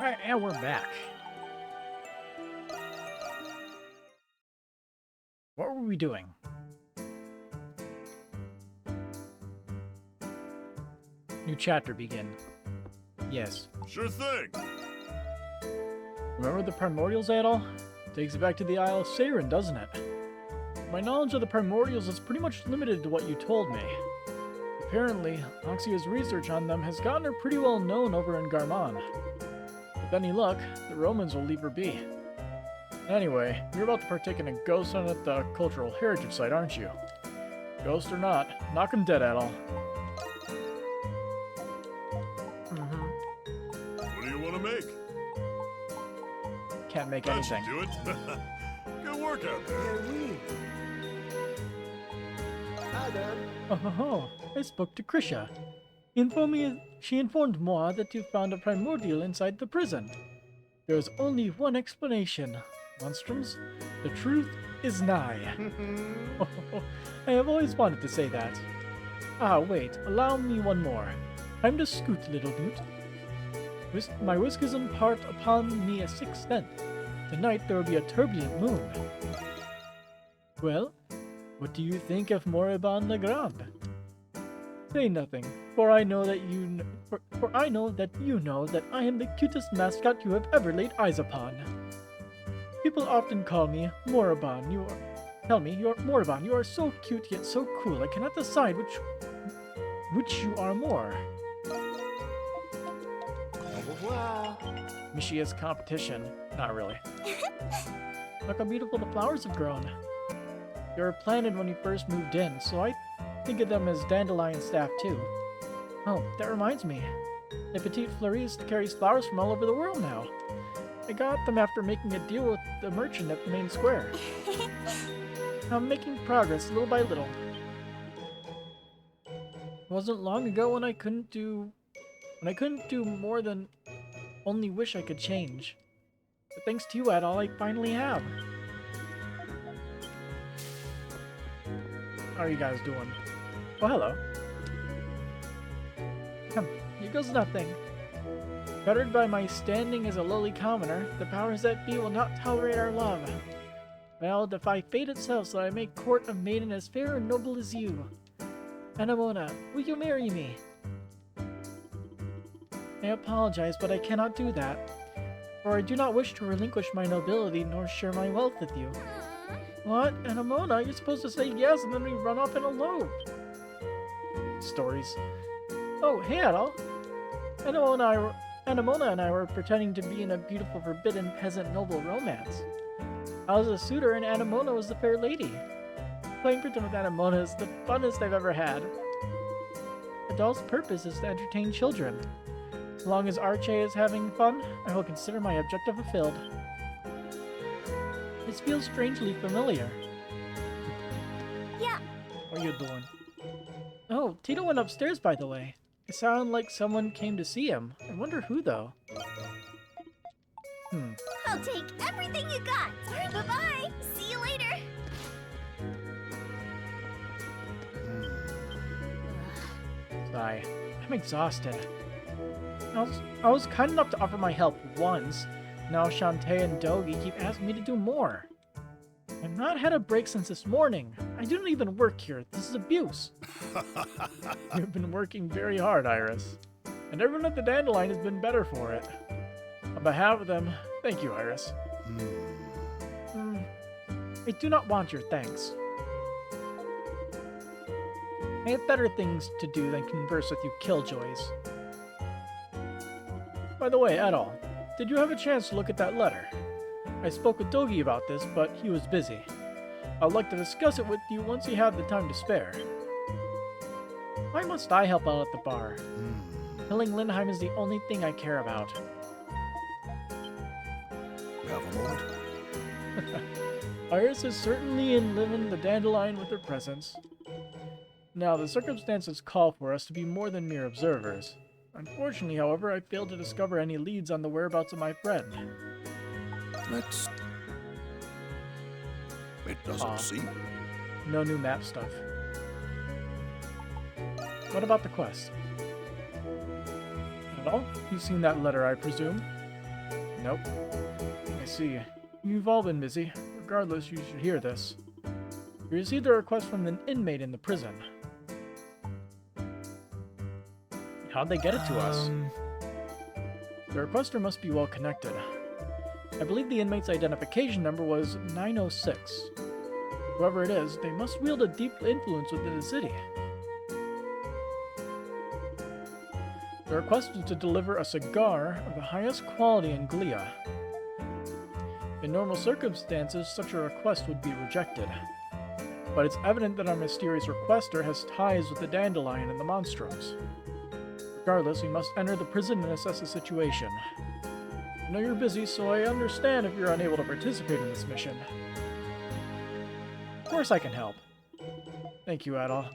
Alright, and we're back. What were we doing? New chapter begin. Yes. Sure thing. Remember the primordials at all? Takes it back to the Isle of Seiren, doesn't it? My knowledge of the primordials is pretty much limited to what you told me. Apparently, Oxia's research on them has gotten her pretty well known over in Garmon. With any luck, the Romans will leave her be. Anyway, you're about to partake in a ghost hunt at the Cultural Heritage Site, aren't you? Ghost or not, knock him dead, Adol. What do you want to make? Can't make That anything. should do it. Good work out there. Oh, I spoke to Krisha. She informed Moi that you found a primordial inside the prison. There is only one explanation. Monstrums, the truth is nigh. I have always wanted to say that. Ah, wait, allow me one more. Time to scoot, little newt. My whiskers impart upon me a sixth sense. Tonight there will be a turbulent moon. Well, what do you think of Moribond Legrand? Say nothing, for I know that you know that I am the cutest mascot you have ever laid eyes upon. People often call me Moribond. You're Moribond. You are so cute yet so cool. I cannot decide which you are more. Mishia's competition. Not really. Look how beautiful the flowers have grown. They were planted when we first moved in, so I think of them as dandelion staff too. Oh, that reminds me. The Petite Fleuriste carries flowers from all over the world now. I got them after making a deal with the merchant at the main square. I'm making progress little by little. It wasn't long ago when I couldn't do more than only wish I could change. But thanks to you, Adol, I finally have. How are you guys doing? Oh, hello. Here goes nothing. Fettered by my standing as a lowly commoner, the powers that be will not tolerate our love. I'll defy fate itself so I may court a maiden as fair and noble as you. Anamona, will you marry me? I apologize, but I cannot do that, for I do not wish to relinquish my nobility nor share my wealth with you. What? Anamona, you're supposed to say yes and then we run off and elope. Stories. Oh, hey Adol. Anamona and I were pretending to be in a beautiful forbidden peasant noble romance. I was a suitor and Anamona was the fair lady. Playing pretend with Anamona is the funnest I've ever had. Adol's purpose is to entertain children. As long as Arche is having fun, I will consider my objective fulfilled. This feels strangely familiar. Yeah. What are you doing? Oh, Tito went upstairs, by the way. It sounded like someone came to see him. I wonder who, though. I'll take everything you got. Bye-bye. See you later. Sigh. I'm exhausted. I was kind enough to offer my help once. Now Shantae and Dogi keep asking me to do more. I've not had a break since this morning. I didn't even work here. This is abuse. You've been working very hard, Iris. And everyone at the Dandelion has been better for it. On behalf of them, thank you, Iris. I do not want your thanks. I have better things to do than converse with you killjoys. By the way, Adol, did you have a chance to look at that letter? I spoke with Dogi about this, but he was busy. I'd like to discuss it with you once you have the time to spare. Why must I help out at the bar? Killing Lindheim is the only thing I care about. Have a moment. Iris is certainly enlivened the Dandelion with her presence. Now, the circumstances call for us to be more than mere observers. Unfortunately, however, I failed to discover any leads on the whereabouts of my friend. It doesn't seem. No new map stuff. What about the quest? At all? You've seen that letter, I presume? Nope. I see. You've all been busy. Regardless, you should hear this. You received a request from an inmate in the prison. How'd they get it to us? The requester must be well connected. I believe the inmate's identification number was 906. Whoever it is, they must wield a deep influence within the city. The request is to deliver a cigar of the highest quality in Glia. In normal circumstances, such a request would be rejected. But it's evident that our mysterious requester has ties with the Dandelion and the Monstrums. Regardless, we must enter the prison and assess the situation. I know you're busy, so I understand if you're unable to participate in this mission. Of course I can help. Thank you, Adol.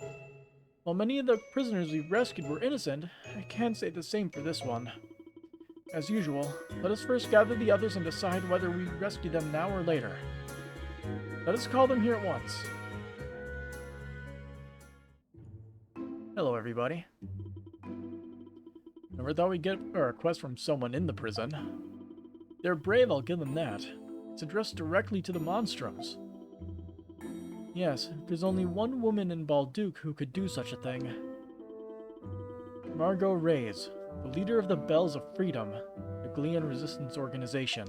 While many of the prisoners we've rescued were innocent, I can't say the same for this one. As usual, let us first gather the others and decide whether we rescue them now or later. Let us call them here at once. Hello, everybody. Never thought we'd get a request from someone in the prison. They're brave, I'll give them that. It's addressed directly to the Monstrums. Yes, there's only one woman in Balduke who could do such a thing. Margot Reyes, the leader of the Bells of Freedom, the Glean Resistance Organization.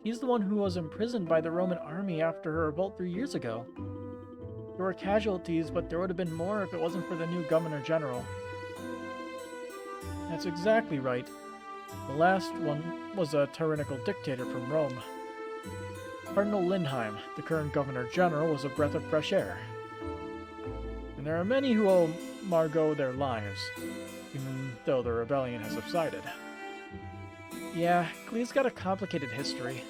He's the one who was imprisoned by the Roman army after her revolt 3 years ago. There were casualties, but there would have been more if it wasn't for the new Governor General. That's exactly right. The last one was a tyrannical dictator from Rome. Cardinal Lindheim, the current Governor General, was a breath of fresh air. And there are many who owe Margot their lives, even though the rebellion has subsided. Yeah, Glee's got a complicated history.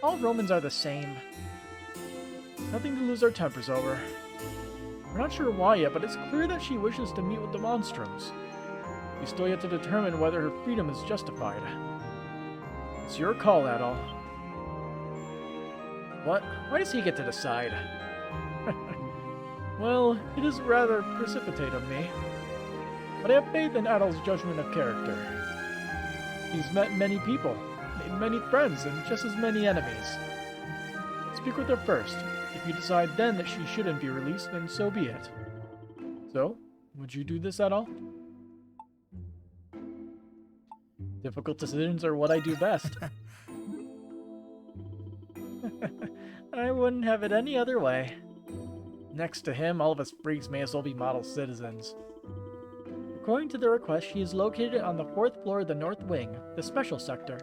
All Romans are the same. Nothing to lose our tempers over. We're not sure why yet, but it's clear that she wishes to meet with the Monstrums. We still yet to determine whether her freedom is justified. It's your call, Adol. What? Why does he get to decide? Well, it is rather precipitate of me. But I have faith in Adol's judgment of character. He's met many people, made many friends, and just as many enemies. Speak with her first. If you decide then that she shouldn't be released, then so be it. So, would you do this at all? Difficult decisions are what I do best. I wouldn't have it any other way. Next to him, all of us freaks may as well be model citizens. According to the request, she is located on the 4th floor of the North Wing, the Special Sector.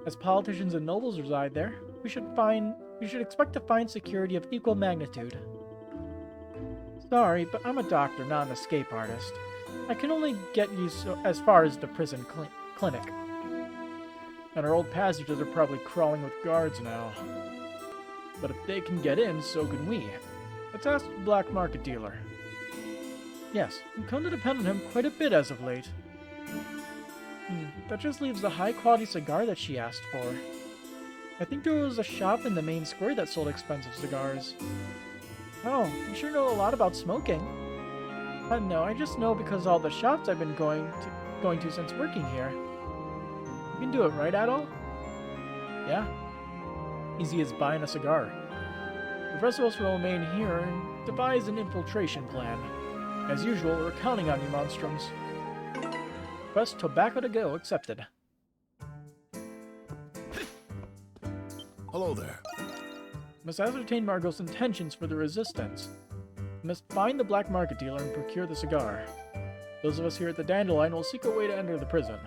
As politicians and nobles reside there, we should expect to find security of equal magnitude. Sorry, but I'm a doctor, not an escape artist. I can only get you as far as the prison clinic. And our old passengers are probably crawling with guards now. But if they can get in, so can we. Let's ask the black market dealer. Yes, we've come to depend on him quite a bit as of late. That just leaves the high-quality cigar that she asked for. I think there was a shop in the main square that sold expensive cigars. Oh, you sure know a lot about smoking. No, I just know because all the shops I've been going to since working here. You can do it, right, Adol? Yeah. Easy as buying a cigar. The rest of us will remain here and devise an infiltration plan. As usual, we're counting on you, Monstrums. Request tobacco to go accepted. Hello there. Must ascertain Margot's intentions for the resistance. Must find the black market dealer and procure the cigar. Those of us here at the Dandelion will seek a way to enter the prison.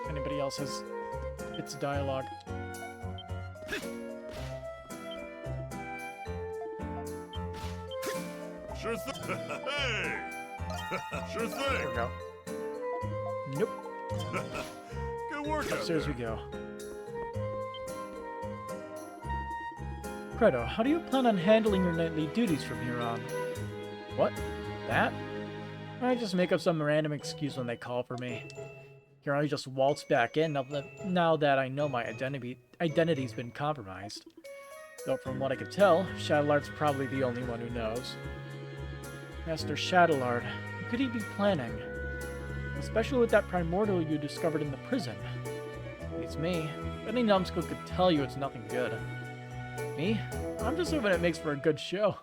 Anybody else has bits of dialogue? Sure thing. Hey! Sure There we thing. go. Nope. Good work out Upstairs we there. go. Credo, how do you plan on handling your nightly duties from here on? What? That? I just make up some random excuse when they call for me. Here I just waltz back in now that I know my identity's been compromised. Though from what I could tell, Shadowlard's probably the only one who knows. Master Shadowlard, what could he be planning? Especially with that primordial you discovered in the prison. Beats me. Any numbskull could tell you it's nothing good. Me? I'm just hoping it makes for a good show.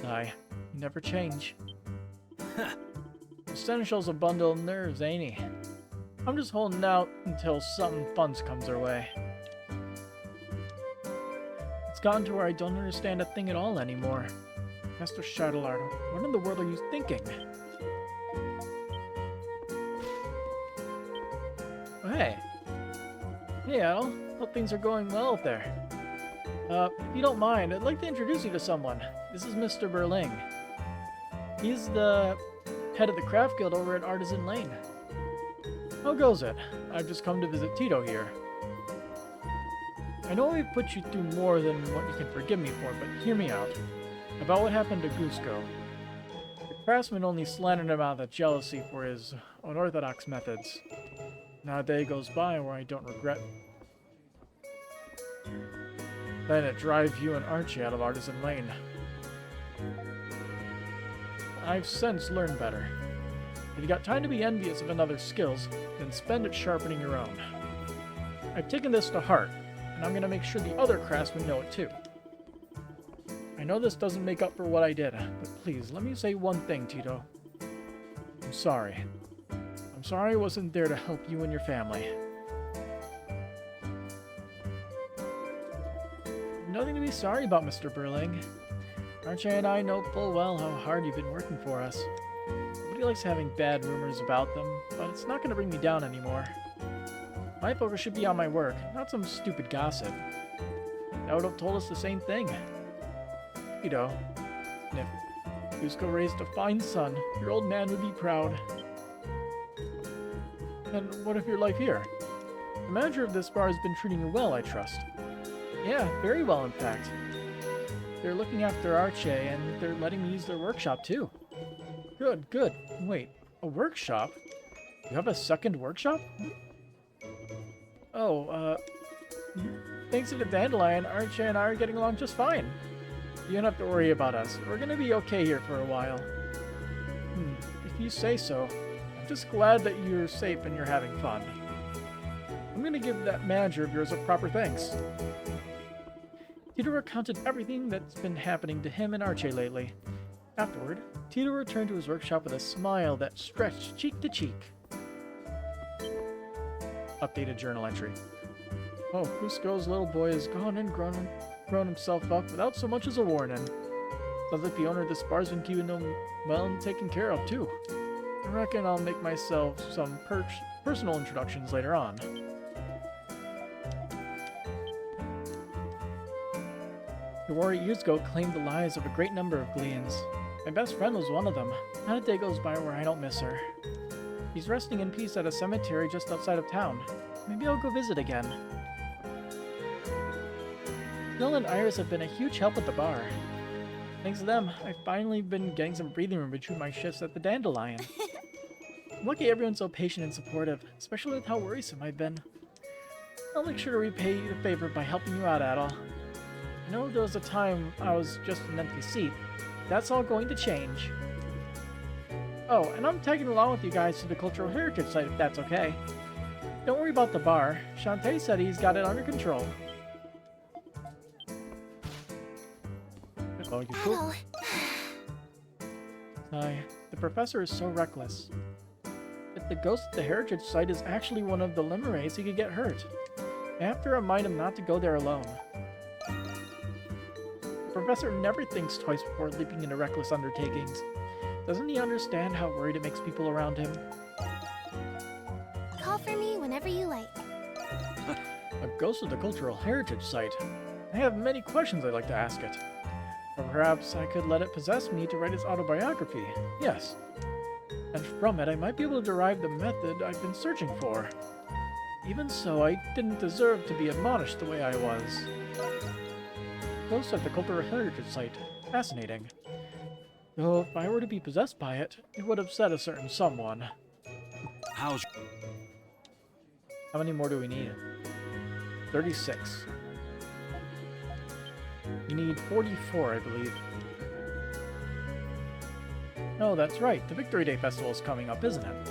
Sigh. Never change. Essentials a bundle of nerves, ain't he? I'm just holding out until something fun comes our way. It's gotten to where I don't understand a thing at all anymore. Master Shadowlard, what in the world are you thinking? Oh, hey. Hey, Al. Hope things are going well up there. If you don't mind, I'd like to introduce you to someone. This is Mr. Berling. He's the head of the craft guild over at Artisan Lane. How goes it? I've just come to visit Tito here. I know I've put you through more than what you can forgive me for, but hear me out. About what happened to Cusco. The craftsman only slandered him out of jealousy for his unorthodox methods. Not a day goes by where I don't regret letting it drive you and Archie out of Artisan Lane. I've since learned better. If you got time to be envious of another's skills, then spend it sharpening your own. I've taken this to heart, and I'm going to make sure the other craftsmen know it too. I know this doesn't make up for what I did, but please, let me say one thing, Tito. I'm sorry. I'm sorry I wasn't there to help you and your family. Nothing to be sorry about, Mr. Berling. Archie and I know full well how hard you've been working for us. Nobody likes having bad rumors about them, but it's not going to bring me down anymore. My focus should be on my work, not some stupid gossip. That would have told us the same thing. Tito, if Cusco raised a fine son, your old man would be proud. And what of your life here? The manager of this bar has been treating you well, I trust. Yeah, very well, in fact. They're looking after Archie, and they're letting me use their workshop, too. Good, good. Wait, a workshop? You have a second workshop? Oh, thanks to the dandelion, Archie and I are getting along just fine. You don't have to worry about us. We're gonna be okay here for a while. If you say so. I'm just glad that you're safe and you're having fun. I'm gonna give that manager of yours a proper thanks. Tito recounted everything that's been happening to him and Archie lately. Afterward, Tito returned to his workshop with a smile that stretched cheek to cheek. Updated journal entry. Oh, Cusco's little boy has gone and grown himself up without so much as a warning. Sounds like the owner of this bar's been keeping him well and taken care of, too. I reckon I'll make myself some personal introductions later on. The war 8 years ago claimed the lives of a great number of Gleans. My best friend was one of them. Not a day goes by where I don't miss her. He's resting in peace at a cemetery just outside of town. Maybe I'll go visit again. Bill and Iris have been a huge help at the bar. Thanks to them, I've finally been getting some breathing room between my shifts at the Dandelion. I'm lucky everyone's so patient and supportive, especially with how worrisome I've been. I'll make sure to repay you the favor by helping you out, Adol. I know there was a time I was just an empty seat. That's all going to change. Oh, and I'm tagging along with you guys to the Cultural Heritage site if that's okay. Don't worry about the bar. Shantae said he's got it under control. Oh, you cool? The professor is so reckless. If the ghost at the Heritage site is actually one of the Lemurays, he could get hurt. I have to remind him not to go there alone. The professor never thinks twice before leaping into reckless undertakings. Doesn't he understand how worried it makes people around him? Call for me whenever you like. A ghost of the Cultural Heritage site. I have many questions I'd like to ask it. Or perhaps I could let it possess me to write its autobiography. Yes. And from it, I might be able to derive the method I've been searching for. Even so, I didn't deserve to be admonished the way I was. Ghost at the Cultural Heritage site. Fascinating. Though if I were to be possessed by it, it would upset a certain someone. How many more do we need? 36. You need 44, I believe. Oh, that's right. The Victory Day Festival is coming up, isn't it?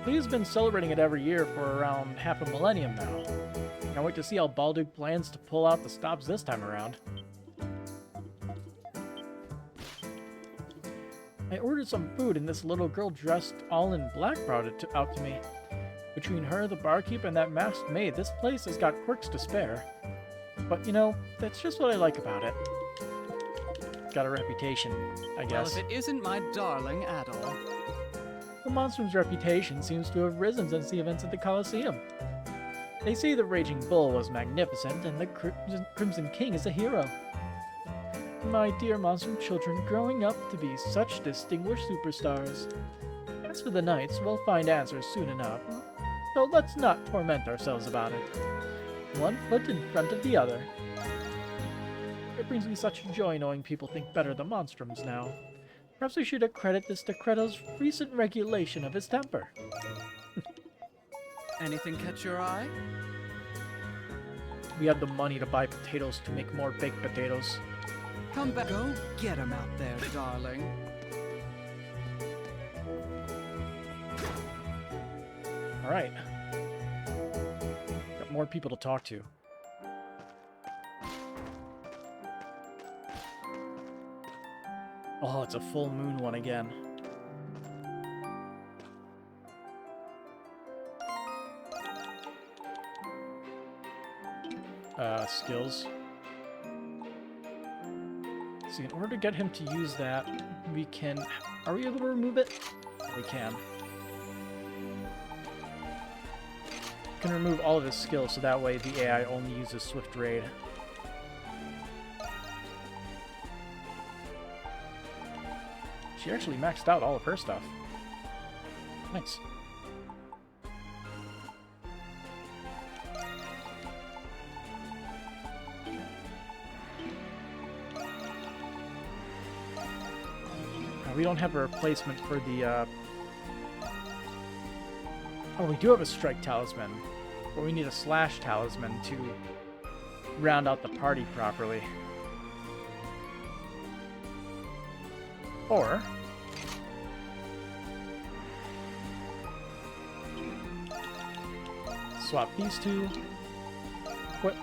Lee's been celebrating it every year for around half a millennium now. Can't wait to see how Balduke plans to pull out the stops this time around. I ordered some food and this little girl dressed all in black brought it out to me. Between her, the barkeep, and that masked maid, this place has got quirks to spare. But, you know, that's just what I like about it. Got a reputation, I guess. Well, if it isn't my darling Adol. The Monstrum's reputation seems to have risen since the events at the Colosseum. They say the Raging Bull was magnificent, and the Crimson King is a hero. My dear Monstrum children growing up to be such distinguished superstars. As for the knights, we'll find answers soon enough. So let's not torment ourselves about it. One foot in front of the other. It brings me such joy knowing people think better than Monstrums now. Perhaps we should accredit this to Creto's recent regulation of his temper. Anything catch your eye? We have the money to buy potatoes to make more baked potatoes. Come back. Go get him out there, darling. Alright. Got more people to talk to. Oh, it's a full moon one again. Skills. See, in order to get him to use that, we can... Are we able to remove it? We can. We can remove all of his skills, so that way the AI only uses Swift Raid. She actually maxed out all of her stuff. Nice. We don't have a replacement for the, Oh, we do have a Strike Talisman, but we need a Slash Talisman to round out the party properly. Or... swap these two. Equip.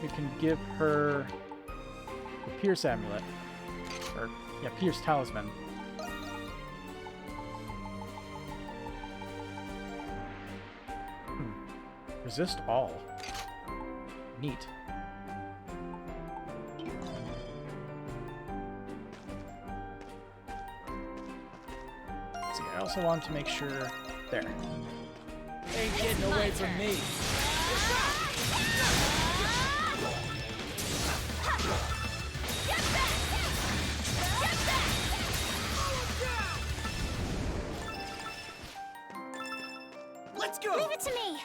We can give her the Pierce Amulet. Or, yeah, Pierce Talisman. Resist all. Neat. Let's see, I also want to make sure... There. Ain't getting away from me. Let's go! Leave it to me!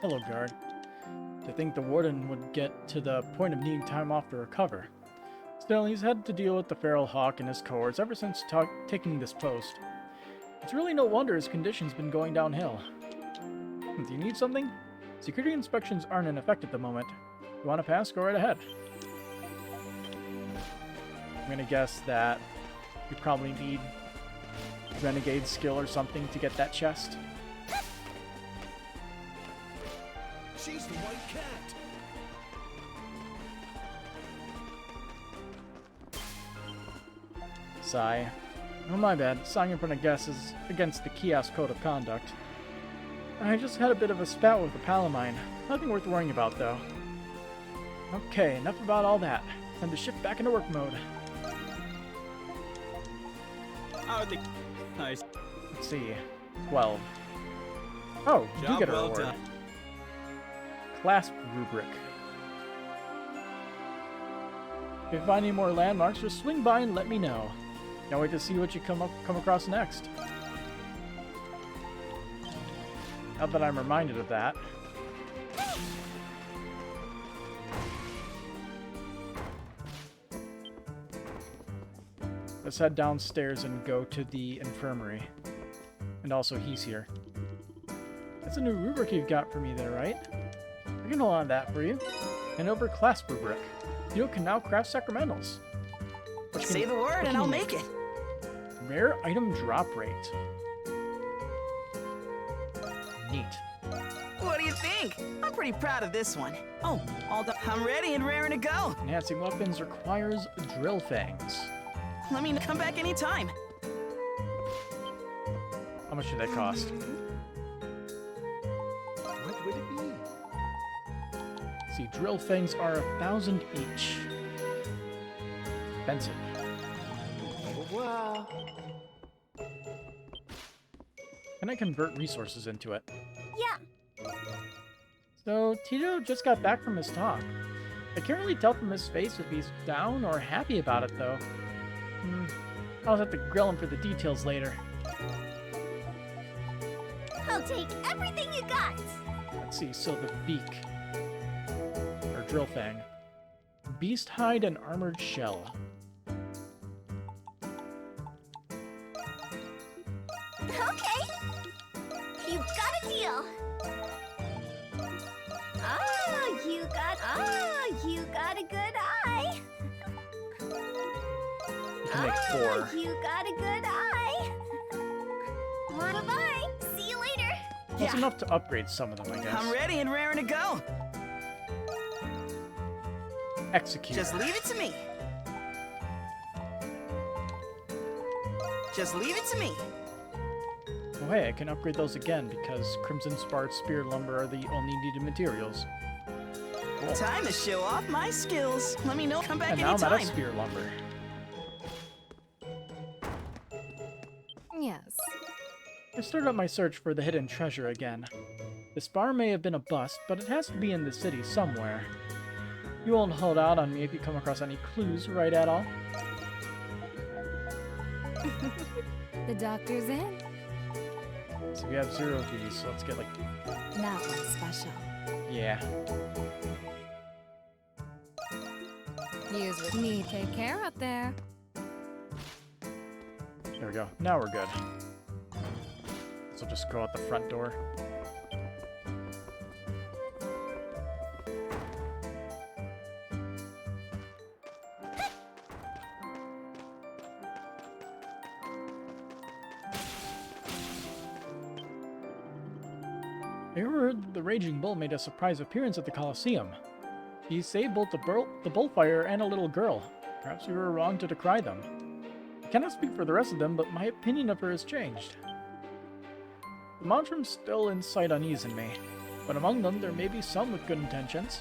Hello, guard. To think the warden would get to the point of needing time off to recover. Still, he's had to deal with the feral hawk and his cohorts ever since taking this post. It's really no wonder his condition's been going downhill. Do you need something? Security inspections aren't in effect at the moment. You want to pass? Go right ahead. I'm gonna guess that you probably need Renegade skill or something to get that chest. She's the white cat. Sigh. Oh, my bad. Signing up on a guess is against the Kiosk Code of Conduct. I just had a bit of a spat with the Palamine. Nothing worth worrying about, though. Okay, enough about all that. Time to shift back into work mode. Nice. Let's see. 12. Oh, you do get a well reward. done. Clasp Rubric. If you find any more landmarks, just swing by and let me know. Can't wait to see what you come across next. Now that I'm reminded of that. Let's head downstairs and go to the infirmary. And also, he's here. That's a new rubric you've got for me there, right? I can hold on to that for you. And over class rubric. You can now craft sacramentals. Say the word and I'll make it. Rare item drop rate. Neat. What do you think? I'm pretty proud of this one. Oh, all done. I'm ready and raring to go. Enhancing weapons requires drill fangs. Let me come back anytime. How much do they cost? What would it be? See, drill fangs are 1,000 each. Expensive. Wow. Can I convert resources into it? Yeah. So, Tito just got back from his talk. I can't really tell from his face if he's down or happy about it, though. I'll have to grill him for the details later. I'll take everything you got. Let's see, so the beak. Or drill fang. Beast hide and armored shell. Okay. You've got a deal. You got a good eye. You can make 4. You got a good eye. Bye-bye. See you later. That's enough to upgrade some of them, I guess. I'm ready and raring to go. Execute. Just leave it to me. Just leave it to me. Oh hey, I can upgrade those again because Crimson Spar, Spear Lumber are the only needed materials. Cool. Time to show off my skills. Let me know. Come back And now I'm out of anytime. Spear Lumber. Yes. I started up my search for the hidden treasure again. The spar may have been a bust, but it has to be in the city somewhere. You won't hold out on me if you come across any clues, right, at all? The doctor's in. So we have 0 of these, so let's get like... That one's special. Yeah. Use with me. Take care out there. There we go. Now we're good. So just go out the front door. I heard the Raging Bull made a surprise appearance at the Colosseum. He saved both the bullfire and a little girl. Perhaps we were wrong to decry them. I cannot speak for the rest of them, but my opinion of her has changed. The Monstrum's still incite unease in me, but among them there may be some with good intentions.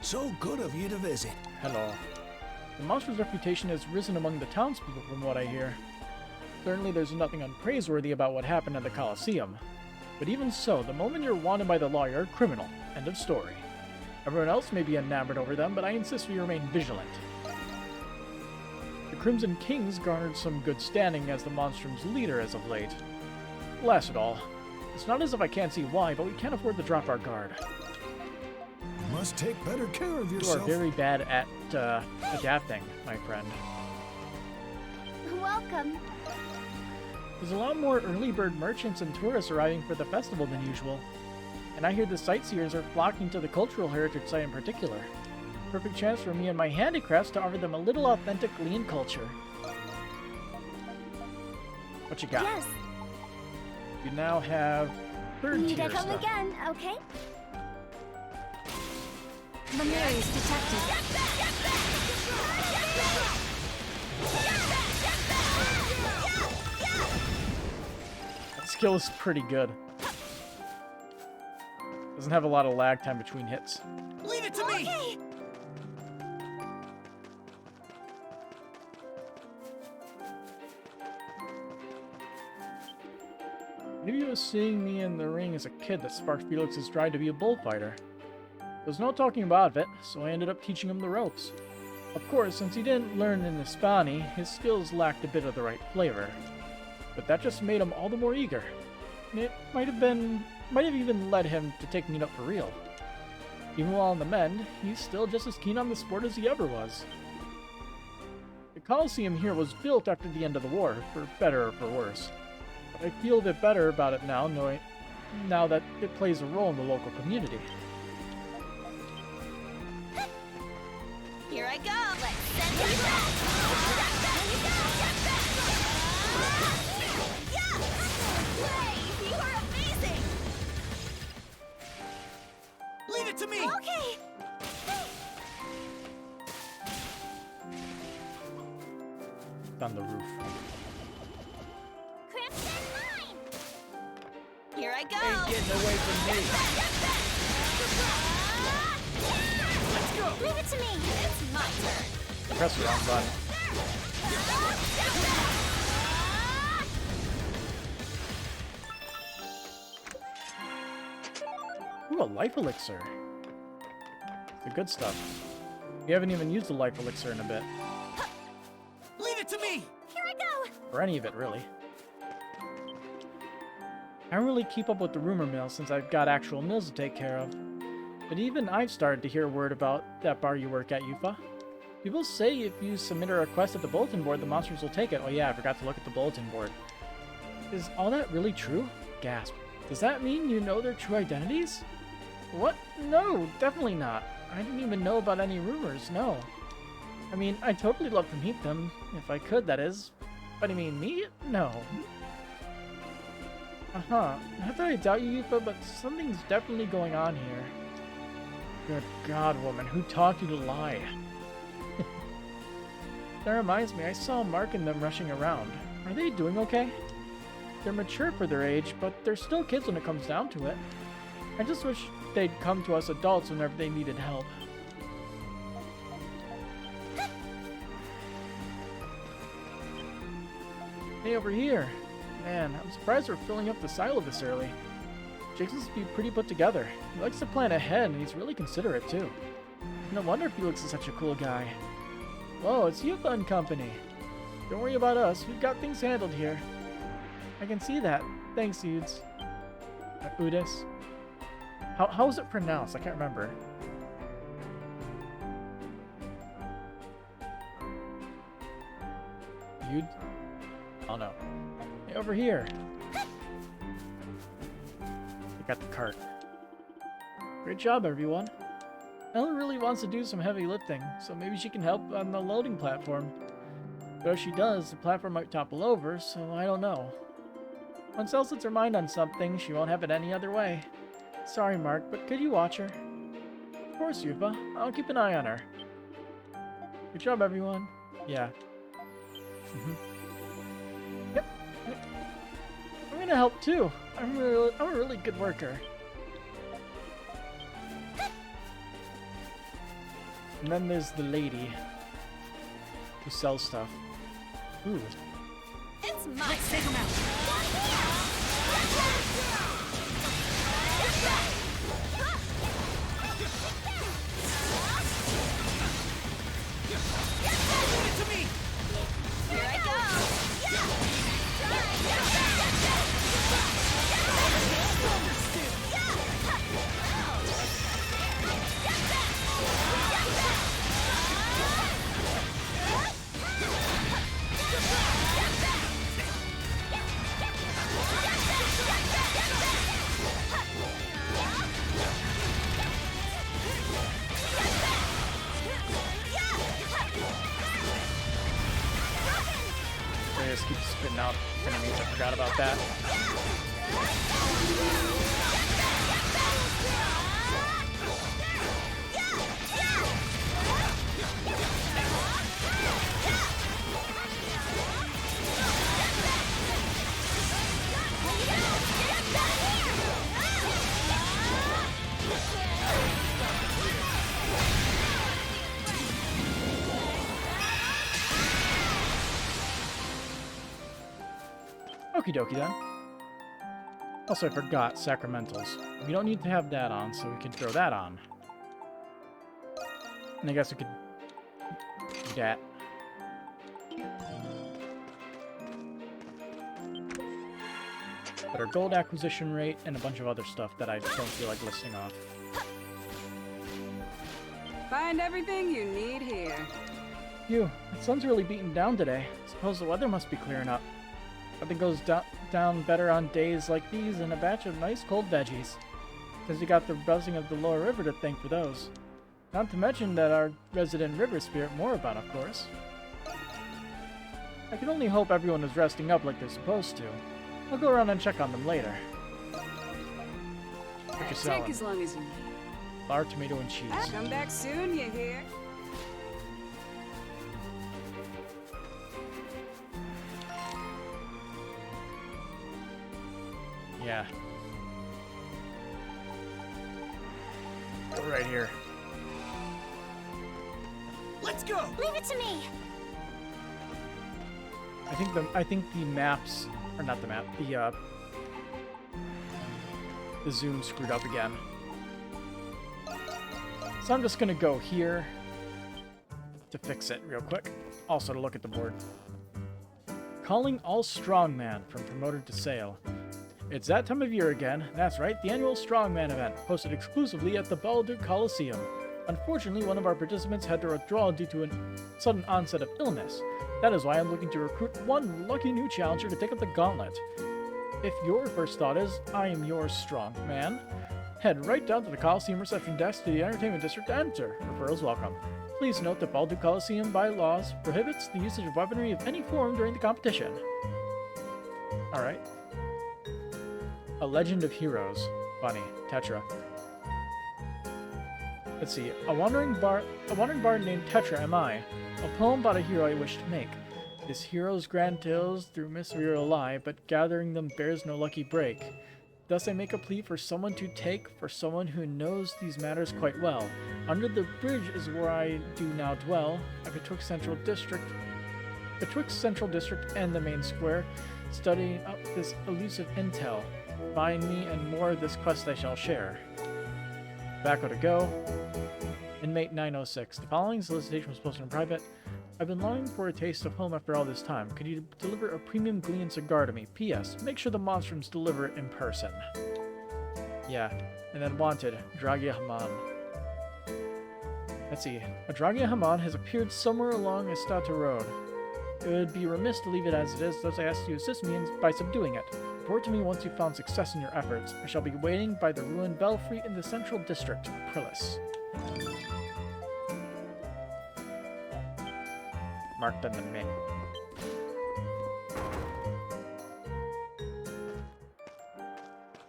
So good of you to visit. Hello. The Monstrum's reputation has risen among the townspeople from what I hear. Certainly there's nothing unpraiseworthy about what happened at the Colosseum. But even so, the moment you're wanted by the law, you're a criminal. End of story. Everyone else may be enamored over them, but I insist we remain vigilant. The Crimson Kings garnered some good standing as the Monstrum's leader as of late. Blast it all. It's not as if I can't see why, but we can't afford to drop our guard. Must take better care of You are yourself. very bad at adapting, my friend. Welcome. There's a lot more early bird merchants and tourists arriving for the festival than usual. And I hear the sightseers are flocking to the cultural heritage site in particular. Perfect chance for me and my handicrafts to offer them a little authentic lean culture. What you got? Yes. You now have third Need tier to come stuff. again, okay? Lemurius detected. That skill is pretty good. Doesn't have a lot of lag time between hits. Leave it to me. Okay. Maybe it was seeing me in the ring as a kid that sparked Felix's drive to be a bullfighter. There's no talking about it, so I ended up teaching him the ropes. Of course, since he didn't learn in Hispani, his skills lacked a bit of the right flavor. But that just made him all the more eager. And it might have even led him to taking it up for real. Even while on the mend, he's still just as keen on the sport as he ever was. The Colosseum here was built after the end of the war, for better or for worse. But I feel a bit better about it now, now that it plays a role in the local community. Here I go. Let's send it back. You are amazing. Leave it to me! Okay. It's on the roof. Crimson mine. Here I go. Ain't getting away from me. Let's go. Leave it to me. It's my turn. Press the wrong button. Ooh, a life elixir. The good stuff. We haven't even used the life elixir in a bit. Leave it to me! Here I go. Or any of it, really. I don't really keep up with the rumor mill since I've got actual mills to take care of. But even I've started to hear word about that bar you work at, Yufa. People say if you submit a request at the bulletin board, the monsters will take it. Oh yeah, I forgot to look at the bulletin board. Is all that really true? Gasp. Does that mean you know their true identities? What? No, definitely not. I didn't even know about any rumors, no. I mean, I'd totally love to meet them, if I could, that is. But I mean, me? No. Uh-huh. Not that I doubt you, Yufa, but something's definitely going on here. Good God, woman, who taught you to lie? That reminds me, I saw Mark and them rushing around. Are they doing okay? They're mature for their age, but they're still kids when it comes down to it. I just wish they'd come to us adults whenever they needed help. Hey, over here. Man, I'm surprised we're filling up the silo this early. Jakes must be pretty put together. He likes to plan ahead, and he's really considerate, too. No wonder Felix is such a cool guy. Whoa, it's Yufa and company. Don't worry about us. We've got things handled here. I can see that. Thanks, Uds. Udis. How is it pronounced? I can't remember. Ud? Oh no. Hey, over here. I got the cart. Great job, everyone. Ellen really wants to do some heavy lifting, so maybe she can help on the loading platform. But if she does, the platform might topple over, so I don't know. Once Elle sets her mind on something, she won't have it any other way. Sorry, Mark, but could you watch her? Of course, Yufa. I'll keep an eye on her. Good job, everyone. Yeah. Yep. I'm gonna help too. I'm a really good worker. And then there's the lady who sells stuff. Ooh. It's my Let's take him out! Leave it to me! Here I go. They just keep spitting out enemies. I forgot about that. Okie dokie then. Also, I forgot sacramentals. We don't need to have that on, so we can throw that on. And I guess we could do that. But our gold acquisition rate and a bunch of other stuff that I don't feel like listing off. Find everything you need here. The sun's really beating down today. Suppose the weather must be clearing up. Nothing down better on days like these than a batch of nice cold veggies. Since you got the buzzing of the lower river to thank for those. Not to mention that our resident river spirit Moribund, of course. I can only hope everyone is resting up like they're supposed to. I'll go around and check on them later. What you selling? Take as long as you need. Flour, tomato, and cheese. Come back soon, you hear? Yeah. Go right here. Let's go! Leave it to me. I think the maps, or not the map, the zoom screwed up again. So I'm just gonna go here to fix it real quick. Also to look at the board. Calling all strongman from promoted to sale. It's that time of year again. That's right, the annual strongman event, hosted exclusively at the Baldur Coliseum. Unfortunately, one of our participants had to withdraw due to a sudden onset of illness. That is why I'm looking to recruit one lucky new challenger to take up the gauntlet. If your first thought is, I am your strong man, head right down to the Coliseum reception desk to the entertainment district to enter. Referrals welcome. Please note that Baldur Coliseum by laws prohibits the usage of weaponry of any form during the competition. Alright. A Legend of Heroes. Bunny. Tetra. Let's see. A wandering bard named Tetra am I. A poem about a hero I wish to make. This hero's grand tales through mystery or lie, but gathering them bears no lucky break. Thus I make a plea for someone to take, for someone who knows these matters quite well. Under the bridge is where I do now dwell, betwixt Central District and the main square, studying up this elusive intel. Find me and more of this quest I shall share. Back to go. Inmate 906. The following solicitation was posted in private. I've been longing for a taste of home after all this time. Could you deliver a premium Glean cigar to me? P.S. Make sure the Monstrums deliver it in person. Yeah. And then wanted, Dragia Haman. Let's see. A Dragia Haman has appeared somewhere along Estata Road. It would be remiss to leave it as it is, thus I ask you to assist me by subduing it. Report to me once you've found success in your efforts. I shall be waiting by the ruined belfry in the Central District, Prillis. Marked on the map.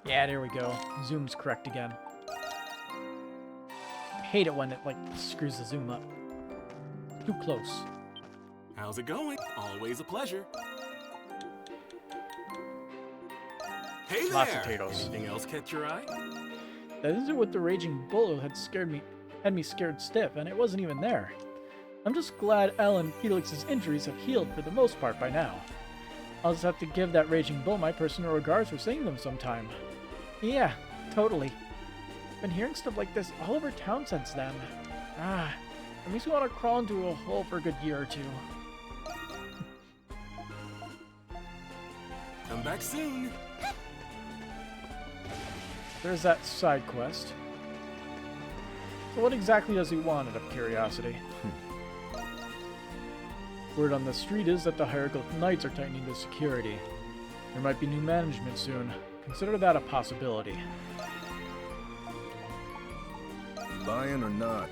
Yeah, there we go. Zoom's correct again. I hate it when it, like, screws the zoom up. Too close. How's it going? Always a pleasure. Hey there! Lots of potatoes. Anything else catch your eye? That isn't what the raging bull had me scared stiff, and it wasn't even there. I'm just glad Elle and Felix's injuries have healed for the most part by now. I'll just have to give that raging bull my personal regards for seeing them sometime. Yeah, totally. Been hearing stuff like this all over town since then. It makes me want to crawl into a hole for a good year or two. Come back soon. There's that side quest. So what exactly does he want, out of curiosity? Word on the street is that the Hieroglyph Knights are tightening the security. There might be new management soon. Consider that a possibility. Buying or not?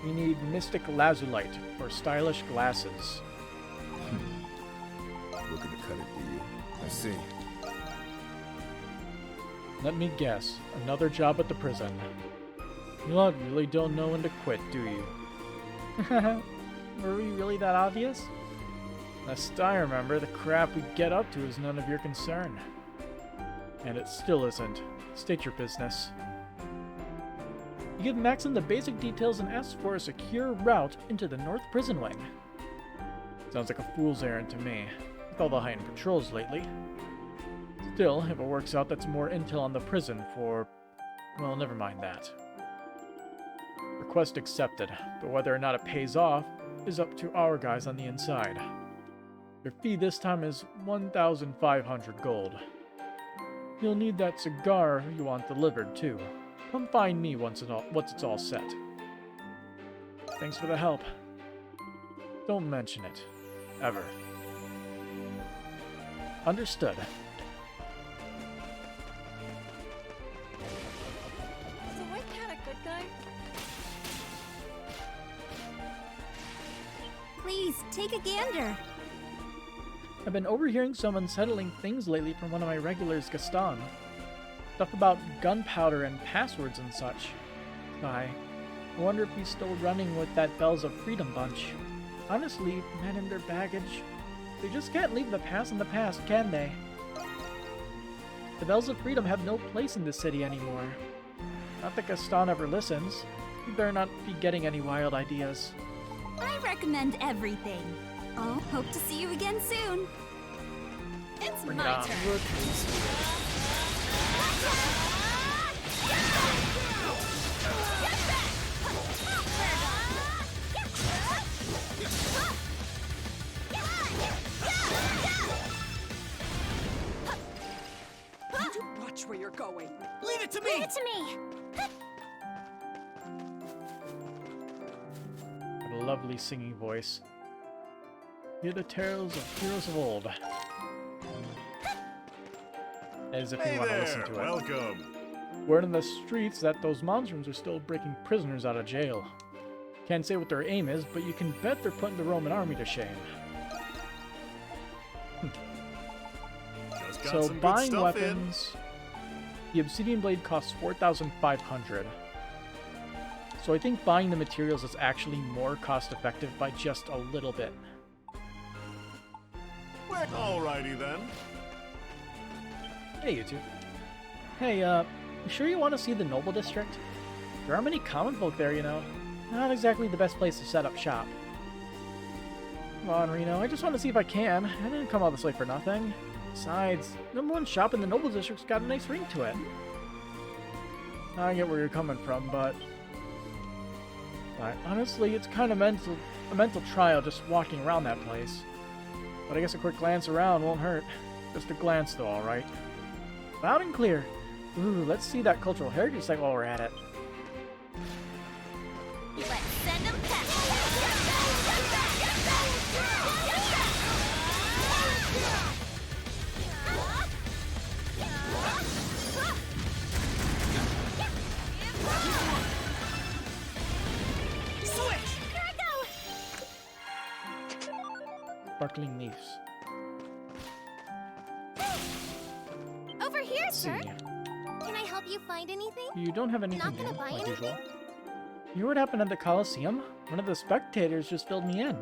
We need Mystic Lazulite for stylish glasses. Looking to cut it, do you? I see. Let me guess. Another job at the prison. You lot really don't know when to quit, do you? Were we really that obvious? Last I remember, the crap we get up to is none of your concern. And it still isn't. State your business. You give Maxon the basic details and ask for a secure route into the North Prison Wing. Sounds like a fool's errand to me, with all the heightened patrols lately. Still, if it works out, that's more intel on the prison for... well, never mind that. Request accepted, but whether or not it pays off is up to our guys on the inside. Your fee this time is 1,500 gold. You'll need that cigar you want delivered, too. Come find me once it's all set. Thanks for the help. Don't mention it. Ever. Understood. Is the white cat a good guy? Please, take a gander. I've been overhearing some unsettling things lately from one of my regulars, Gaston. Stuff about gunpowder and passwords and such. I wonder if he's still running with that Bells of Freedom bunch. Honestly, men and their baggage, they just can't leave the past in the past, can they? The Bells of Freedom have no place in this city anymore. Not that Gaston ever listens. He better not be getting any wild ideas. I recommend everything. Oh, hope to see you again soon. It's Bring it my on. turn. Watch where you're going. Leave it to Leave me! it to me. What a lovely singing voice. Hear the tales of heroes of old. As if Hey you want to there, listen to it. welcome. Word in the streets that those Monstrums are still breaking prisoners out of jail. Can't say what their aim is, but you can bet they're putting the Roman army to shame. Just got So some good buying stuff weapons, the obsidian blade costs 4,500. So I think buying the materials is actually more cost effective by just a little bit. in. Alrighty then. Hey, you two. Hey, you sure you want to see the Noble District? There aren't many common folk there, you know. Not exactly the best place to set up shop. Come on, Reno. I just want to see if I can. I didn't come all this way for nothing. Besides, #1 shop in the Noble District's got a nice ring to it. I get where you're coming from, but honestly, it's kind of a mental trial just walking around that place. But I guess a quick glance around won't hurt. Just a glance, though, all right. Loud and clear. Ooh, let's see that cultural heritage site while we're at it. Let's send them Switch! Here I go! Sparkling leaves. Over here, Let's see. sir. Can I help you find anything? You don't have anything Not new, gonna buy like anything? usual. You know what happened at the Coliseum? One of the spectators just filled me in.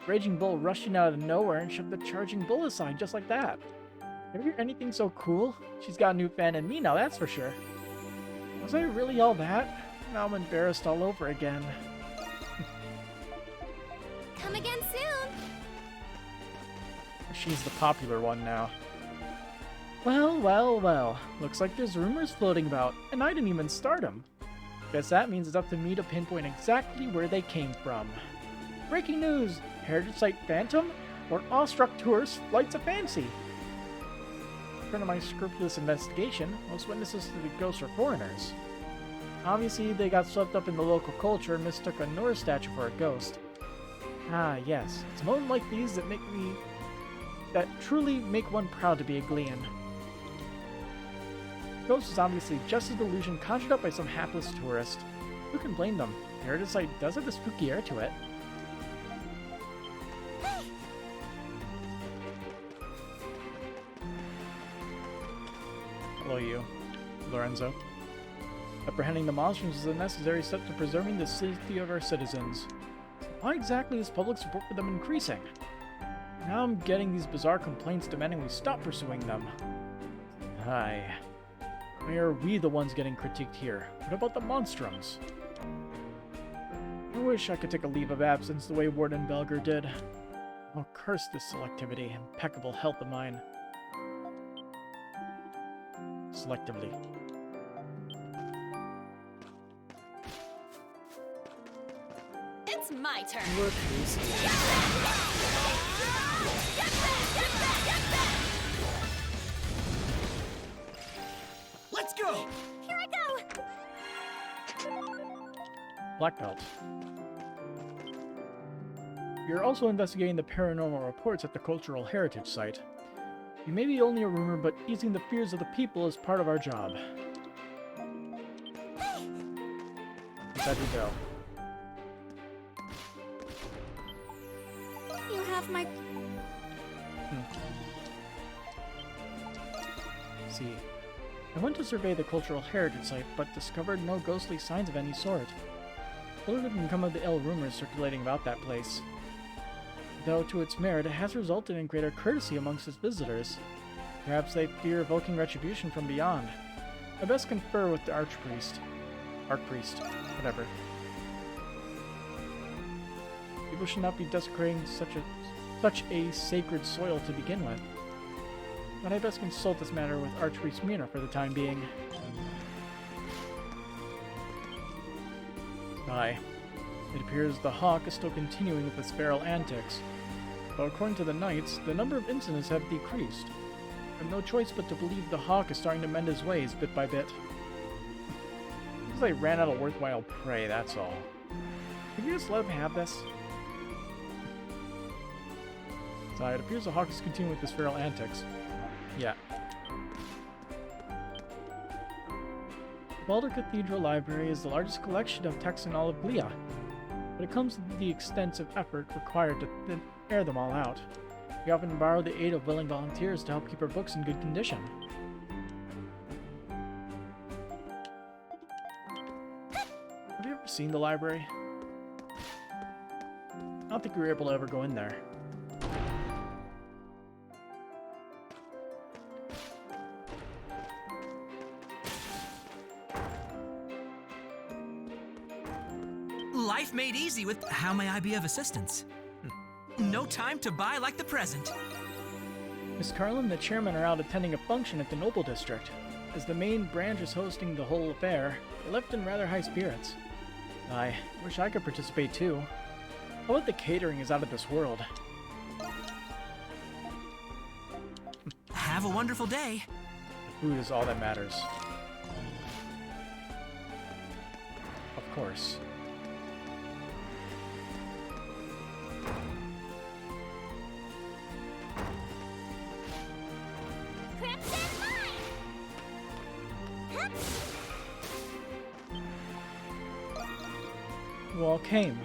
Raging Bull rushed in out of nowhere and shoved the Charging Bull aside just like that. Ever hear anything so cool? She's got a new fan in me now, that's for sure. Was I really all that? Now I'm embarrassed all over again. Come again soon. She's the popular one now. Well, well, well. Looks like there's rumors floating about, and I didn't even start them. Guess that means it's up to me to pinpoint exactly where they came from. Breaking news! Heritage Site Phantom? Or awestruck tourists flights of fancy? According to my scrupulous investigation, most witnesses to the ghosts are foreigners. Obviously, they got swept up in the local culture and mistook a Norse statue for a ghost. Ah, yes. It's moments like these that truly make one proud to be a Glean. Ghost is obviously just a delusion conjured up by some hapless tourist. Who can blame them? The Heritage Site does have a spooky air to it. Hello, you, Lorenzo. Apprehending the monsters is a necessary step to preserving the safety of our citizens. Why exactly is public support for them increasing? Now I'm getting these bizarre complaints demanding we stop pursuing them. Aye. Why are we the ones getting critiqued here? What about the Monstrums? I wish I could take a leave of absence the way Warden Belger did. Oh, curse this selectivity, impeccable health of mine. Selectively. It's my turn. Look who's here. Let's go! Here I go. Black Belt. You're also investigating the paranormal reports at the Cultural Heritage Site. You may be only a rumor, but easing the fears of the people is part of our job. Inside we go. You have my... See. I went to survey the cultural heritage site, but discovered no ghostly signs of any sort. Little did become of the ill rumors circulating about that place. Though to its merit, it has resulted in greater courtesy amongst its visitors. Perhaps they fear evoking retribution from beyond. I best confer with the archpriest. Archpriest. Whatever. People should not be desecrating such a sacred soil to begin with. But I best consult this matter with Archpriest Mina for the time being. Aye. It appears the Hawk is still continuing with its feral antics. Though according to the Knights, the number of incidents have decreased. I have no choice but to believe the Hawk is starting to mend his ways bit by bit. Because I ran out of worthwhile prey, that's all. Can you just let him have this? So it appears the Hawk is continuing with his feral antics. Yeah. The Baldur Cathedral Library is the largest collection of texts in all of Glia, but it comes with the extensive effort required to air them all out. We often borrow the aid of willing volunteers to help keep our books in good condition. Have you ever seen the library? I don't think we were able to ever go in there. Life made easy with how may I be of assistance? No time to buy like the present. Miss Carlin and the chairman are out attending a function at the Noble District. As the main branch is hosting the whole affair, they left in rather high spirits. I wish I could participate too. How about the catering is out of this world? Have a wonderful day. The food is all that matters. Of course. You all came.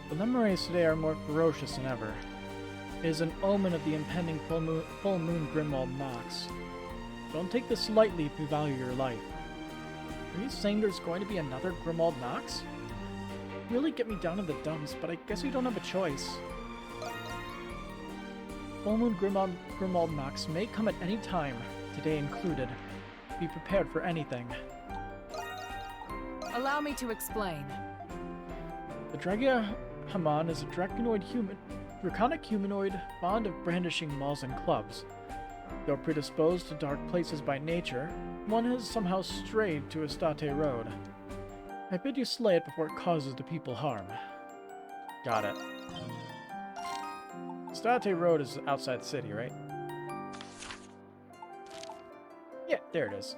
The Lemures today are more ferocious than ever. It is an omen of the impending full moon Grimwald Nox. Don't take this lightly if you value your life. Are you saying there's going to be another Grimwald Nox? You really get me down in the dumps, but I guess we don't have a choice. Full moon Grimwald Nox may come at any time, today included. Be prepared for anything. Allow me to explain. The Dragia Haman is a draconic humanoid fond of brandishing mauls and clubs. Though predisposed to dark places by nature, one has somehow strayed to Estate Road. I bid you slay it before it causes the people harm. Got it. Estate Road is outside the city, right? Yeah, there it is.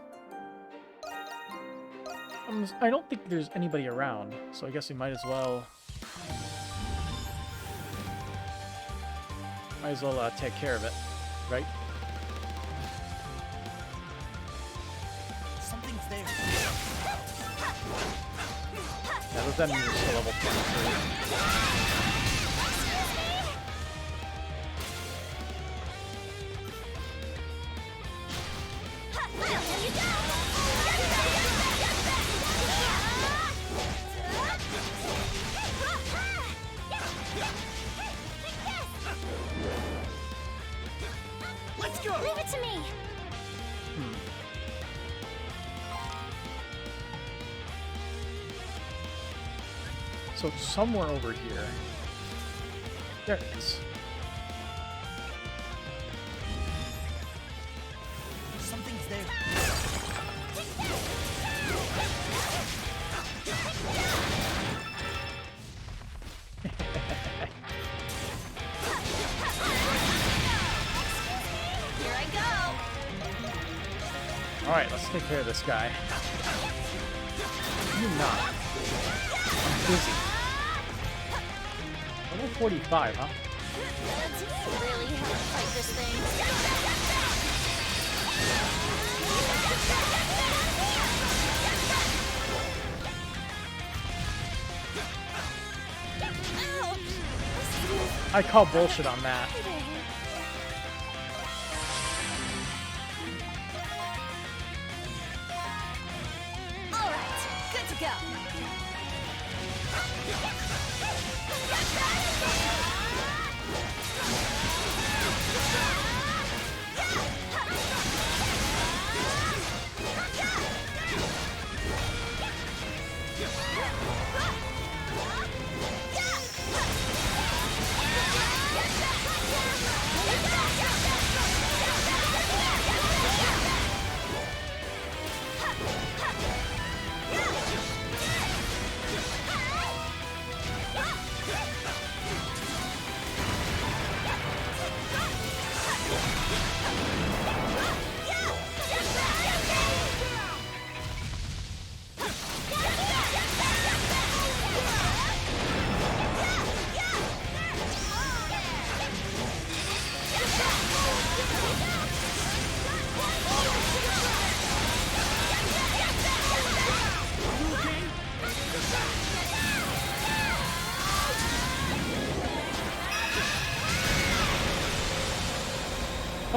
I don't think there's anybody around, so I guess we might as well... take care of it, right? Something's there. Yeah, those enemies are still level 23. Let's go. Leave it to me! So it's somewhere over here. There it is. Something's there. Here I go! Alright, let's take care of this guy. You not. I'm busy. Level 45, huh? Do you really have to fight this thing? I call bullshit on that. All right, good to go.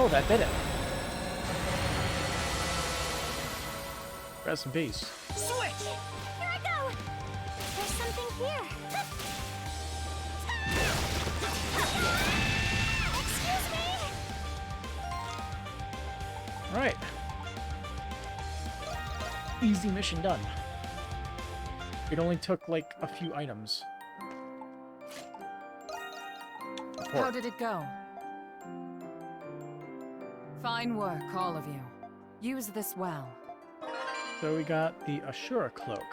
Oh, that did it. Rest in peace. Switch! Here I go! There's something here. Excuse me! Alright. Easy mission done. It only took like a few items. How did it go? Fine work, all of you. Use this well. So we got the Ashura Cloak.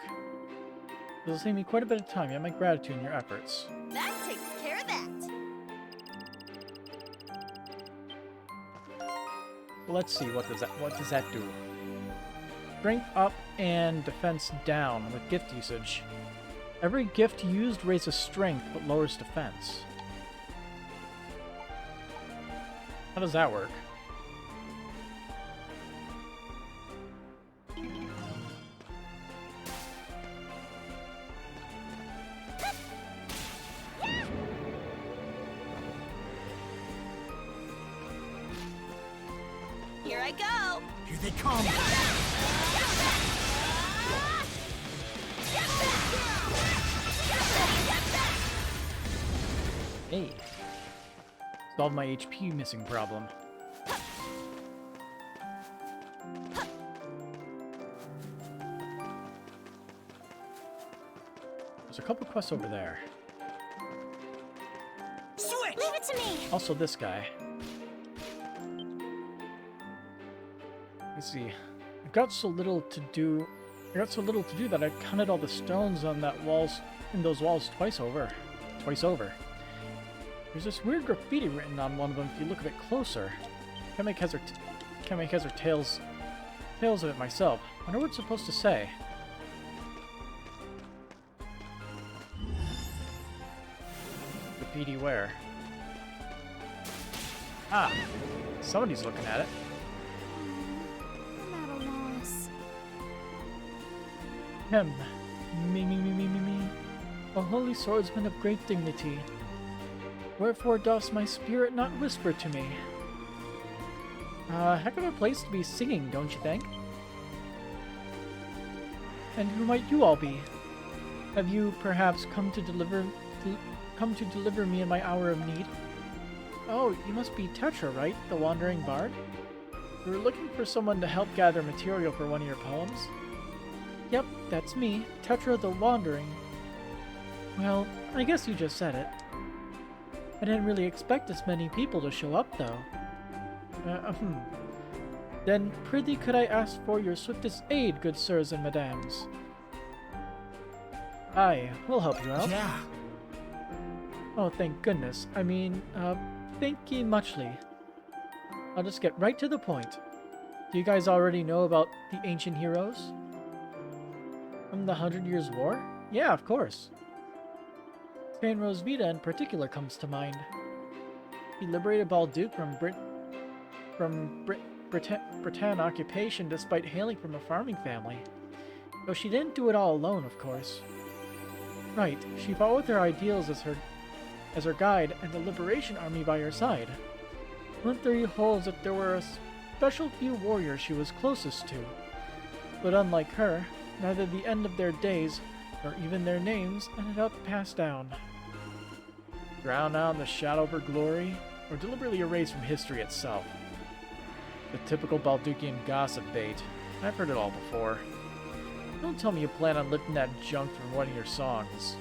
This will save me quite a bit of time. You have my gratitude in your efforts. That takes care of that. Let's see, what does that do? Strength up and defense down with gift usage. Every gift used raises strength but lowers defense. How does that work? Here I go. Here they come! Hey. Solve my HP missing problem. There's a couple quests over there. Switch! Leave it to me. Also this guy. Let's see. I got so little to do that I counted all the stones on those walls twice over. There's this weird graffiti written on one of them if you look a bit closer. Can't make heads or tails of it myself. Wonder what it's supposed to say. Graffiti where? Ah, somebody's looking at it. I'm at a loss. Me. A holy swordsman of great dignity. Wherefore doth my spirit not whisper to me? Heck of a place to be singing, don't you think? And who might you all be? Have you perhaps come to deliver me in my hour of need? Oh, you must be Tetra, right? The wandering bard? You were looking for someone to help gather material for one of your poems? Yep, that's me, Tetra the Wandering. Well, I guess you just said it. I didn't really expect as many people to show up, though. Then, prithee could I ask for your swiftest aid, good sirs and madams? Aye, we'll help you out. Yeah. Oh, thank goodness. I mean, thank ye muchly. I'll just get right to the point. Do you guys already know about the ancient heroes? From the 100 Years' War? Yeah, of course. Saint Rosvita in particular comes to mind. He liberated Balduke pretend occupation despite hailing from a farming family. Though she didn't do it all alone, of course. Right, she fought with her ideals as her guide and the Liberation Army by her side. One theory holds that there were a special few warriors she was closest to. But unlike her, neither the end of their days nor even their names ended up passed down. Drowned out in the shadow of her glory, or deliberately erased from history itself. The typical Baldukian gossip bait. I've heard it all before. Don't tell me you plan on lifting that junk from one of your songs.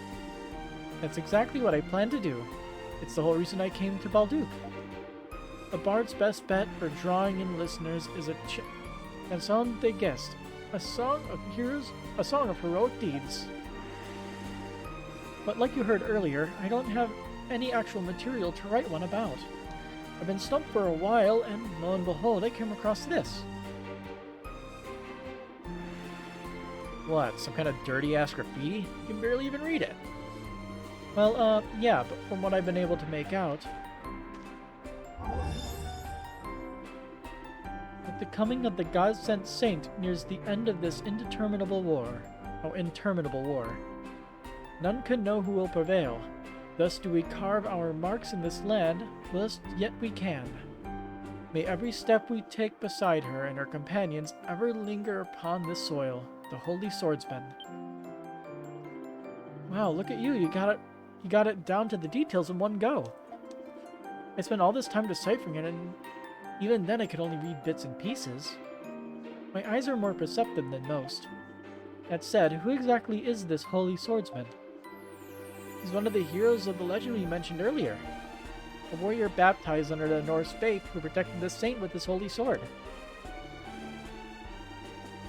That's exactly what I plan to do. It's the whole reason I came to Balduk. A bard's best bet for drawing in listeners is a chanson de geste, a song of heroic deeds. But like you heard earlier, I don't have any actual material to write one about. I've been stumped for a while, and lo and behold, I came across this. What, some kind of dirty-ass graffiti? You can barely even read it. Well, yeah, but from what I've been able to make out... With the coming of the God-sent saint nears the end of this interminable war. None can know who will prevail. Thus do we carve our marks in this land, whilst yet we can. May every step we take beside her and her companions ever linger upon this soil, the Holy Swordsman. Wow, look at you, you got it down to the details in one go. I spent all this time deciphering it, and even then I could only read bits and pieces. My eyes are more perceptive than most. That said, who exactly is this Holy Swordsman? He's one of the heroes of the legend we mentioned earlier. A warrior baptized under the Norse faith who protected the saint with his holy sword.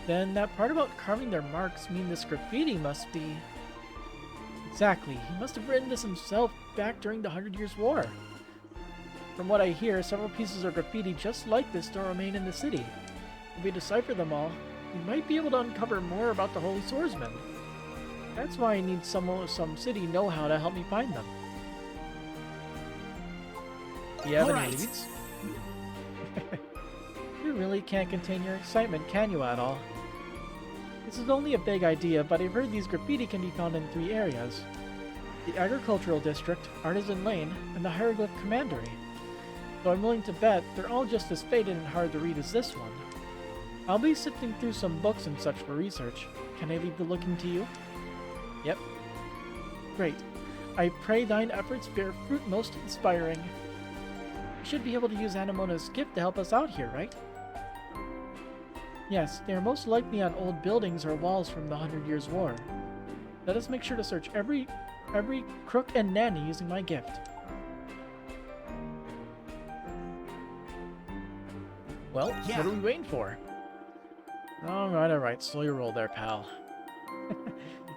Then that part about carving their marks mean this graffiti must be... Exactly, he must have written this himself back during the 100 Years' War. From what I hear, several pieces of graffiti just like this still remain in the city. If we decipher them all, we might be able to uncover more about the Holy Swordsman. That's why I need some city know-how to help me find them. Do you have any leads? You really can't contain your excitement, can you at all? This is only a vague idea, but I've heard these graffiti can be found in 3 areas. The Agricultural District, Artisan Lane, and the Hieroglyph Commandery. Though I'm willing to bet they're all just as faded and hard to read as this one. I'll be sifting through some books and such for research. Can I leave the looking to you? Yep. Great. I pray thine efforts bear fruit most inspiring. We should be able to use Anemona's gift to help us out here, right? Yes, they are most likely on old buildings or walls from the 100 Years' War. Let us make sure to search every crook and nanny using my gift. Well, what are we waiting for? Alright, slow your roll there, pal.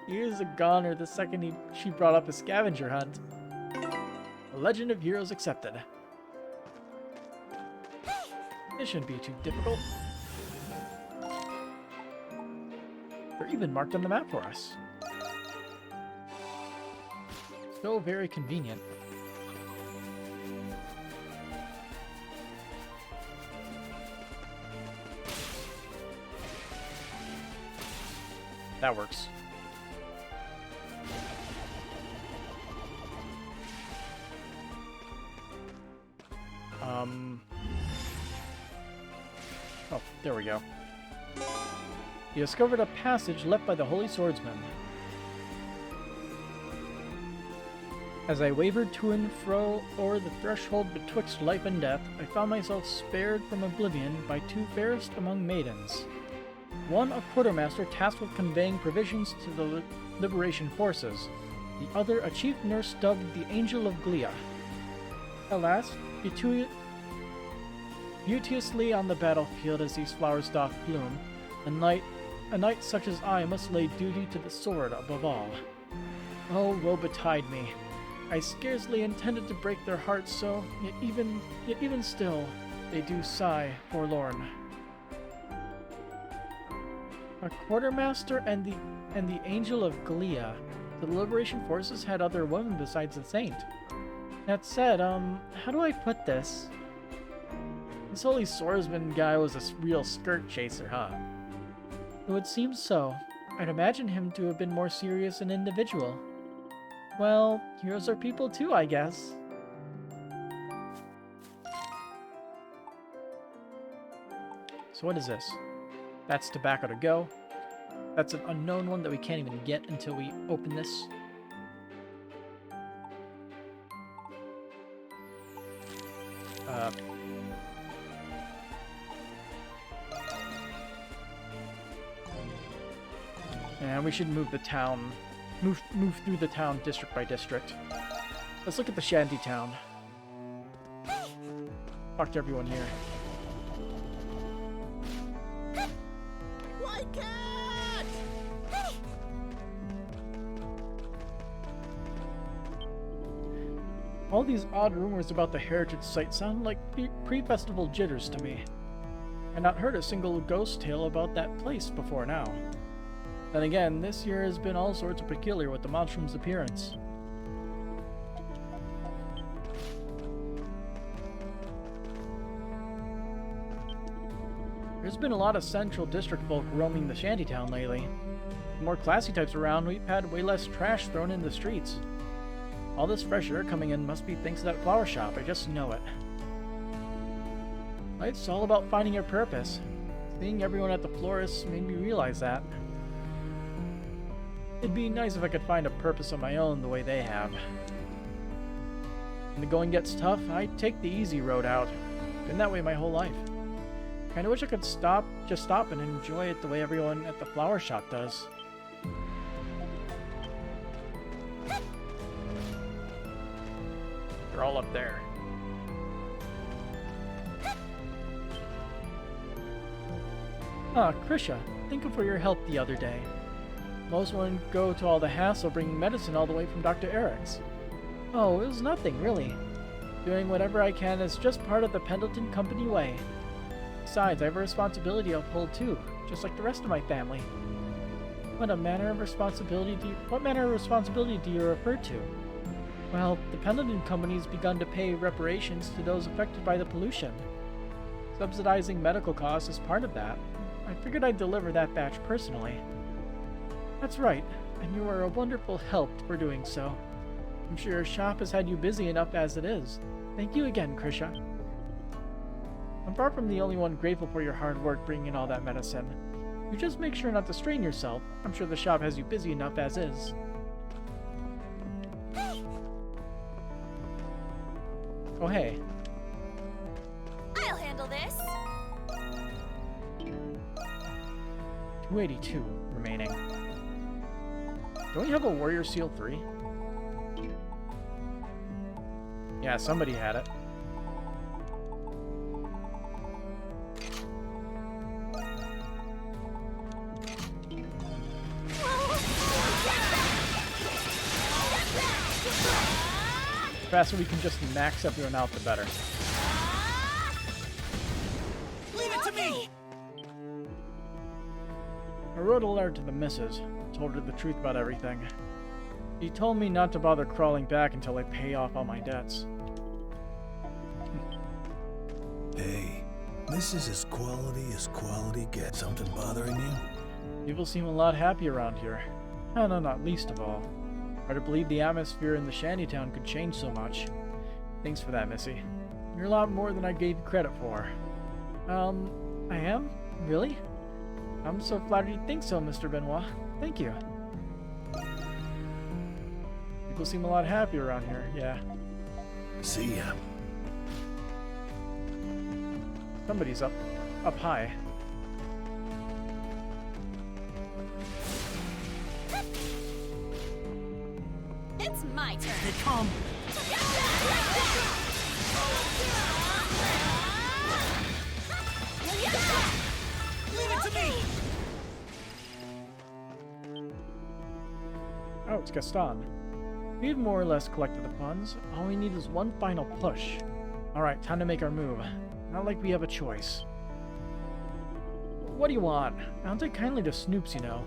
He was a goner the second she brought up a scavenger hunt. The Legend of Heroes accepted. This shouldn't be too difficult. They're even marked on the map for us. So very convenient. That works. Oh, there we go. You discovered a passage left by the Holy Swordsman. As I wavered to and fro o'er the threshold betwixt life and death, I found myself spared from oblivion by 2 fairest among maidens. One a quartermaster tasked with conveying provisions to the liberation forces, the other a chief nurse dubbed the Angel of Glia. Alas, beauteously on the battlefield as these flowers doth bloom, a knight such as I must lay duty to the sword above all. Oh, woe betide me! I scarcely intended to break their hearts so, yet even still, they do sigh forlorn. A quartermaster and the Angel of Glia. The Liberation Forces had other women besides the Saint. That said, how do I put this? This Holy Swordsman guy was a real skirt chaser, huh? It would seem so. I'd imagine him to have been more serious and individual. Well, heroes are people too, I guess. So what is this? That's tobacco to go. That's an unknown one that we can't even get until we open this. And we should move the town, move through the town district by district. Let's look at the shanty town. Talk to everyone here. Why can't? All these odd rumors about the heritage site sound like pre-festival jitters to me. I've not heard a single ghost tale about that place before now. Then again, this year has been all sorts of peculiar with the Monstrum's appearance. There's been a lot of Central District folk roaming the shantytown lately. The more classy types around, we've had way less trash thrown in the streets. All this fresh air coming in must be thanks to that flower shop, I just know it. Life's all about finding your purpose. Seeing everyone at the florist made me realize that. It'd be nice if I could find a purpose of my own the way they have. When the going gets tough, I take the easy road out. Been that way my whole life. Kinda wish I could just stop and enjoy it the way everyone at the flower shop does. They're all up there. Ah, Krisha, thank you for your help the other day. Most wouldn't go to all the hassle bringing medicine all the way from Dr. Eric's. Oh, it was nothing, really. Doing whatever I can is just part of the Pendleton Company way. Besides, I have a responsibility to uphold too, just like the rest of my family. What manner of responsibility do you refer to? Well, the Pendleton Company's begun to pay reparations to those affected by the pollution. Subsidizing medical costs is part of that. I figured I'd deliver that batch personally. That's right, and you are a wonderful help for doing so. I'm sure your shop has had you busy enough as it is. Thank you again, Krisha. I'm far from the only one grateful for your hard work bringing in all that medicine. You just make sure not to strain yourself. I'm sure the shop has you busy enough as is. Oh, hey. I'll handle this. 282 remaining. Don't you have a Warrior Seal 3? Yeah, somebody had it. The faster we can just max everyone out, the better. Leave it to me! I wrote a letter to the missus, told her the truth about everything. She told me not to bother crawling back until I pay off all my debts. Hey, this is as quality gets. Something bothering you? People seem a lot happy around here. Oh, no, not least of all. Hard to believe the atmosphere in the shantytown could change so much. Thanks for that, Missy. You're a lot more than I gave you credit for. I am? Really? I'm so flattered you think so, Mr. Benoit. Thank you. People seem a lot happier around here, yeah. See ya. Somebody's up high. It's my turn. They come. Leave it to me! Oh, it's Gaston. We've more or less collected the funds. All we need is one final push. Alright, time to make our move. Not like we have a choice. What do you want? I don't take kindly to snoops, you know.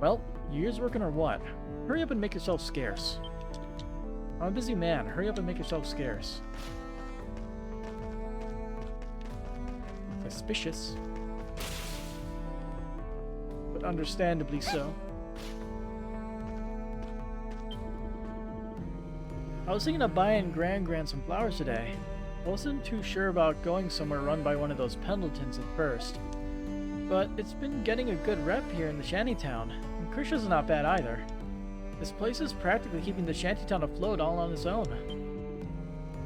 Well, your ears working or what? Hurry up and make yourself scarce. I'm a busy man. Hurry up and make yourself scarce. Suspicious. But understandably so. I was thinking of buying Gran some flowers today. I wasn't too sure about going somewhere run by one of those Pendletons at first. But it's been getting a good rep here in the shantytown, and Krisha's not bad either. This place is practically keeping the shantytown afloat all on its own.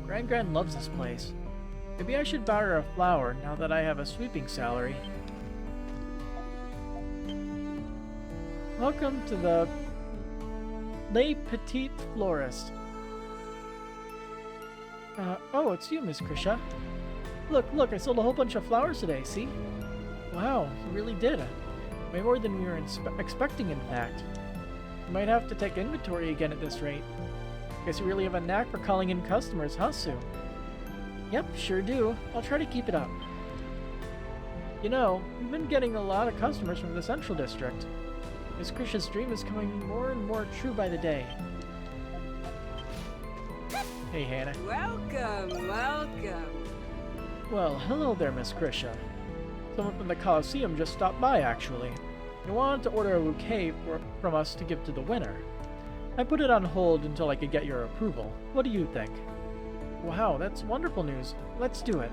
Gran loves this place. Maybe I should buy her a flower now that I have a sweeping salary. Welcome to the Les Petite Florist. Oh, it's you, Miss Krisha. Look, I sold a whole bunch of flowers today, see? Wow, you really did. Way more than we were expecting, in fact. You might have to take inventory again at this rate. Guess you really have a knack for calling in customers, huh, Sue? Yep, sure do. I'll try to keep it up. You know, we've been getting a lot of customers from the Central District. Miss Krisha's dream is coming more and more true by the day. Hey, Hannah. Welcome, welcome. Well, hello there, Miss Krisha. Someone from the Coliseum just stopped by, actually. They wanted to order a bouquet from us to give to the winner. I put it on hold until I could get your approval. What do you think? Wow, that's wonderful news. Let's do it.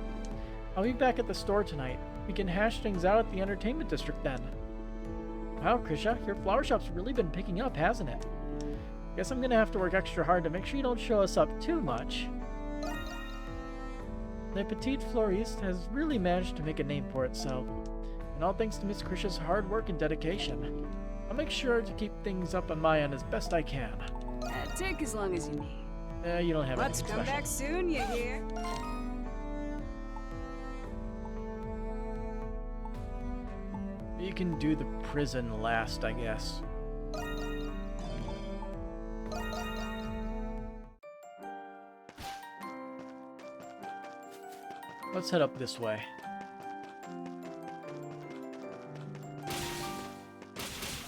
I'll be back at the store tonight. We can hash things out at the entertainment district then. Wow, Krisha, your flower shop's really been picking up, hasn't it? Guess I'm gonna have to work extra hard to make sure you don't show us up too much. The Petite Floriste has really managed to make a name for itself, and all thanks to Miss Krisha's hard work and dedication. I'll make sure to keep things up on my end as best I can. Take as long as you need. You don't have Let's anything come special. back soon, you hear? You can do the prison last, I guess. Let's head up this way.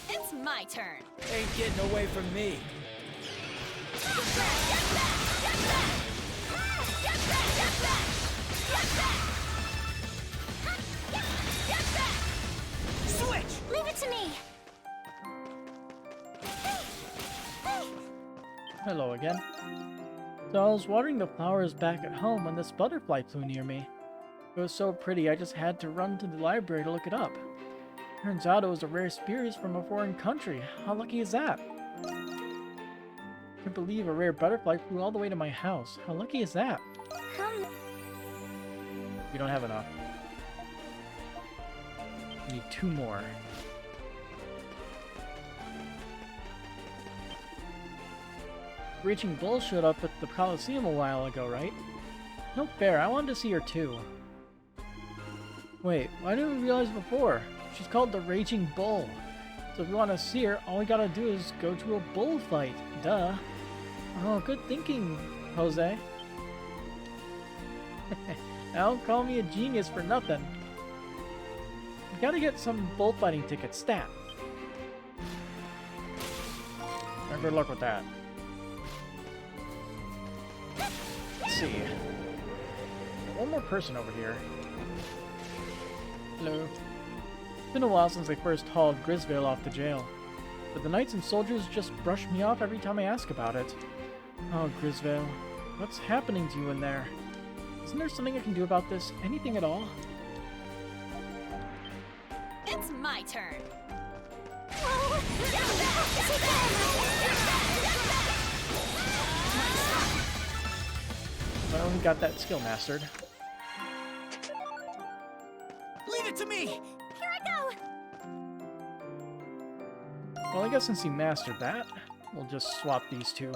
It's my turn. Ain't getting away from me. Switch! Leave it to me. Hello again. So I was watering the flowers back at home when this butterfly flew near me. It was so pretty I just had to run to the library to look it up. Turns out it was a rare species from a foreign country. How lucky is that? Can't believe a rare butterfly flew all the way to my house. How lucky is that? We don't have enough. We need 2 more. Raging Bull showed up at the Coliseum a while ago, right? No fair, I wanted to see her too. Wait, why didn't we realize before? She's called the Raging Bull. So if you want to see her, all we gotta do is go to a bullfight. Duh. Oh, good thinking, Jose. Now don't call me a genius for nothing. We gotta get some bullfighting tickets stat. Good luck with that. Let's see. One more person over here. Hello. It's been a while since I first hauled Grisvale off the jail, but the knights and soldiers just brush me off every time I ask about it. Oh, Grisvale, what's happening to you in there? Isn't there something I can do about this? Anything at all? It's my turn. I only got that skill mastered. Leave it to me! Here I go. Well, I guess since he mastered that, we'll just swap these two.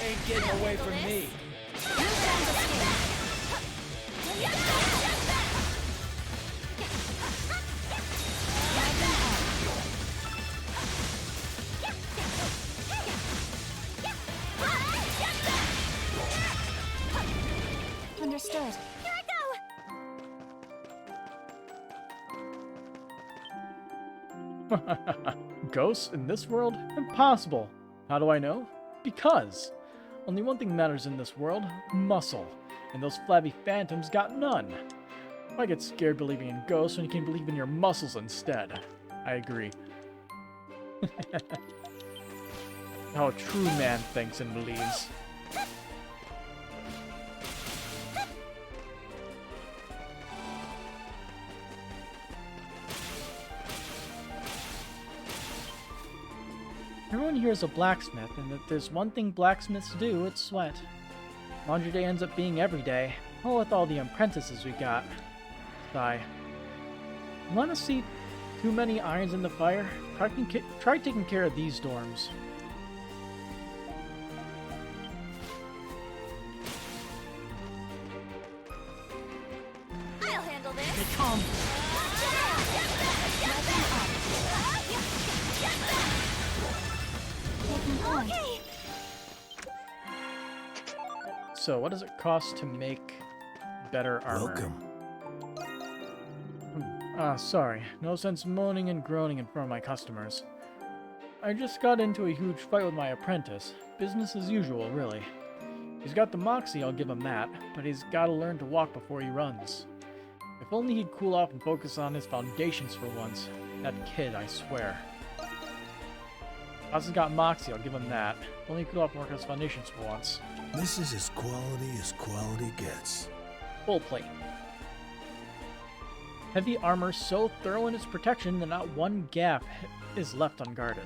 Ain't getting away from me. Understood. Here I go. Ghosts in this world? Impossible. How do I know? Because only one thing matters in this world: muscle. and those flabby phantoms got none. Why get scared believing in ghosts when you can believe in your muscles instead? I agree. How a true man thinks and believes. Everyone here is a blacksmith, and if there's one thing blacksmiths do, it's sweat. Laundry day ends up being every day. Oh, with all the apprentices we got. Sigh. Want to see too many irons in the fire? Try taking care of these dorms. I'll handle this. Hey, come. Okay. So, what does it cost to make better armor? Welcome. Sorry. No sense moaning and groaning in front of my customers. I just got into a huge fight with my apprentice. Business as usual, really. He's got the moxie, I'll give him that, but he's gotta learn to walk before he runs. If only he'd cool off and focus on his foundations for once. That kid, I swear. Hasn't got moxie, I'll give him that. If only he cool off and work on his foundations for once. This is as quality gets. Full plate. Heavy armor so thorough in its protection that not one gap is left unguarded.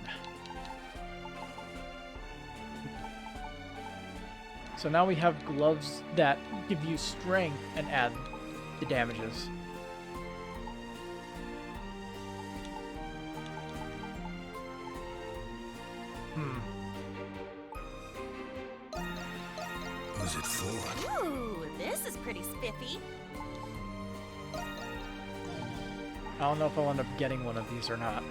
So now we have gloves that give you strength and add the damages. Who's it for? Ooh, this is pretty spiffy. I don't know if I'll end up getting one of these or not.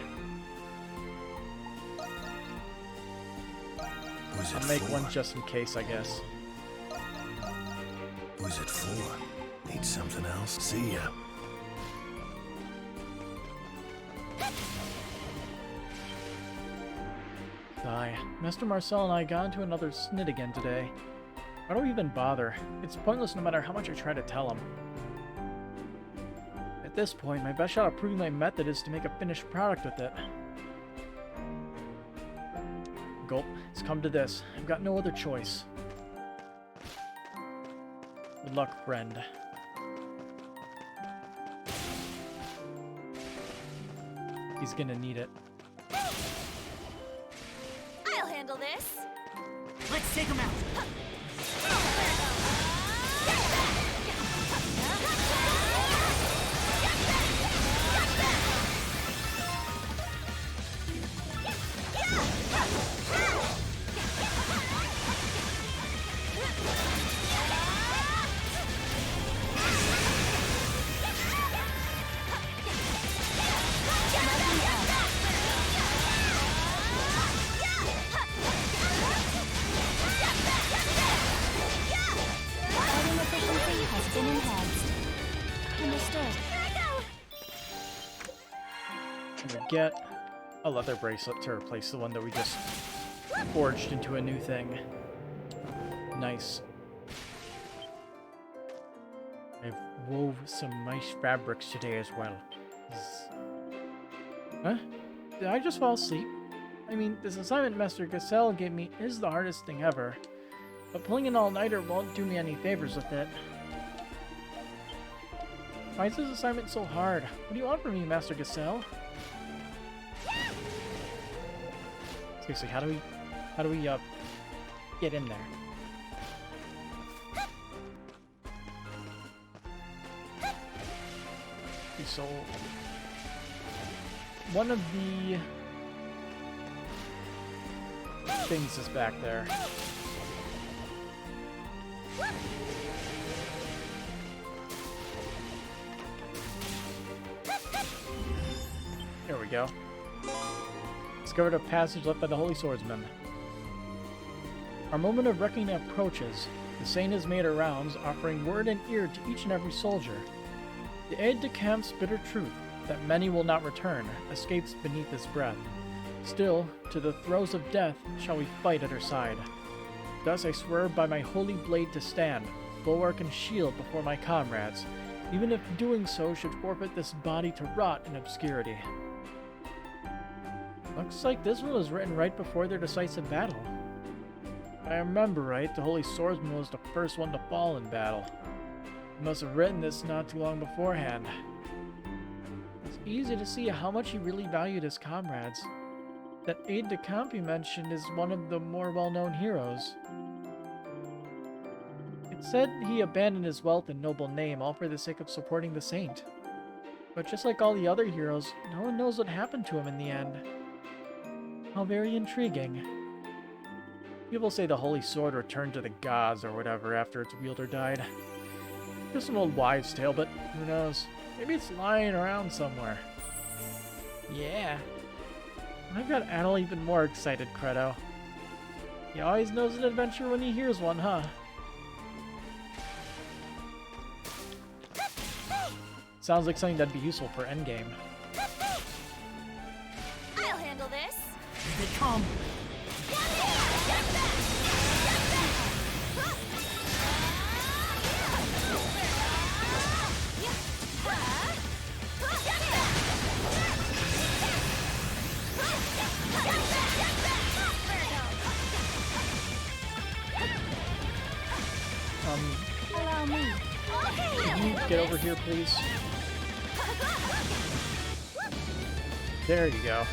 Who's it I'll make for? one just in case, I guess. Who's it for? Need something else? See ya. Sigh. Master Marcel and I got into another snit again today. Why do we even bother? It's pointless no matter how much I try to tell him. At this point, my best shot at proving my method is to make a finished product with it. Gulp. It's come to this. I've got no other choice. Good luck, friend. He's gonna need it. I'll handle this. Let's take him out. Fighting efficiency has been enhanced. Understood. And we get a leather bracelet to replace the one that we just forged into a new thing. Nice. I've wove some nice fabrics today as well. Huh? Did I just fall asleep? I mean, this assignment Master Gassel gave me is the hardest thing ever, but pulling an all-nighter won't do me any favors with it. Why is this assignment so hard? What do you want from me, Master Gassel? Seriously, how do we get in there? Okay, so one of the things is back there. There we go. Discovered a passage left by the Holy Swordsman. Our moment of reckoning approaches. The Saint has made her rounds, offering word and ear to each and every soldier. The aide-de-camp's bitter truth, that many will not return, escapes beneath his breath. Still, to the throes of death shall we fight at her side. Thus I swear by my holy blade to stand, bulwark and shield before my comrades, even if doing so should forfeit this body to rot in obscurity. Looks like this one was written right before their decisive battle. If I remember right, the Holy Swordsman was the first one to fall in battle. He must have written this not too long beforehand. It's easy to see how much he really valued his comrades. That aide-de-camp he mentioned is one of the more well-known heroes. It said he abandoned his wealth and noble name all for the sake of supporting the saint. But just like all the other heroes, no one knows what happened to him in the end. How very intriguing. People say the Holy Sword returned to the gods or whatever after its wielder died. Just an old wives' tale, but who knows? Maybe it's lying around somewhere. Yeah. I've got Adel even more excited, Credo. He always knows an adventure when he hears one, huh? Sounds like something that'd be useful for endgame. I'll handle this. Here they come. Allow me. Can you get over here, please? There you go.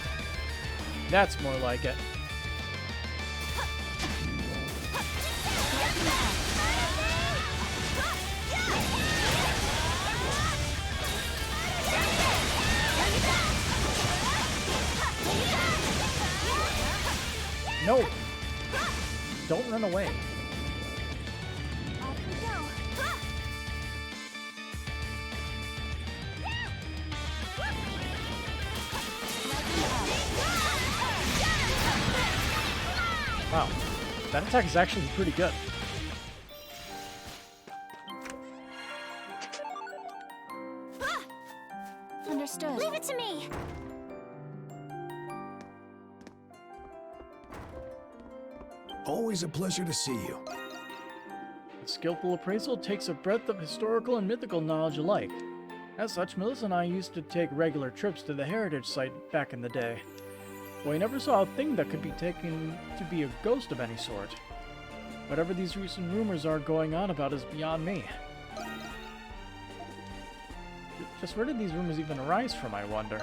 That's more like it. No! Don't run away. Off we go. Wow. That attack is actually pretty good. Understood. Leave it to me. Always a pleasure to see you. A skillful appraisal takes a breadth of historical and mythical knowledge alike. As such, Melissa and I used to take regular trips to the heritage site back in the day. But we never saw a thing that could be taken to be a ghost of any sort. Whatever these recent rumors are going on about is beyond me. Just where did these rumors even arise from, I wonder?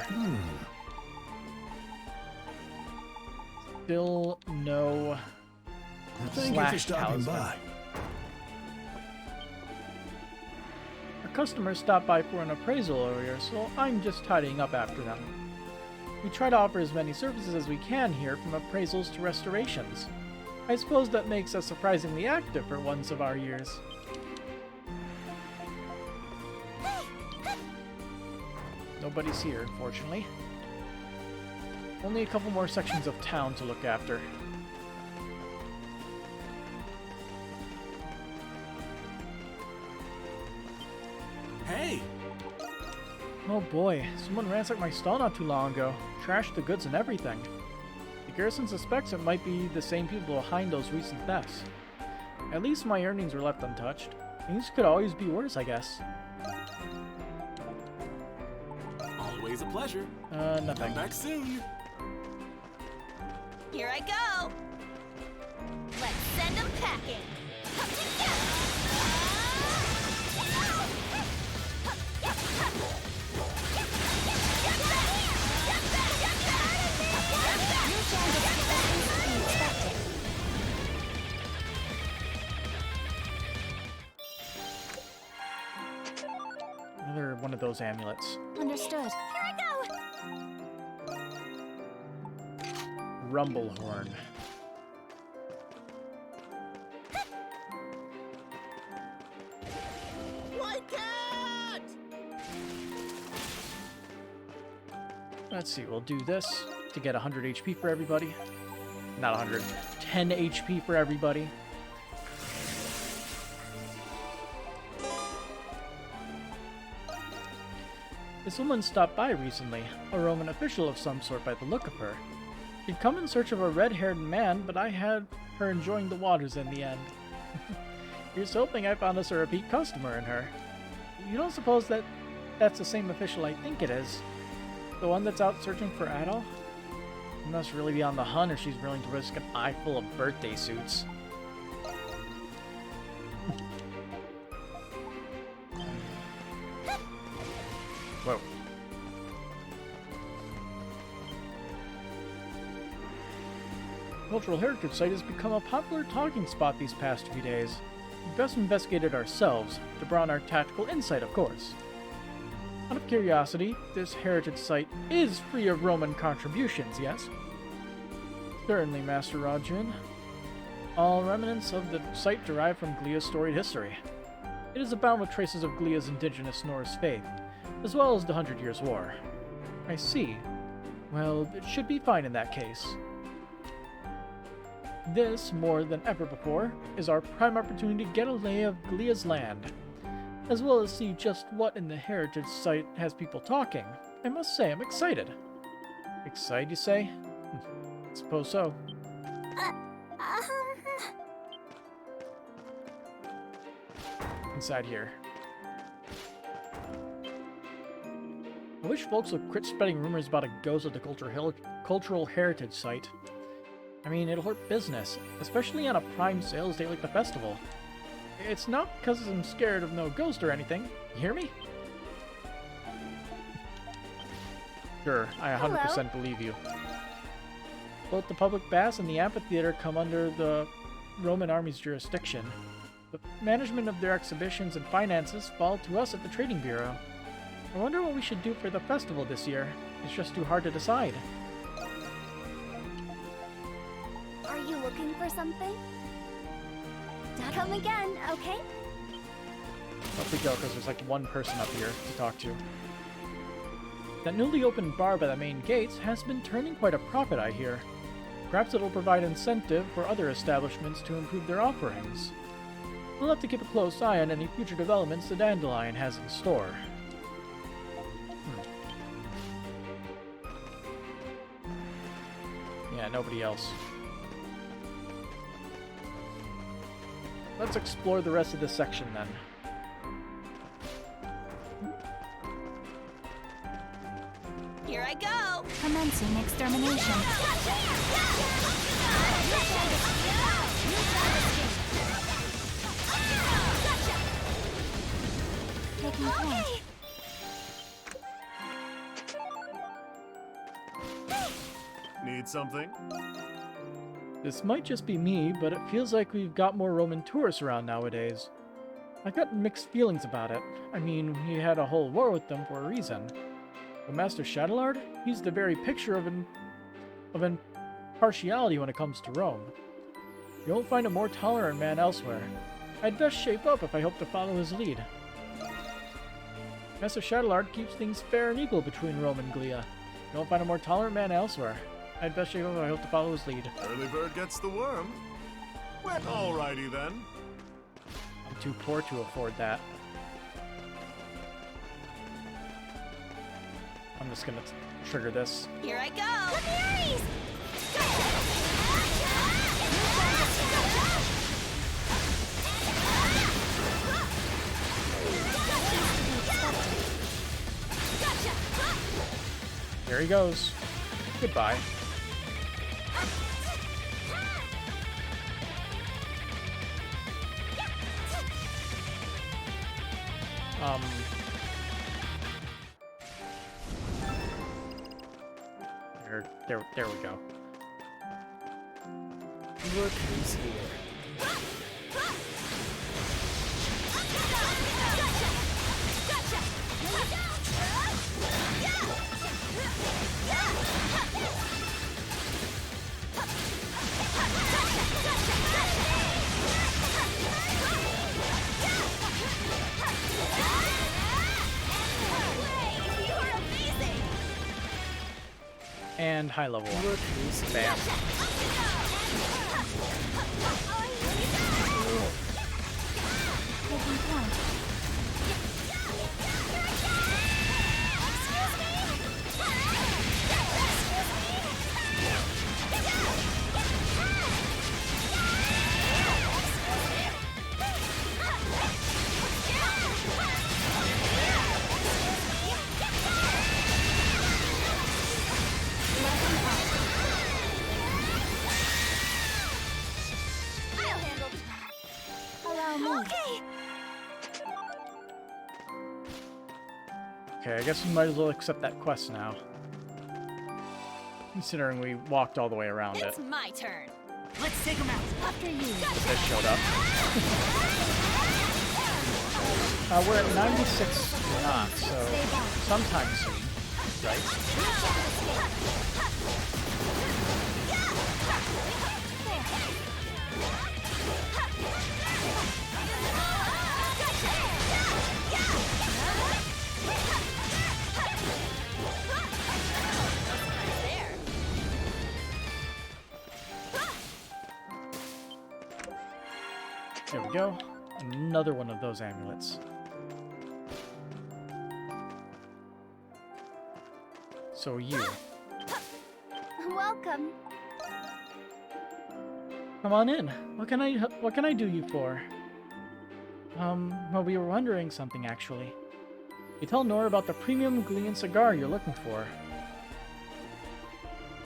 Still no Thank you for slashed stopping talisman. by. Our customers stopped by for an appraisal earlier, so I'm just tidying up after them. We try to offer as many services as we can here, from appraisals to restorations. I suppose that makes us surprisingly active for ones of our years. Nobody's here, unfortunately. Only a couple more sections of town to look after. Hey! Oh boy, someone ransacked my stall not too long ago. Trashed the goods and everything. The garrison suspects it might be the same people behind those recent thefts. At least my earnings were left untouched. Things could always be worse, I guess. Always a pleasure. Nothing. Come back soon. Here I go. Let's send them packing. Another one of those amulets. Understood. Here I go. Rumblehorn. My cat! Let's see, we'll do this to get 100 HP for everybody. Not 100, 10 HP for everybody. This woman stopped by recently, a Roman official of some sort by the look of her. She'd come in search of a red-haired man, but I had her enjoying the waters in the end. Here's hoping I found us a repeat customer in her. You don't suppose that that's the same official I think it is? The one that's out searching for Adol? She must really be on the hunt if she's willing to risk an eye full of birthday suits. Whoa. Cultural Heritage Site has become a popular talking spot these past few days. We've best investigated ourselves, to broaden our tactical insight, of course. Out of curiosity, this heritage site is free of Roman contributions, yes? Certainly, Master Rajun. All remnants of the site derive from Glia's storied history. It is abound with traces of Glia's indigenous Norse faith, as well as the 100 Years' War. I see. Well, it should be fine in that case. This, more than ever before, is our prime opportunity to get a lay of Glia's land, as well as see just what in the heritage site has people talking. I must say, I'm excited. Excited, you say? I suppose so. Inside here. I wish folks would quit spreading rumors about a ghost at the cultural heritage site. I mean, it'll hurt business, especially on a prime sales day like the festival. It's not because I'm scared of no ghost or anything. You hear me? Sure, I 100% believe you. Both the public baths and the amphitheater come under the Roman army's jurisdiction. The management of their exhibitions and finances fall to us at the Trading Bureau. I wonder what we should do for the festival this year. It's just too hard to decide. Are you looking for something? Come again, okay? Up we go, because there's like one person up here to talk to. That newly opened bar by the main gates has been turning quite a profit, I hear. Perhaps it'll provide incentive for other establishments to improve their offerings. We'll have to keep a close eye on any future developments the Dandelion has in store. Yeah, nobody else. Let's explore the rest of this section then. Here I go! Commencing extermination. Taking point. Need something? This might just be me, but it feels like we've got more Roman tourists around nowadays. I've got mixed feelings about it. I mean, we had a whole war with them for a reason. But Master Shadowlord, he's the very picture of impartiality when it comes to Rome. You won't find a more tolerant man elsewhere. I'd best shape up if I hope to follow his lead. Master Shadowlord keeps things fair and equal between Rome and Glia. You won't find a more tolerant man elsewhere. I'd best shape up if I hope to follow his lead. Early bird gets the worm. Well, alrighty then. I'm too poor to afford that. I'm just gonna trigger this. Here I go! Berries! Here he goes. Goodbye. There we go. Look who's here. And high level. Look who's Bam. Taking point. Okay, I guess we might as well accept that quest now. Considering we walked all the way around It's it. my turn. Let's take him out. After you. That showed up. We're at 96 knots, so sometime soon, right? There we go. Another one of those amulets. So you. Welcome. Come on in. What can I do you for? Well, we were wondering something actually. You tell Nora about the premium Glean cigar you're looking for.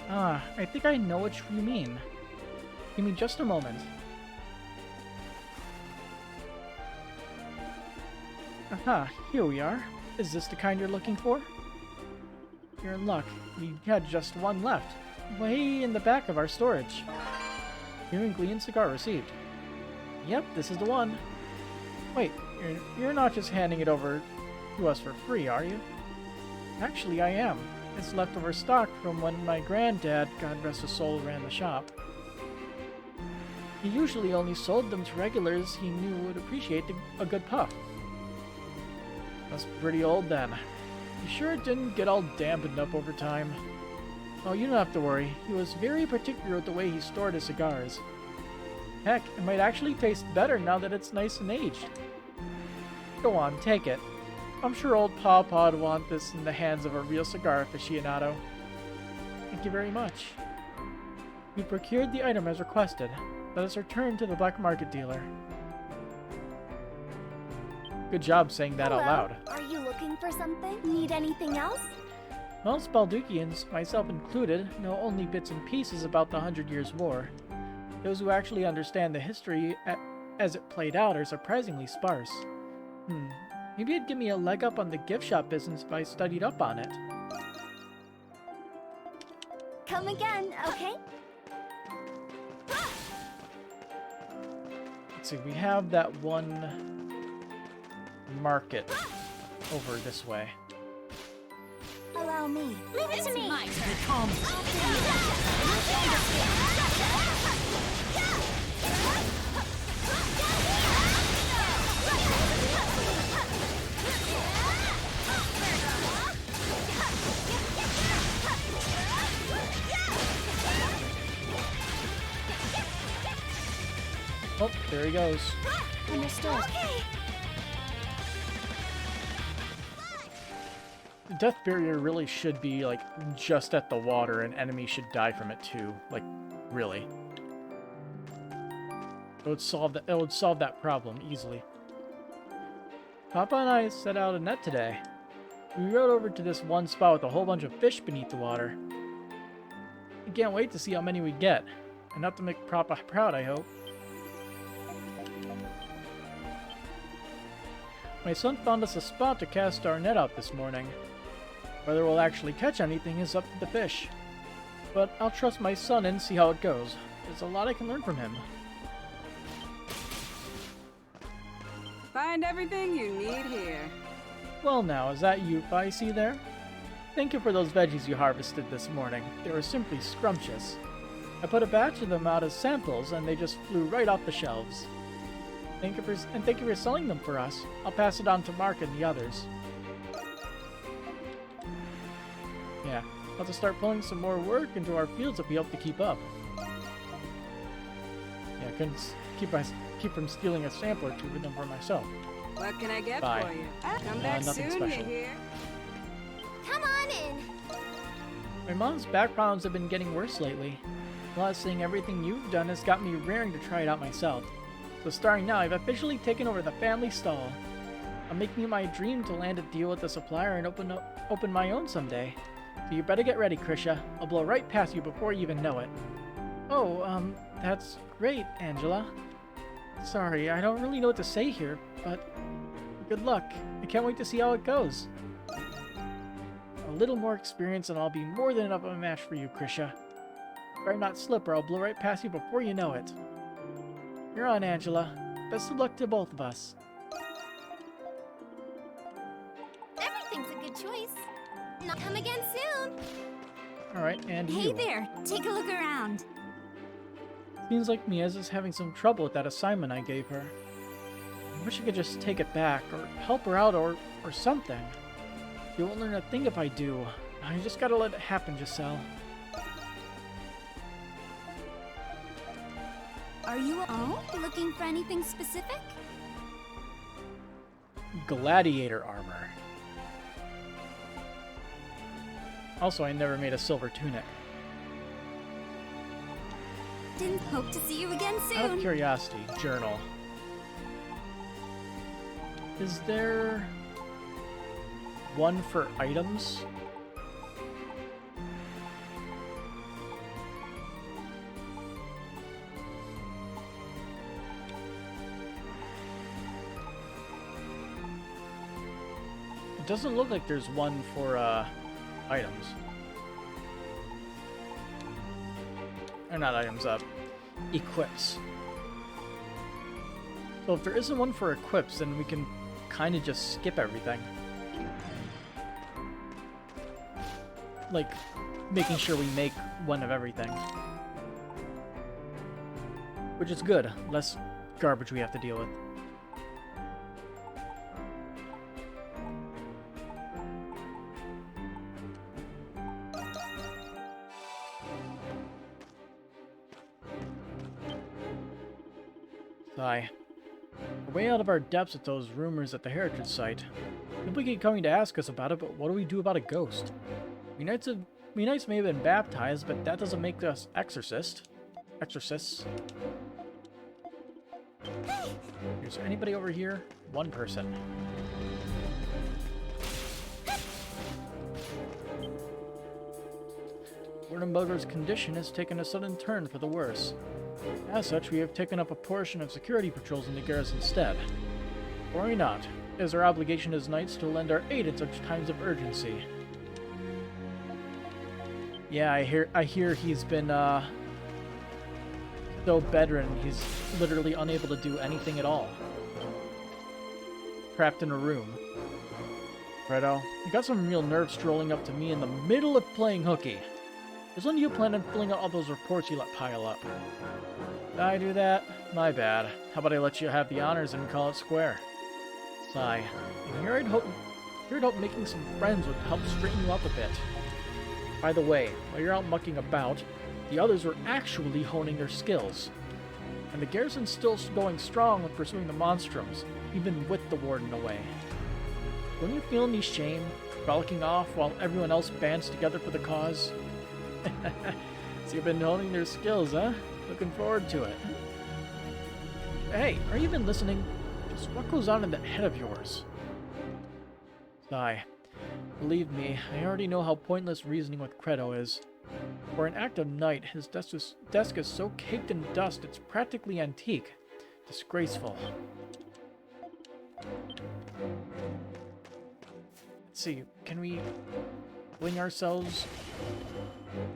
Ah, I think I know what you mean. Give me just a moment. Aha, here we are. Is this the kind you're looking for? You're in luck. We had just one left. Way in the back of our storage. Premium Glean cigar received. Yep, this is the one. Wait, you're not just handing it over to us for free, are you? Actually, I am. It's leftover stock from when my granddad, God rest his soul, ran the shop. He usually only sold them to regulars he knew would appreciate a good puff. That's pretty old then. You sure it didn't get all dampened up over time? Oh, you don't have to worry. He was very particular with the way he stored his cigars. Heck, it might actually taste better now that it's nice and aged. Go on, take it. I'm sure old Pawpaw'd want this in the hands of a real cigar aficionado. Thank you very much. You procured the item as requested. Let us return to the black market dealer. Good job saying that out loud. Are you looking for something? Need anything else? Most Baldukians, myself included, know only bits and pieces about the 100 Years' War. Those who actually understand the history as it played out are surprisingly sparse. Maybe it'd give me a leg up on the gift shop business if I studied up on it. Come again, okay? Let's see, we have that one market over this way. Allow me. Leave it to me. My turn. Come. Oh, there he goes. Understood. Okay. The death barrier really should be, like, just at the water, and enemies should die from it too. Like, really. It would solve that problem easily. Papa and I set out a net today. We rode over to this one spot with a whole bunch of fish beneath the water. I can't wait to see how many we get. Enough to make Papa proud, I hope. My son found us a spot to cast our net out this morning. Whether we'll actually catch anything is up to the fish. But I'll trust my son and see how it goes. There's a lot I can learn from him. Find everything you need here. Well now, is that you I see there? Thank you for those veggies you harvested this morning. They were simply scrumptious. I put a batch of them out as samples and they just flew right off the shelves. Thank you for selling them for us. I'll pass it on to Mark and the others. Yeah, I'll have to start pulling some more work into our fields if we hope to keep up. Yeah, I couldn't keep from stealing a sample or two of them for myself. What can I get Bye. for you? Come back nothing soon, you special. hear? Come on in. My mom's back problems have been getting worse lately. Plus, seeing everything you've done has got me raring to try it out myself. So starting now, I've officially taken over the family stall. I'm making it my dream to land a deal with a supplier and open my own someday. So you better get ready, Krisha. I'll blow right past you before you even know it. Oh, that's great, Angela. Sorry, I don't really know what to say here, but good luck. I can't wait to see how it goes. A little more experience and I'll be more than enough of a match for you, Krisha. Better not slip or I'll blow right past you before you know it. You're on, Angela. Best of luck to both of us. Everything's a good choice. Now come again soon. Alright, and Hey you. there, take a look around. Seems like Mia's is having some trouble with that assignment I gave her. I wish I could just take it back, or help her out, or something. You won't learn a thing if I do. I just gotta let it happen, Giselle. Are you looking for anything specific? Gladiator armor. Also, I never made a silver tunic. Didn't hope to see you again soon. Out of curiosity, journal. Is there one for items? It doesn't look like there's one for items. Or not items, equips. So if there isn't one for equips, then we can kind of just skip everything. Like, making sure we make one of everything. Which is good. Less garbage we have to deal with. Sigh. We're way out of our depths with those rumors at the Heritage Site. People keep coming to ask us about it, but what do we do about a ghost? We knights may have been baptized, but that doesn't make us exorcists. Is there anybody over here? One person. Wurdenberger's condition has taken a sudden turn for the worse. As such, we have taken up a portion of security patrols in the garrison instead. Worry not. It is our obligation as knights to lend our aid in such times of urgency. Yeah, I hear he's been so bedridden he's literally unable to do anything at all. Trapped in a room. Fredo, you got some real nerve strolling up to me in the middle of playing hooky. Is when you plan on filling out all those reports you let pile up. Did I do that? My bad. How about I let you have the honors and call it square? Sigh. And here I'd hope making some friends would help straighten you up a bit. By the way, while you're out mucking about, the others were actually honing their skills. And the garrison's still going strong with pursuing the Monstrums, even with the Warden away. Wouldn't you feel any shame, frolicking off while everyone else bands together for the cause? So you've been honing their skills, huh? Looking forward to it. Hey, are you even listening? Just what goes on in that head of yours? Sigh. Believe me, I already know how pointless reasoning with Credo is. For an active knight, his desk is so caked in dust it's practically antique. Disgraceful. Let's see, can we fling ourselves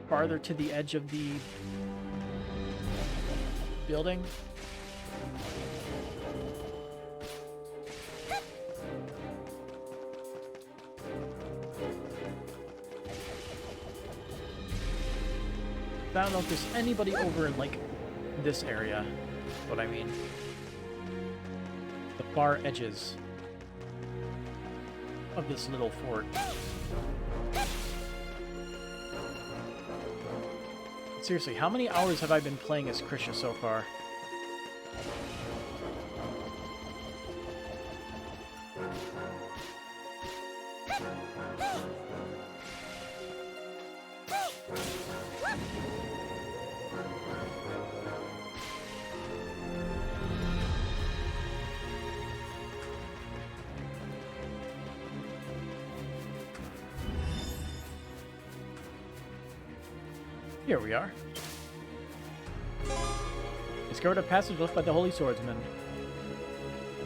farther to the edge of the building? I don't know if there's anybody over in, like, this area. That's what I mean. The far edges of this little fort. Seriously, how many hours have I been playing as Krisha so far? Here we are. Discovered a passage left by the Holy Swordsman.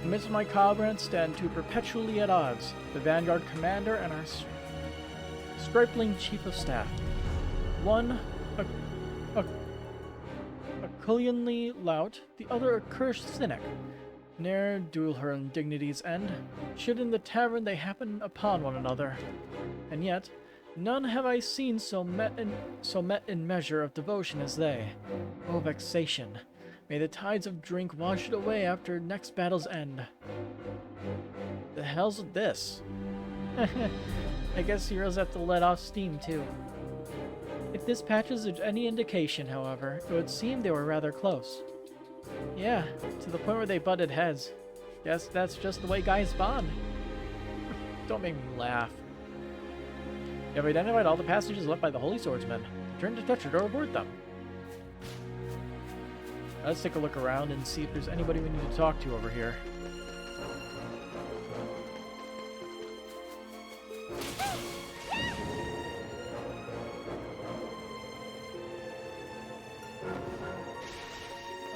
Amidst my comrades stand two perpetually at odds, the Vanguard Commander and our stripling chief of staff. One a cullionly lout, the other a cursed cynic. Ne'er duel her indignities end, should in the tavern they happen upon one another. And yet, none have I seen so met in measure of devotion as they. Oh vexation! May the tides of drink wash it away after next battle's end. The hell's with this? I guess heroes have to let off steam too. If this patch is any indication, however, it would seem they were rather close. Yeah, to the point where they butted heads. Guess that's just the way guys bond. Don't make me laugh. You have identified all the passages left by the Holy Swordsman. Return to Tetra to report them. Let's take a look around and see if there's anybody we need to talk to over here.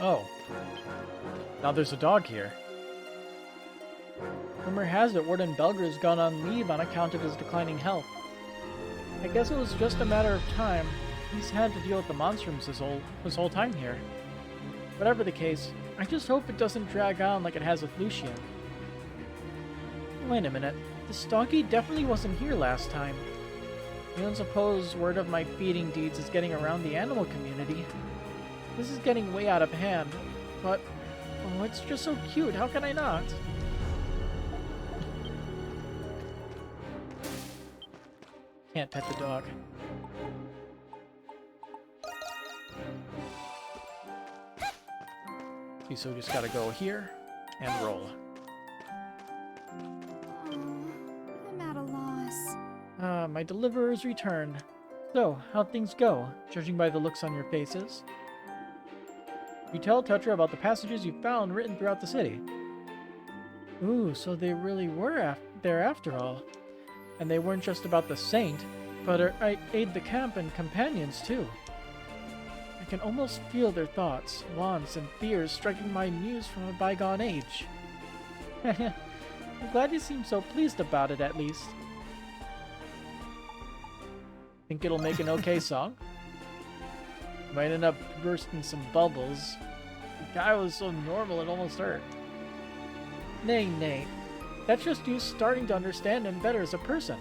Oh. Now there's a dog here. Rumor has it Warden Belger's gone on leave on account of his declining health. I guess it was just a matter of time. He's had to deal with the Monstrums his whole time here. Whatever the case, I just hope it doesn't drag on like it has with Lucian. Wait a minute. This doggy definitely wasn't here last time. I don't suppose word of my feeding deeds is getting around the animal community. This is getting way out of hand, but oh, it's just so cute. How can I not? Can't pet the dog. Okay, so we just gotta go here and roll. Oh, I'm at a loss. My deliverer's returned. So, how'd things go, judging by the looks on your faces? You tell Tetra about the passages you found written throughout the city. Ooh, so they really were there after all. And they weren't just about the saint, but I aid the camp and companions too. I can almost feel their thoughts, wants, and fears striking my muse from a bygone age. I'm glad you seem so pleased about it, at least. Think it'll make an okay song? Might end up bursting some bubbles. The guy was so normal it almost hurt. Nay, nay. That's just you starting to understand him better as a person.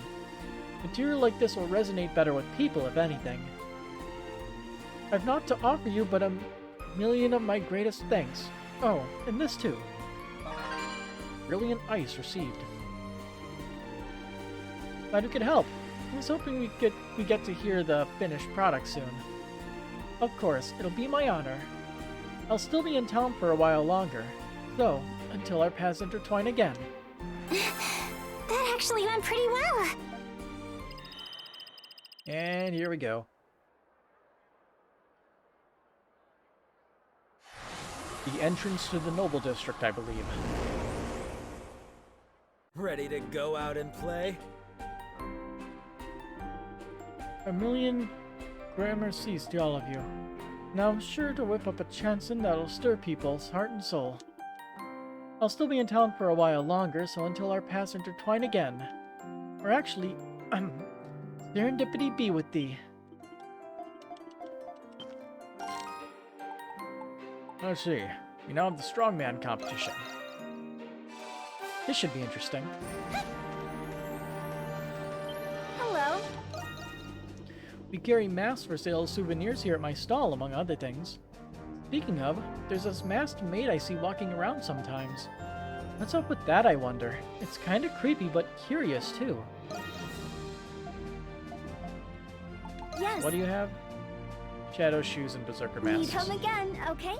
Material like this will resonate better with people, if anything. I've naught to offer you but a million of my greatest thanks. Oh, and this too. Brilliant ice received. Glad we could help. I was hoping we get to hear the finished product soon. Of course, it'll be my honor. I'll still be in town for a while longer, though, until our paths intertwine again. That actually went pretty well. And here we go. The entrance to the Noble District, I believe. Ready to go out and play? A million gramercies to all of you. Now I'm sure to whip up a chanson that'll stir people's heart and soul. I'll still be in town for a while longer, so until our paths intertwine again. Or actually, serendipity be with thee. Let's see. We now have the strongman competition. This should be interesting. Hello. We carry masks for sale as souvenirs here at my stall, among other things. Speaking of, there's this masked maid I see walking around sometimes. What's up with that, I wonder? It's kinda creepy, but curious, too. Yes. What do you have? Shadow shoes and berserker masks. Meet him again, okay?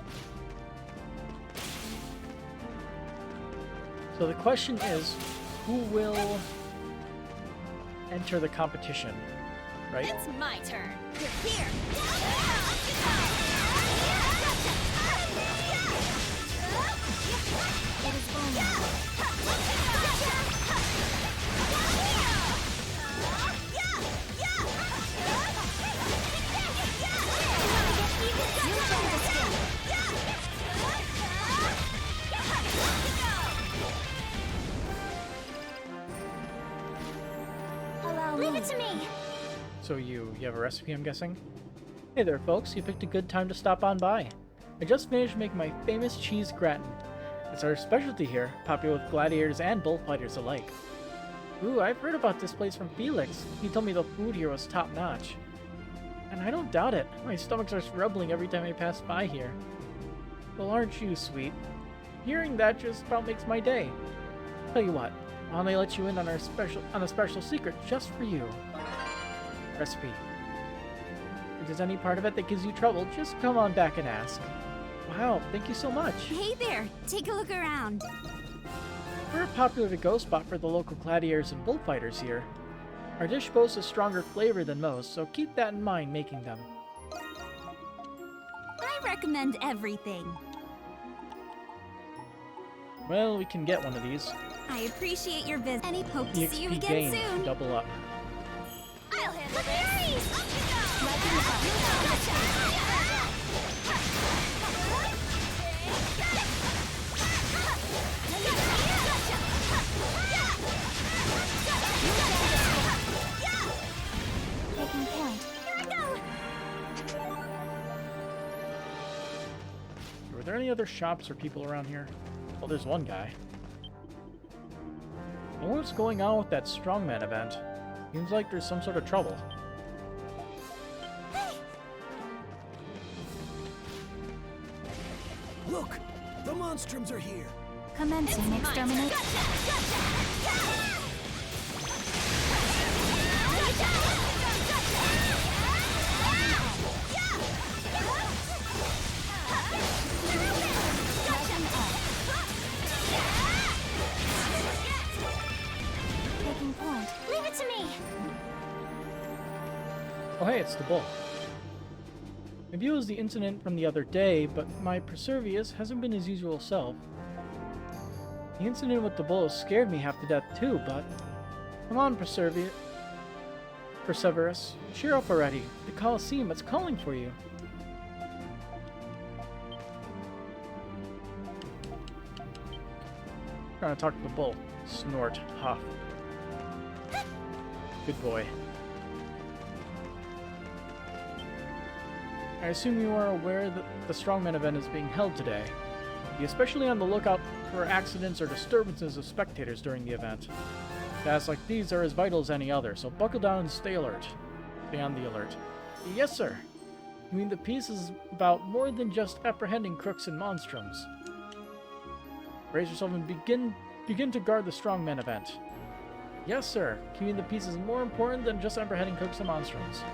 So the question is, who will enter the competition, right? It's my turn. You're here. It is Leave it to me. So you have a recipe, I'm guessing? Hey there, folks. You picked a good time to stop on by. I just finished making my famous cheese gratin. It's our specialty here, popular with gladiators and bullfighters alike. Ooh, I've heard about this place from Felix. He told me the food here was top-notch. And I don't doubt it. My stomach starts rumbling every time I pass by here. Well, aren't you sweet? Hearing that just about makes my day. Tell you what, why don't I let you in on a special secret just for you? Recipe. If there's any part of it that gives you trouble, just come on back and ask. Wow, thank you so much. Hey there, take a look around. We're a popular to-go spot for the local gladiators and bullfighters here. Our dish boasts a stronger flavor than most, so keep that in mind making them. I recommend everything. Well, we can get one of these. I appreciate your visit and hope to see you EXP again gained soon. double up. I'll handle this. Up you go. Taking point. Here I go. Were there any other shops or people around here? Well, there's one guy. I wonder what's going on with that strongman event. Seems like there's some sort of trouble. Look! The Monstrums are here! Commencing exterminate. Taking point. Leave it to me. Oh hey, it's the bull. Maybe it was the incident from the other day, but my Perseverus hasn't been his usual self. The incident with the bull scared me half to death too, but... Come on, Perseverus. Cheer up already. The Colosseum, it's calling for you. Trying to talk to the bull. Snort. Huff. Good boy. I assume you are aware that the Strongman event is being held today. Be especially on the lookout for accidents or disturbances of spectators during the event. Tasks like these are as vital as any other, so buckle down and stay alert. Stay on the alert. Yes, sir. You mean the piece is about more than just apprehending crooks and monstrums. Brace yourself and begin to guard the Strongman event. Yes, sir. You mean the piece is more important than just apprehending crooks and monstrums.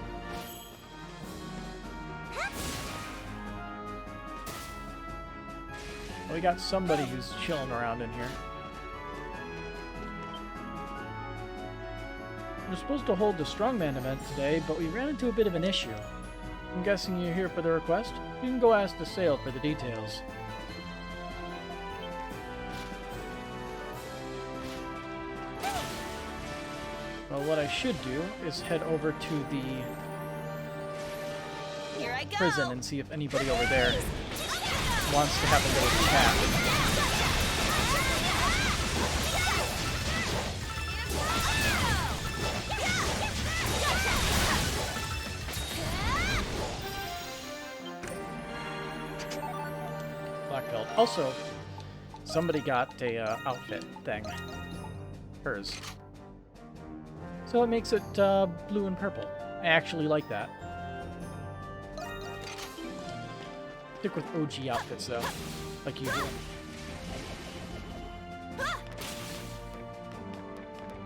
Well, we got somebody who's chilling around in here. We're supposed to hold the Strongman event today, but we ran into a bit of an issue. I'm guessing you're here for the request? You can go ask the sale for the details. Well, what I should do is head over to the Here I go. prison and see if anybody over there wants to have a little chat. Black belt. Also, somebody got a outfit thing. Hers. So it makes it blue and purple. I actually like that. Stick with OG outfits though, like usual.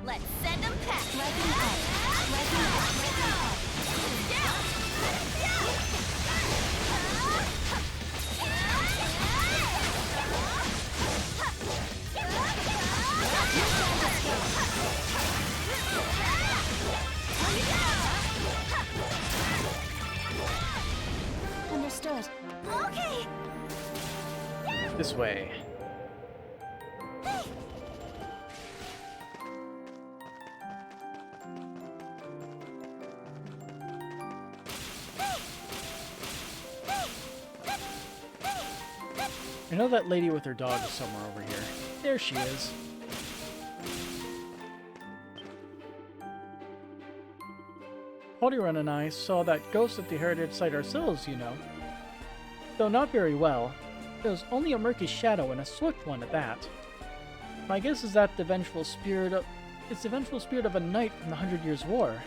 Let's send them packing. Letting up. Understood. Okay. This way. I know that lady with her dog is somewhere over here. There she is. Polyrun and I saw that ghost at the heritage site ourselves, you know. Though not very well. It was only a murky shadow and a swift one at that. My guess is that it's the vengeful spirit of a knight from the 100 Years' War.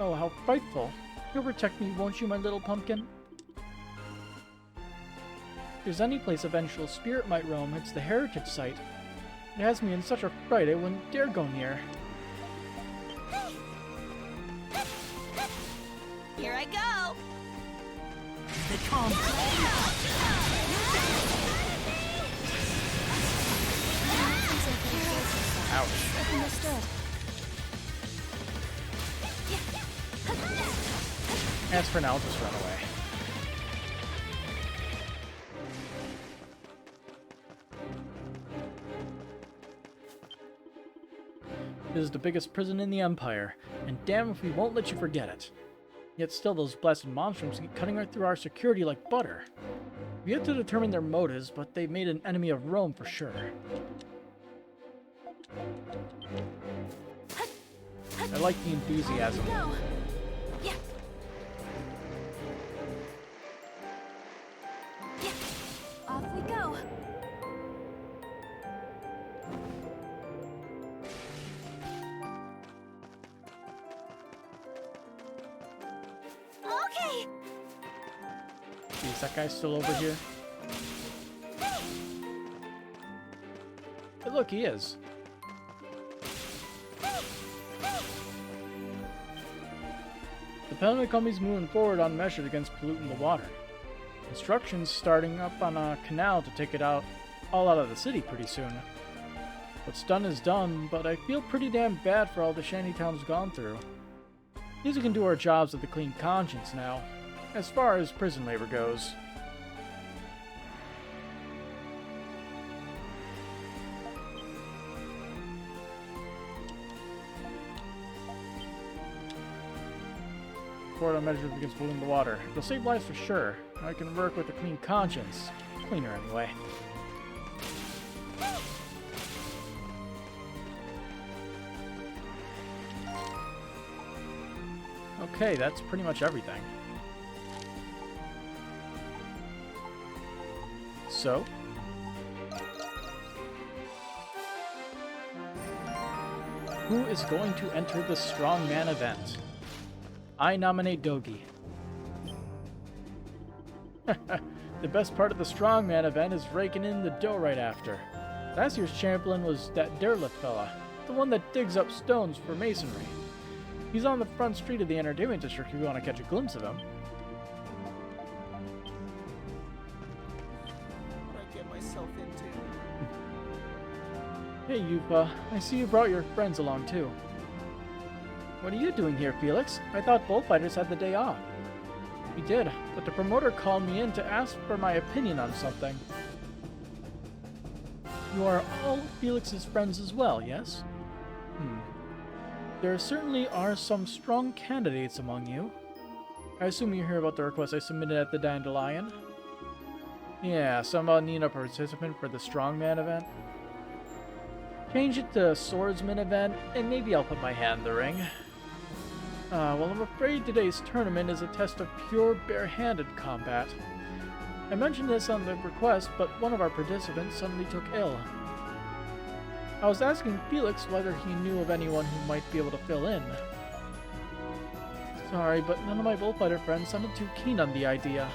Oh, how frightful. You'll protect me, won't you, my little pumpkin? If there's any place a vengeful spirit might roam, it's the heritage site. It has me in such a fright I wouldn't dare go near. Here I go! They come. Ouch. Understood. As for now, I'll just run away. This is the biggest prison in the Empire, and damn if we won't let you forget it. Yet still, those blasted monstrums keep cutting right through our security like butter. We have to determine their motives, but they've made an enemy of Rome for sure. I like the enthusiasm. Go. Yeah. Yeah. Off we go. Okay. Is that guy still over here? Hey, look, he is. The penalty company's moving forward on measures against polluting the water. Construction's starting up on a canal to take it all out of the city pretty soon. What's done is done, but I feel pretty damn bad for all the shantytown's gone through. These we can do our jobs with a clean conscience now, as far as prison labor goes. Forward on measures against polluting the water. They'll save lives for sure. I can work with a clean conscience. Cleaner anyway. Okay, that's pretty much everything. So? Who is going to enter the Strongman event? I nominate Dogi. The best part of the Strongman event is raking in the dough right after. Last year's champion was that derelict fella, the one that digs up stones for masonry. He's on the front street of the entertainment district if you want to catch a glimpse of him. What I get myself into? Hey, I see you brought your friends along too. What are you doing here, Felix? I thought bullfighters had the day off. We did, but the promoter called me in to ask for my opinion on something. You are all Felix's friends as well, yes? There certainly are some strong candidates among you. I assume you hear about the request I submitted at the Dandelion? Yeah, somehow need a participant for the Strongman event. Change it to Swordsman event, and maybe I'll put my hand in the ring. Well, I'm afraid today's tournament is a test of pure bare-handed combat. I mentioned this on the request, but one of our participants suddenly took ill. I was asking Felix whether he knew of anyone who might be able to fill in. Sorry, but none of my bullfighter friends sounded too keen on the idea.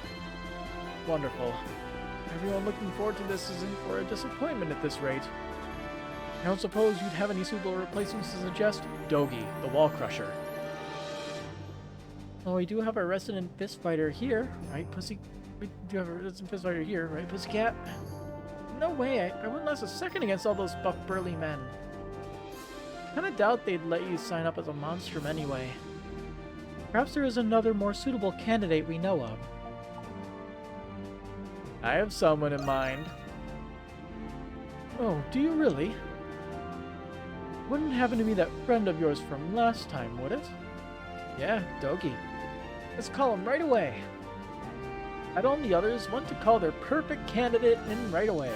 Wonderful. Everyone looking forward to this is in for a disappointment at this rate. I don't suppose you'd have any suitable replacements to suggest? Dogi, the Wall Crusher. Well, we do have a resident fist fighter here, right, Pussy? We do have a resident fist fighter here, right, Pussycat? No way, I wouldn't last a second against all those buff burly men. Kinda doubt they'd let you sign up as a monstrum anyway. Perhaps there is another more suitable candidate we know of. I have someone in mind. Oh, do you really? Wouldn't happen to be that friend of yours from last time, would it? Yeah, Dogi. Let's call him right away. I'd on the others want to call their perfect candidate in right away.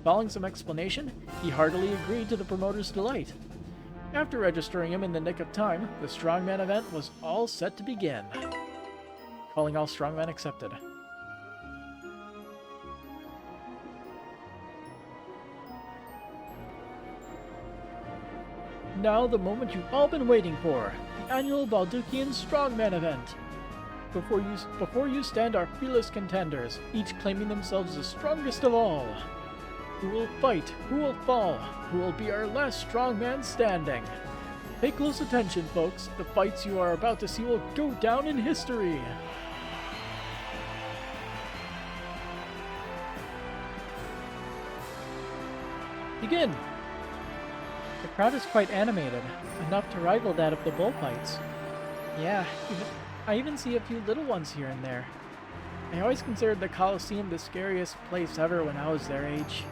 Following some explanation, he heartily agreed to the promoter's delight. After registering him in the nick of time, the strongman event was all set to begin. Calling all strongmen accepted. Now the moment you've all been waiting for, the annual Baldukian Strongman event. Before you stand are fearless contenders, each claiming themselves the strongest of all. Who will fight? Who will fall? Who will be our last strongman standing? Pay close attention, folks. The fights you are about to see will go down in history. Begin! The crowd is quite animated, enough to rival that of the bullfights. Yeah, I even see a few little ones here and there. I always considered the Colosseum the scariest place ever when I was their age.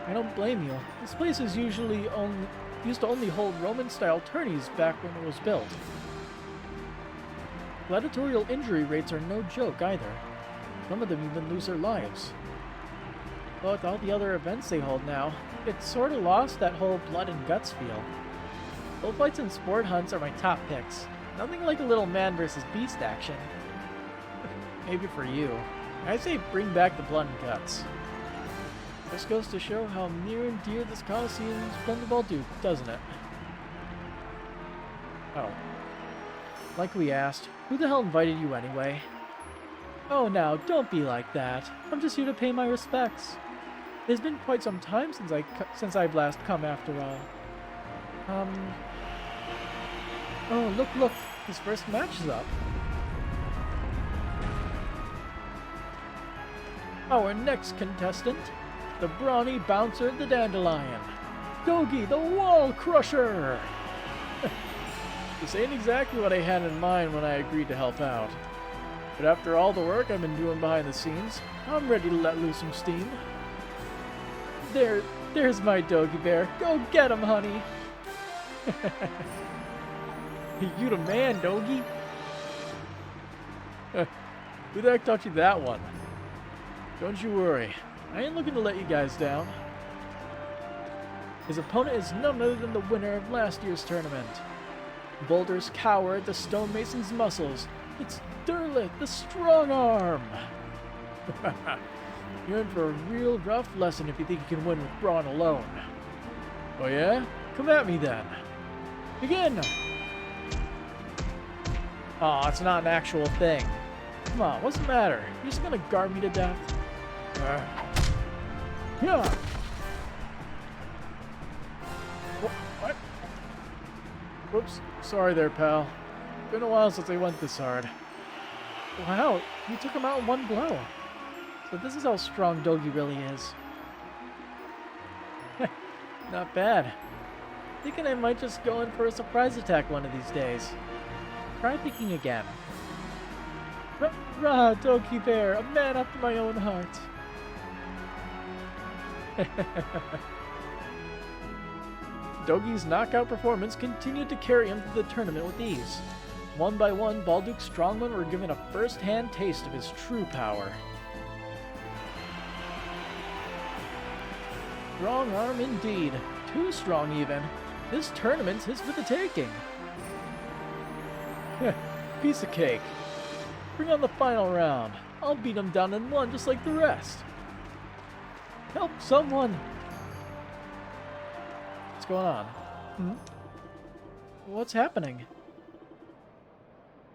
I don't blame you. This place is used to only hold Roman-style tourneys back when it was built. Gladiatorial injury rates are no joke either. Some of them even lose their lives. But with all the other events they hold now, it's sort of lost that whole blood and guts feel. Bullfights and sport hunts are my top picks. Nothing like a little man versus beast action. Maybe for you. I say bring back the blood and guts. This goes to show how near and dear this Colosseum has been to Balduke, doesn't it? Oh. Like we asked, who the hell invited you anyway? Oh now, don't be like that. I'm just here to pay my respects. It's been quite some time since I've last come after all. Oh, look. His first match is up. Our next contestant, the brawny bouncer of the Dandelion, Dogi the Wall Crusher! This ain't exactly what I had in mind when I agreed to help out. But after all the work I've been doing behind the scenes, I'm ready to let loose some steam. There's my Dogi Bear. Go get him, honey! You the man, Dogi! Who the heck taught you that one? Don't you worry. I ain't looking to let you guys down. His opponent is none other than the winner of last year's tournament. Boulder's Coward, the stonemason's muscles. It's Durlit, the strong arm! You're in for a real rough lesson if you think you can win with brawn alone. Oh yeah? Come at me then. Begin! Aw, it's not an actual thing. Come on, what's the matter? You're just gonna guard me to death? Yeah! What? Whoops. Sorry there, pal. Been a while since I went this hard. Wow, you took him out in one blow. So this is how strong Dogi really is. Not bad. Thinking I might just go in for a surprise attack one of these days. Try thinking again. Rah, Dogi Bear, a man after my own heart. Dogi's knockout performance continued to carry him through the tournament with ease. One by one, Balduke's strongmen were given a first-hand taste of his true power. Strong arm indeed. Too strong even. This tournament's his for the taking. Piece of cake. Bring on the final round. I'll beat him down in one just like the rest. Help someone! What's going on? What's happening?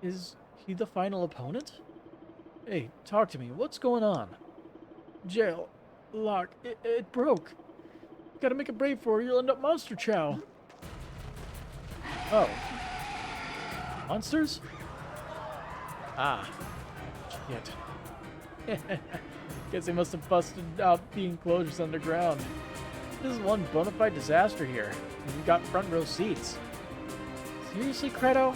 Is he the final opponent? Hey, talk to me. What's going on? Jail. Lock. It broke. Gotta make a break for it, or you'll end up monster chow. Oh. Monsters? Ah. Shit. Guess they must have busted out the enclosures underground. This is one bona fide disaster here. And we've got front row seats. Seriously, Credo?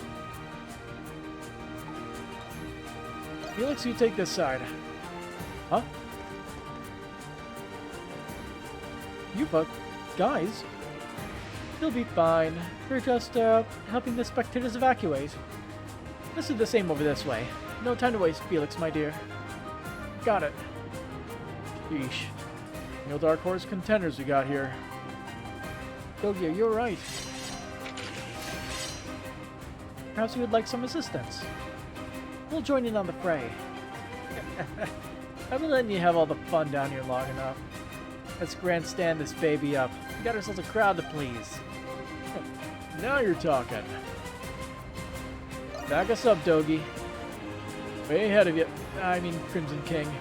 Felix, you take this side. Huh? You guys? You'll be fine. We're just, helping the spectators evacuate. Let's do the same over this way. No time to waste, Felix, my dear. Got it. Yeesh. Real Dark Horse contenders we got here. Dogia, you're right. Perhaps you would like some assistance. We'll join in on the fray. I've been letting you have all the fun down here long enough. Let's grandstand this baby up. We got ourselves a crowd to please. Now you're talking. Back us up, Dogie. Way ahead of you. I mean, Crimson King.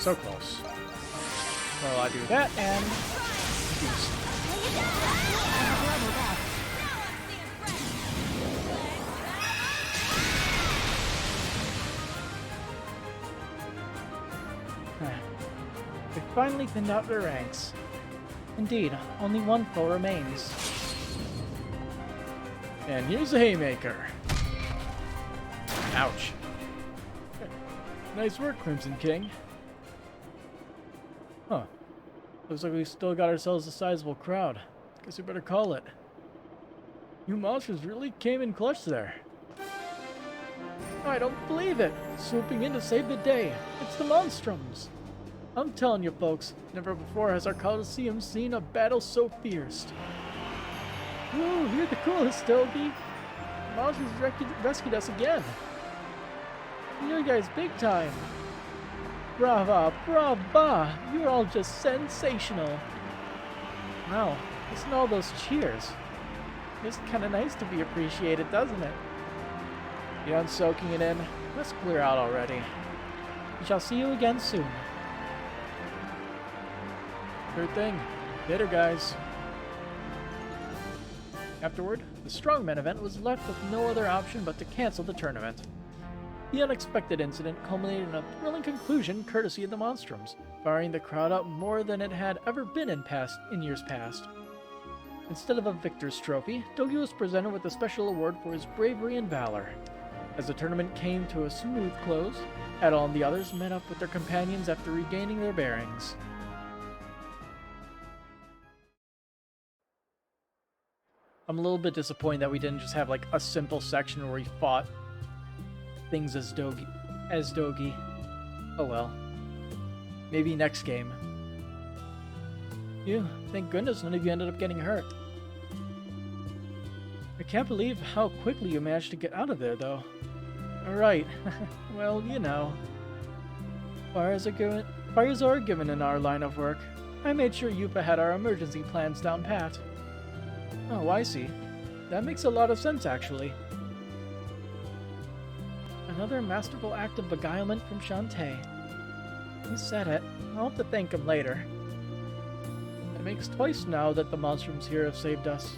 So close. Well, I do that and boost. They finally thinned out their ranks. Indeed, only one foe remains. And here's the haymaker. Ouch. Nice work, Crimson King. Huh. Looks like we still got ourselves a sizable crowd. Guess we better call it. You monsters really came in clutch there. I don't believe it! Swooping in to save the day. It's the Monstrums. I'm telling you folks, never before has our Coliseum seen a battle so fierce. Ooh, you're the coolest, Toby. The monsters rescued us again. You guys big time. Brava, brava! You're all just sensational. Wow, listen to all those cheers. It's kind of nice to be appreciated, doesn't it? Beyond soaking it in, let's clear out already. We shall see you again soon. Sure thing. Later, guys. Afterward, the Strongman event was left with no other option but to cancel the tournament. The unexpected incident culminated in a thrilling conclusion courtesy of the Monstrums, firing the crowd up more than it had ever been in years past. Instead of a victor's trophy, Dogi was presented with a special award for his bravery and valor. As the tournament came to a smooth close, Adol and the others met up with their companions after regaining their bearings. I'm a little bit disappointed that we didn't just have like a simple section where we fought things as Dogi. Oh well. Maybe next game. Phew, thank goodness none of you ended up getting hurt. I can't believe how quickly you managed to get out of there, though. Alright, well, you know. Fires are given in our line of work. I made sure Yupa had our emergency plans down pat. Oh, I see. That makes a lot of sense, actually. Another masterful act of beguilement from Shantae. He said it. I'll have to thank him later. It makes twice now that the Monstrums here have saved us.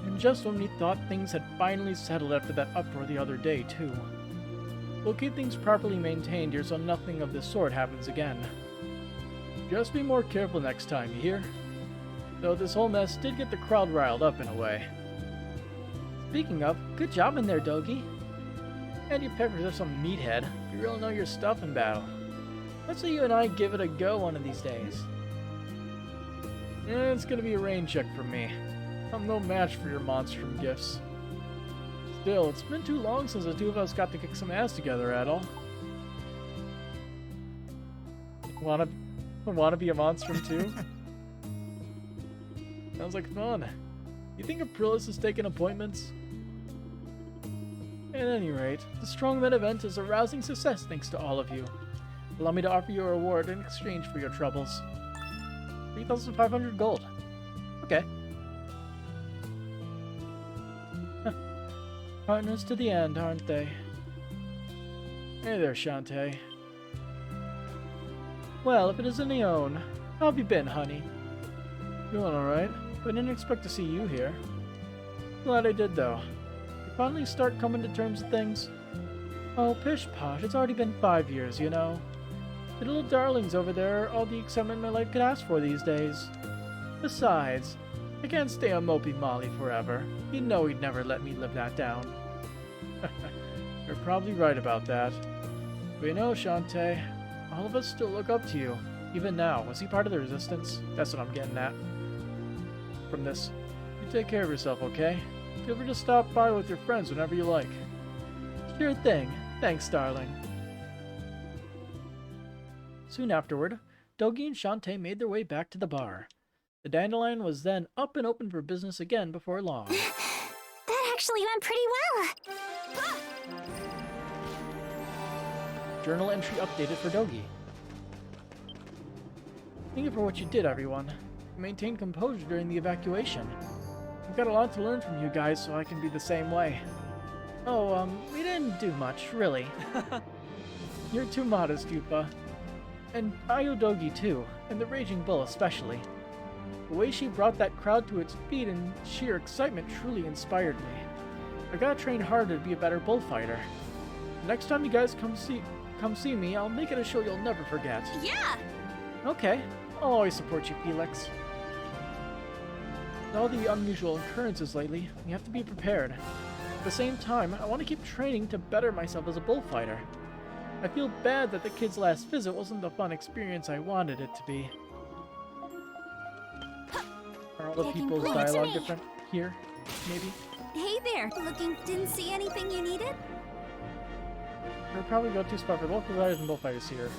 And just when we thought things had finally settled after that uproar the other day, too. We'll keep things properly maintained here so nothing of this sort happens again. Just be more careful next time, you hear? Though this whole mess did get the crowd riled up in a way. Speaking of, good job in there, Dogi. And you peppers are some meathead. You really know your stuff in battle. Let's say you and I give it a go one of these days. Yeah, it's gonna be a rain check for me. I'm no match for your Monstrum gifts. Still, it's been too long since the two of us got to kick some ass together, Adol. Wanna be a Monstrum too? Sounds like fun. You think Aprilis is taking appointments? At any rate, the Strongman event is a rousing success thanks to all of you. Allow me to offer you a reward in exchange for your troubles. 3,500 gold. Okay. Partners to the end, aren't they? Hey there, Shantae. Well, if it isn't Leon, how have you been, honey? Doing alright. I didn't expect to see you here. Glad I did, though. You finally start coming to terms with things? Oh, pish posh, it's already been 5 years, you know. The little darlings over there are all the excitement my life could ask for these days. Besides, I can't stay on Mopey Molly forever. You know he'd never let me live that down. You're probably right about that. But you know, Shantae, all of us still look up to you. Even now. Was he part of the Resistance? That's what I'm getting at from this. You take care of yourself, okay? Feel free to stop by with your friends whenever you like. Sure thing. Thanks, darling. Soon afterward, Dogi and Shantae made their way back to the bar. The Dandelion was then up and open for business again before long. That actually went pretty well. Journal entry updated for Dogi. Thank you for what you did, everyone. You maintained composure during the evacuation. I've got a lot to learn from you guys, so I can be the same way. Oh, we didn't do much, really. You're too modest, Yupa. And Ayo Dogi, too, and the Raging Bull especially. The way she brought that crowd to its feet in sheer excitement truly inspired me. I gotta train harder to be a better bullfighter. Next time you guys come see me, I'll make it a show you'll never forget. Yeah! Okay, I'll always support you, Felix. With all the unusual occurrences lately, we have to be prepared. At the same time, I want to keep training to better myself as a bullfighter. I feel bad that the kid's last visit wasn't the fun experience I wanted it to be. Are all the people's dialogue different here, maybe? Hey there! Didn't see anything you needed? We'll probably go too far for both players and bullfighters here.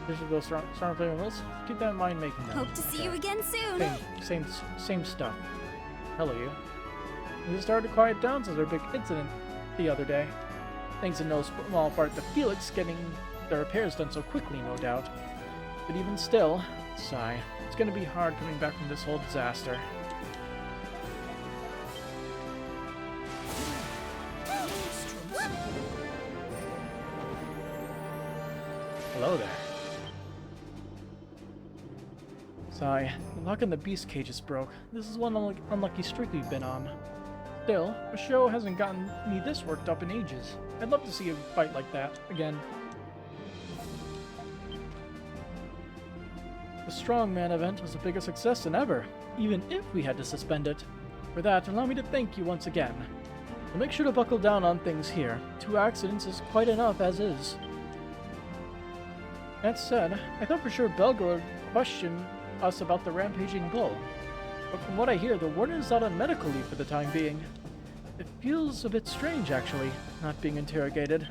This should go strong player rules. Keep that in mind making them. Hope to see you again soon. Same stuff. Hello, you. We started to quiet down since our big incident the other day. Thanks in no small part to Felix getting the repairs done so quickly, no doubt. But even still, sigh, it's gonna be hard coming back from this whole disaster. Hello there. Sigh, the lock in the beast cages broke. This is one unlucky streak we've been on. Still, a show hasn't gotten me this worked up in ages. I'd love to see a fight like that again. The Strongman event was a bigger success than ever, even if we had to suspend it. For that, allow me to thank you once again. I'll make sure to buckle down on things here. 2 accidents is quite enough as is. That said, I thought for sure Belgor would question us about the rampaging bull. But from what I hear, the warden is out on medical leave for the time being. It feels a bit strange, actually, not being interrogated.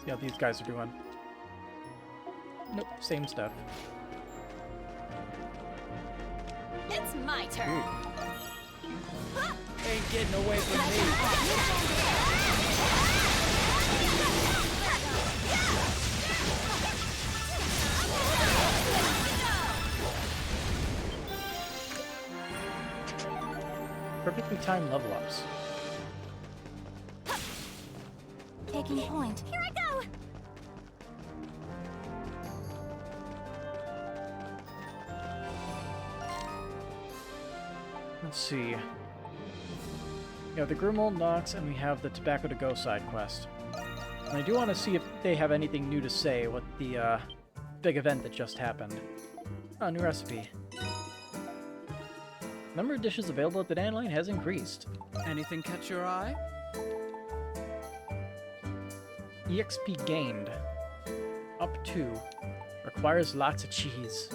See how these guys are doing. Nope, same stuff. It's my turn. Ain't getting away from me. Perfectly timed level ups. Taking point. Here I go! Let's see. We have the Grimold Nox, and we have the Tobacco to Go side quest. And I do want to see if they have anything new to say with the big event that just happened. Oh, new recipe. Number of dishes available at the Dandelion has increased. Anything catch your eye? EXP gained. Up 2. Requires lots of cheese.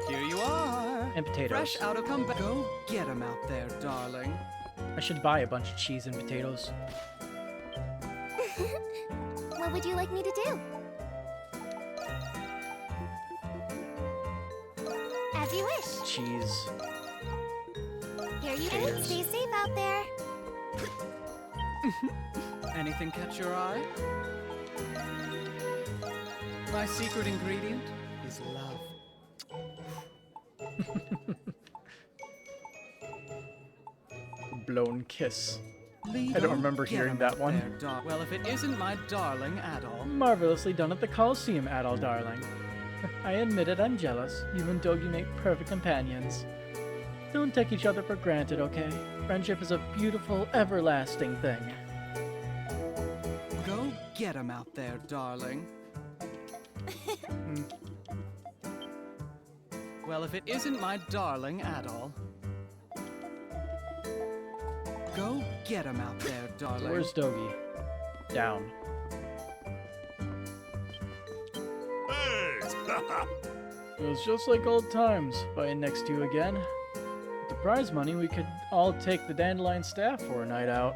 Here you are. And potatoes. Fresh out of combat. Go get 'em out there, darling. I should buy a bunch of cheese and potatoes. What would you like me to do? As you wish. Cheese. Here you go. Stay safe out there. Anything catch your eye? My secret ingredient is love. Blown kiss. Leader, I don't remember get hearing him that out one. there, well, if it isn't my darling Adol. Marvelously done at the Coliseum, Adol, darling. I admit it, I'm jealous. You and Dogi make perfect companions. Don't take each other for granted, okay? Friendship is a beautiful, everlasting thing. Go get him out there, darling. Well, if it isn't my darling Adol. Go get him out there, darling. Where's Dogi? Down. Hey! It was just like old times, fighting next to you again. With the prize money, we could all take the Dandelion Staff for a night out.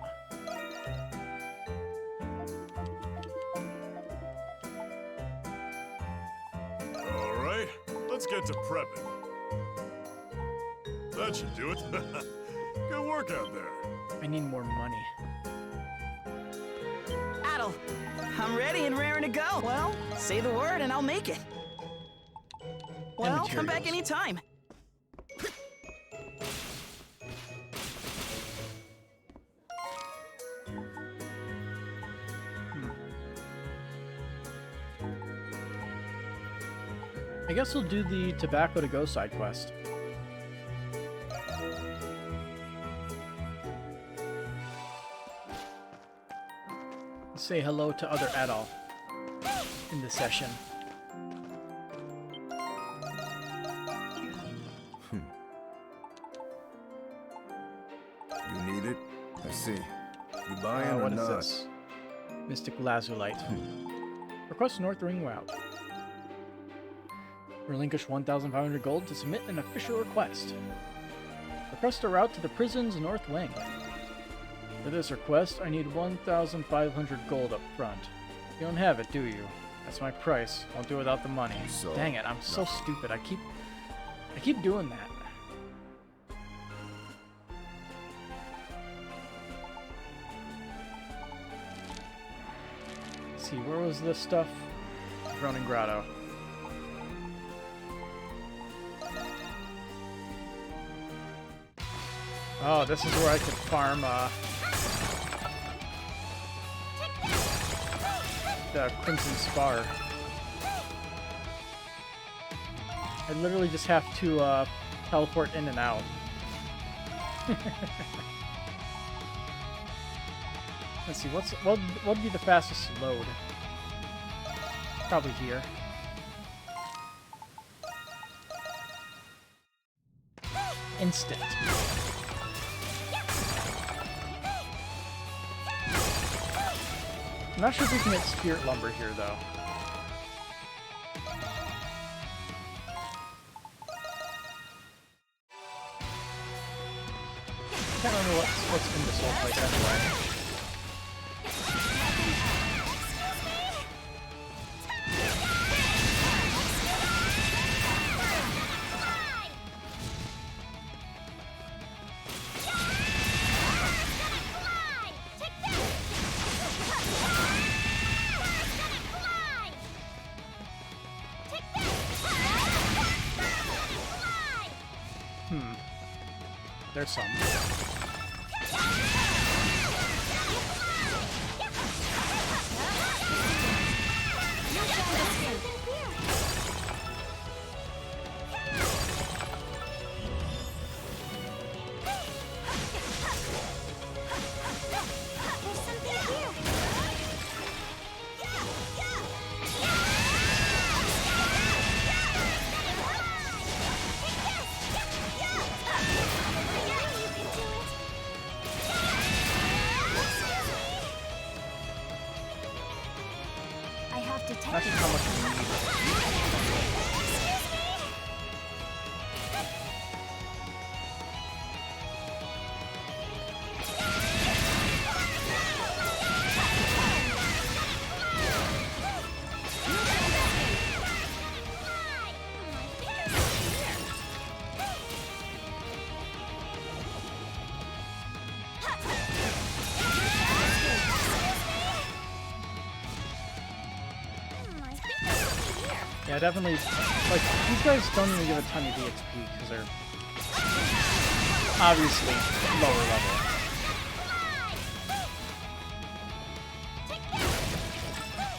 Alright, let's get to prepping. That should do it. Good work out there. I need more money. Adol, I'm ready and raring to go. Well, say the word and I'll make it. Well, come back anytime. I guess we'll do the Tobacco to Go side quest. Say hello to other Adol in the session. You need it? I see. You buying or what not? is this? Mystic Lazulite. Request North Ring route. Relinquish 1,500 gold to submit an official request. Request a route to the prison's North Wing. For this request, I need 1,500 gold up front. You don't have it, do you? That's my price. Won't do without the money. So, dang it, I'm so stupid. I keep doing that. Let's see, where was this stuff? Droning Grotto. Oh, this is where I could farm, the Crimson Spar. I literally just have to, teleport in and out. Let's see, what would be the fastest load? Probably here. Instant. I'm not sure if we can get Spirit Lumber here, though. I can't remember what's in this whole fight anyway. There's some. Not sure how much we need. Yeah, definitely, like, these guys don't even give a ton of EXP because they're obviously lower level.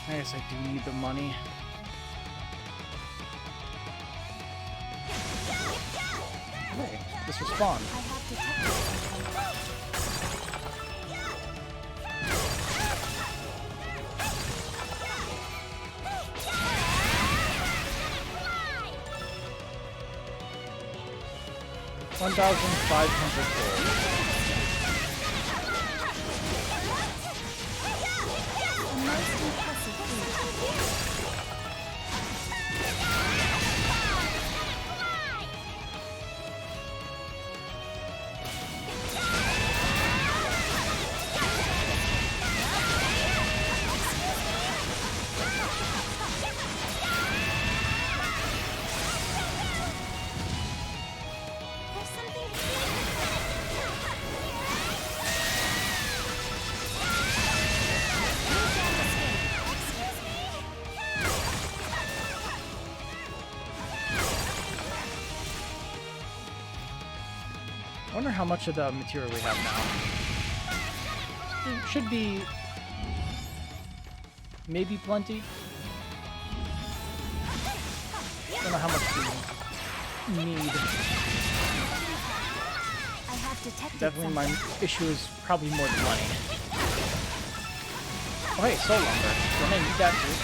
I guess I do need the money. Hey, this was fun. $1,500 gold. I wonder how much of the material we have now. It should be maybe plenty. I don't know how much we need. Definitely my issue is probably more the money. Oh hey, soul lumber. We're gonna need that too.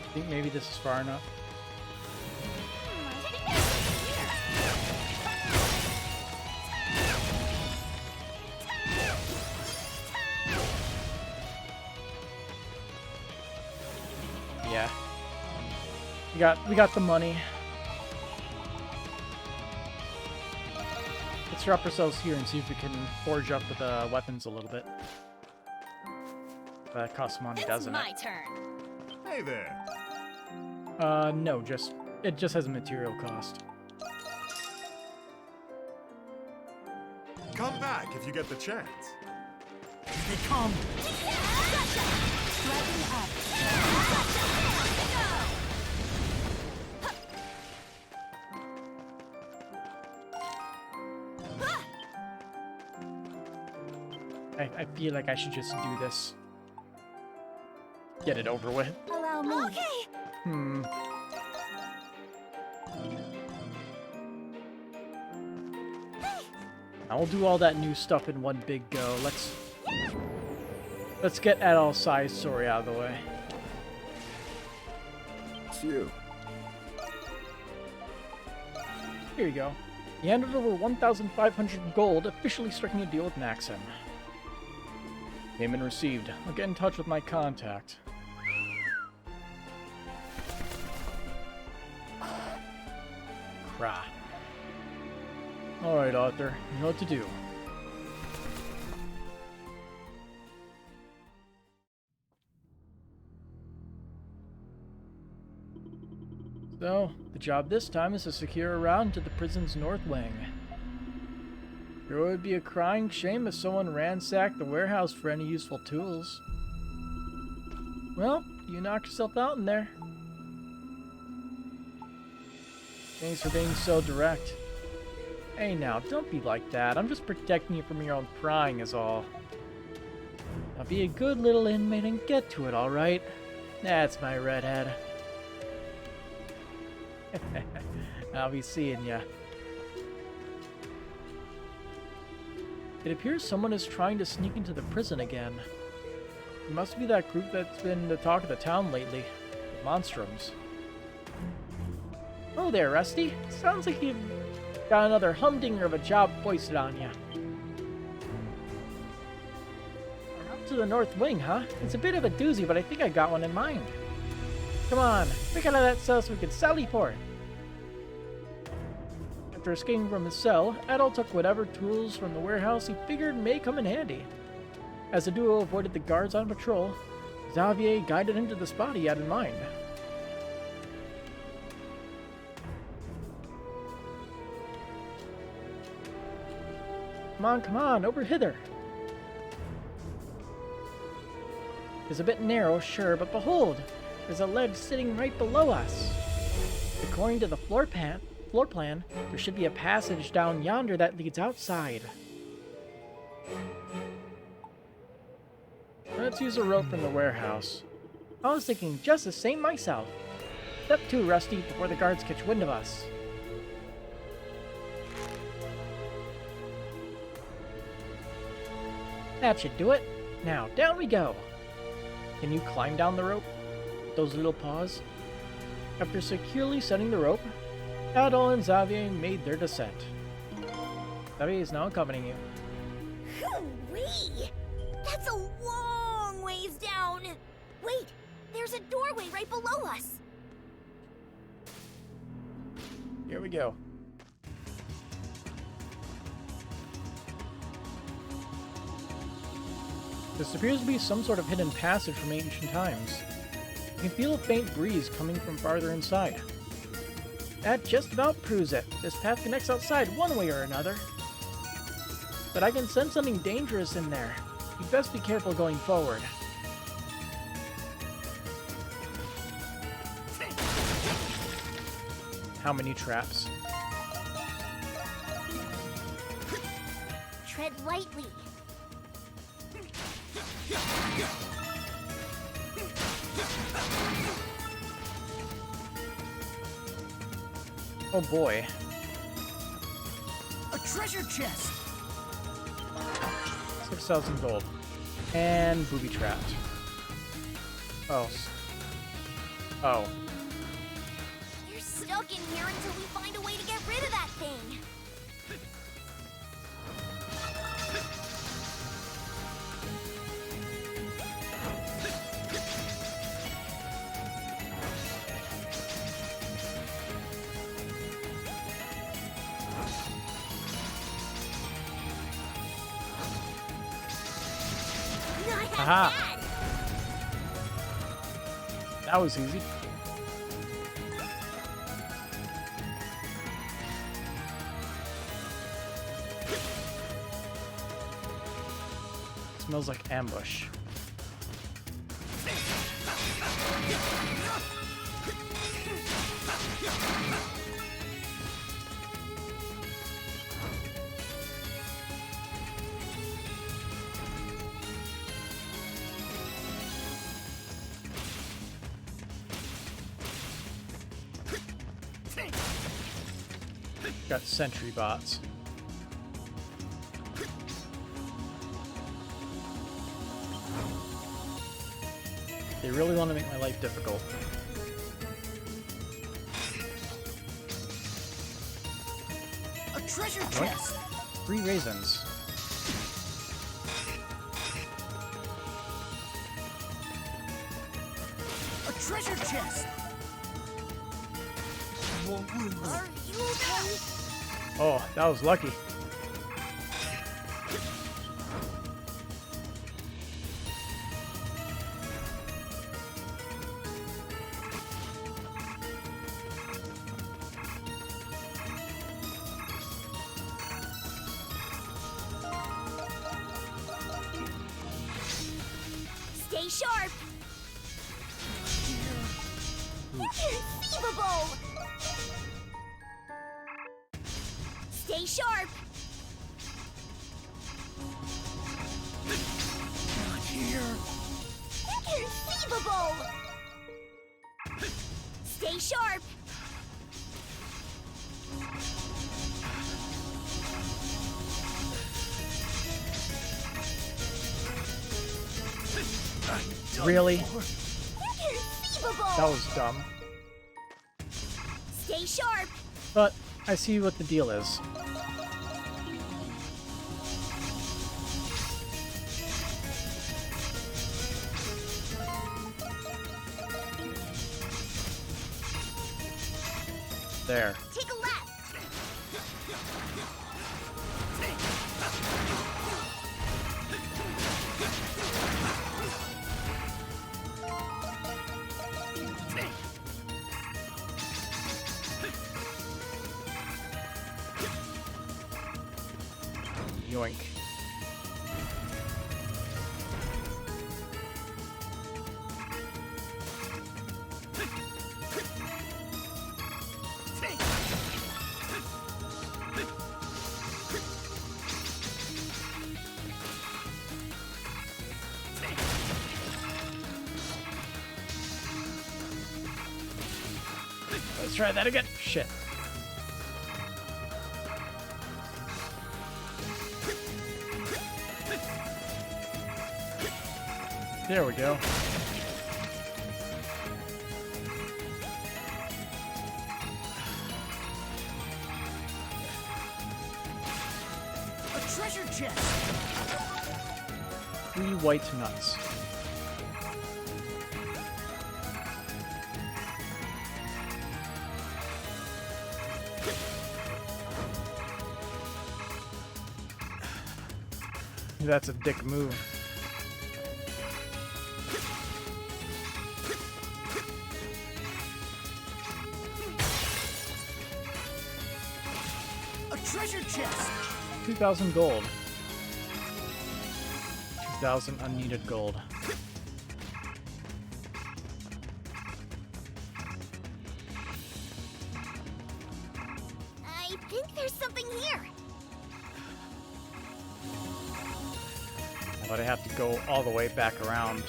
I think maybe this is far enough. Yeah. We got the money. Let's drop ourselves here and see if we can forge up the weapons a little bit. That costs money, doesn't it? It's my turn. Hey there. No, it just has a material cost. Come back if you get the chance. They come. I feel like I should just do this. Get it over with. Allow me. Okay. I will do all that new stuff in one big go. Let's get Adol's side story out of the way. It's you. Here you go. He handed over 1,500 gold, officially striking a deal with Maxim. Payment received. I'll get in touch with my contact. Crah. Alright, Arthur. You know what to do. So, the job this time is to secure a route to the prison's north wing. Sure would be a crying shame if someone ransacked the warehouse for any useful tools. Well, you knocked yourself out in there. Thanks for being so direct. Hey now, don't be like that. I'm just protecting you from your own prying is all. Now be a good little inmate and get to it, alright? That's my redhead. I'll be seeing ya. It appears someone is trying to sneak into the prison again. It must be that group that's been the talk of the town lately. The Monstrums. Oh there, Rusty. Sounds like you've got another humdinger of a job foisted on you. We're up to the north wing, huh? It's a bit of a doozy, but I think I got one in mind. Come on, pick out of that cell so we can sally forth. After escaping from his cell, Adol took whatever tools from the warehouse he figured may come in handy. As the duo avoided the guards on patrol, Xavier guided him to the spot he had in mind. Come on, over hither. It's a bit narrow, sure, but behold, there's a ledge sitting right below us. According to the floor plan, there should be a passage down yonder that leads outside. Let's use a rope from the warehouse. I was thinking just the same myself. Step 2, Rusty, before the guards catch wind of us. That should do it. Now, down we go. Can you climb down the rope with those little paws? After securely setting the rope, Adol and Xavier made their descent. Xavier is now accompanying you. Hoo-wee! That's a long ways down! Wait, there's a doorway right below us! Here we go. This appears to be some sort of hidden passage from ancient times. You can feel a faint breeze coming from farther inside. That just about proves it. This path connects outside one way or another. But I can sense something dangerous in there. You'd best be careful going forward. How many traps? Tread lightly. Oh boy. A treasure chest! 6,000 gold. And booby trapped. Oh. Oh. You're stuck in here until we find a way to get rid of that thing. Aha! That was easy. Smells like ambush. Got sentry bots. They really want to make my life difficult. A treasure chest! 3 raisins. A treasure chest! Are you okay? Oh, that was lucky. Stay sharp! Inconceivable! Stay sharp! Not here! Inconceivable! Stay sharp! Really? Inconceivable! That was dumb. Stay sharp! But I see what the deal is. There. Take a left! Yoink. Let's try that again. Shit. There we go. A treasure chest. 3 white nuts. That's a dick move. A treasure chest. 2,000 gold. 2,000 unneeded gold. I think there's something here. But I have to go all the way back around.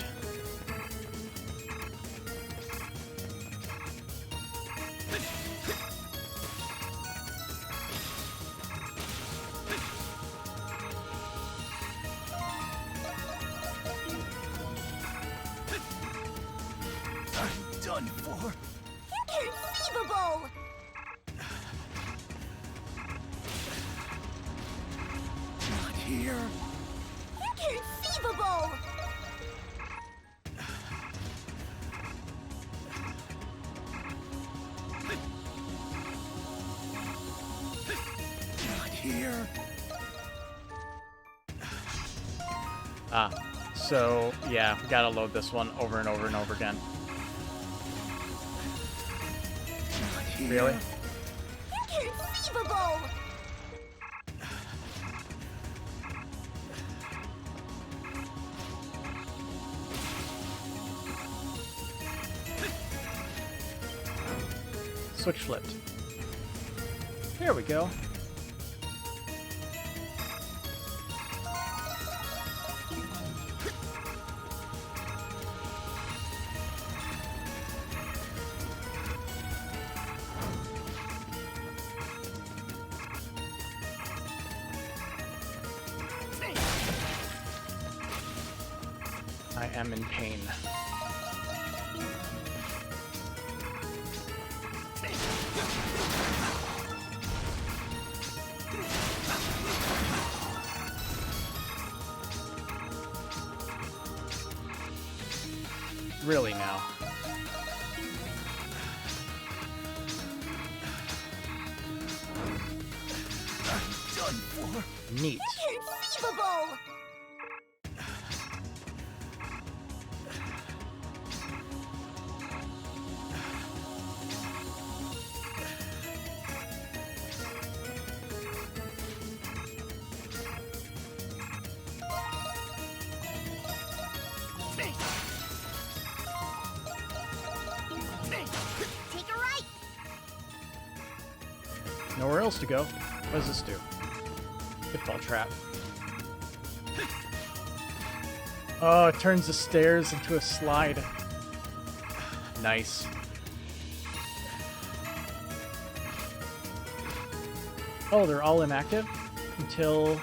I'm done for. Inconceivable! Not here. Inconceivable! Not here. Ah, so yeah, gotta load this one over and over and over again. Not here. Really? Inconceivable! Switch flipped. There we go. I am in pain. Really now. Done for. Neat. Inconceivable! Take a right! Nowhere else to go. What does this do? Pitfall trap. Oh, it turns the stairs into a slide. Nice. Oh, they're all inactive until...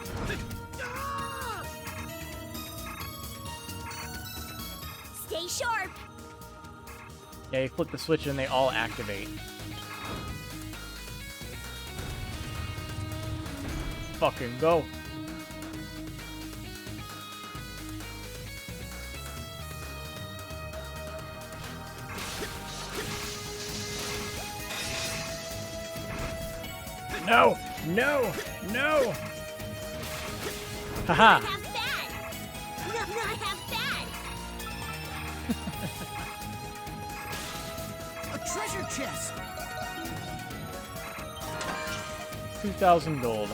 Stay sharp! Yeah, you flip the switch and they all activate. Fucking go. No! No! No! Haha! Have that! Not have that! A treasure chest! 2,000 gold.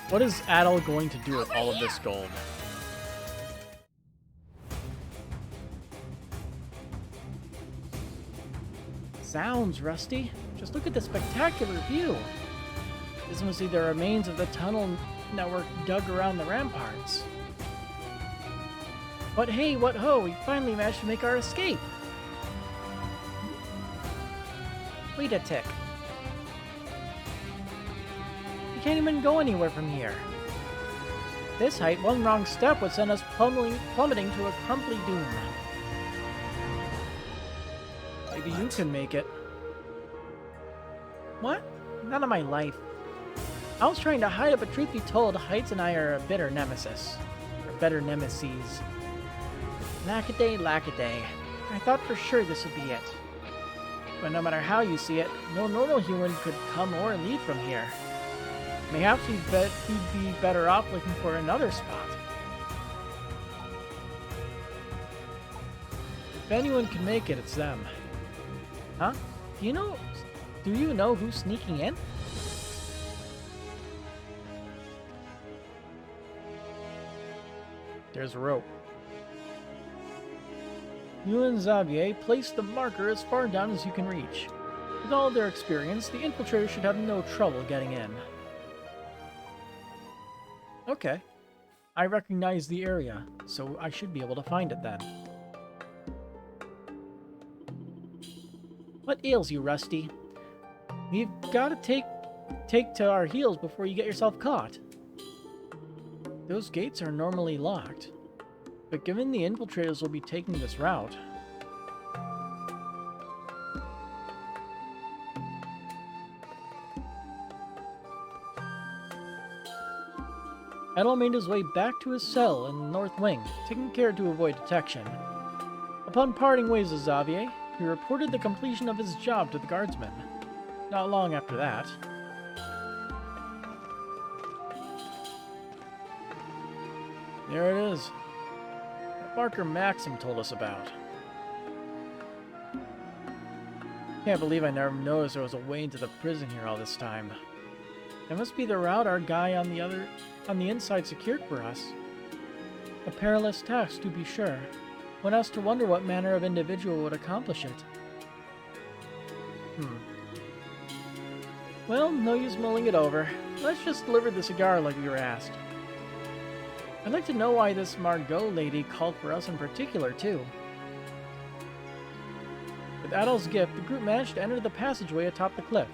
What is Adel going to do with all of this gold? Sounds, Rusty. Just look at the spectacular view. This must be the remains of the tunnel network dug around the ramparts. But hey, what ho, we finally managed to make our escape. Wait a tick. We can't even go anywhere from here. This height, one wrong step would send us plummeting to a crumbly doom. Maybe you can make it. What? None of my life. I was trying to hide it, but truth be told, Heights and I are a bitter nemesis. Or better nemesis. Lackaday, lackaday. I thought for sure this would be it. But no matter how you see it, no normal human could come or leave from here. Mayhaps he'd be better off looking for another spot. If anyone can make it, it's them. Huh? Do you know who's sneaking in? There's a rope. You and Xavier place the marker as far down as you can reach. With all their experience, the infiltrator should have no trouble getting in. Okay. I recognize the area, so I should be able to find it then. What ails you, Rusty? We've got to take to our heels before you get yourself caught. Those gates are normally locked, but given the infiltrators will be taking this route, Adel made his way back to his cell in the north wing, taking care to avoid detection. Upon parting ways with Xavier, he reported the completion of his job to the guardsmen. Not long after that, there it is. The marker Maxim told us about. Can't believe I never noticed there was a way into the prison here all this time. It must be the route our guy on the inside secured for us. A perilous task, to be sure. One has to wonder what manner of individual would accomplish it. Well, no use mulling it over. Let's just deliver the cigar like we were asked. I'd like to know why this Margot lady called for us in particular, too. With Adel's gift, the group managed to enter the passageway atop the cliff.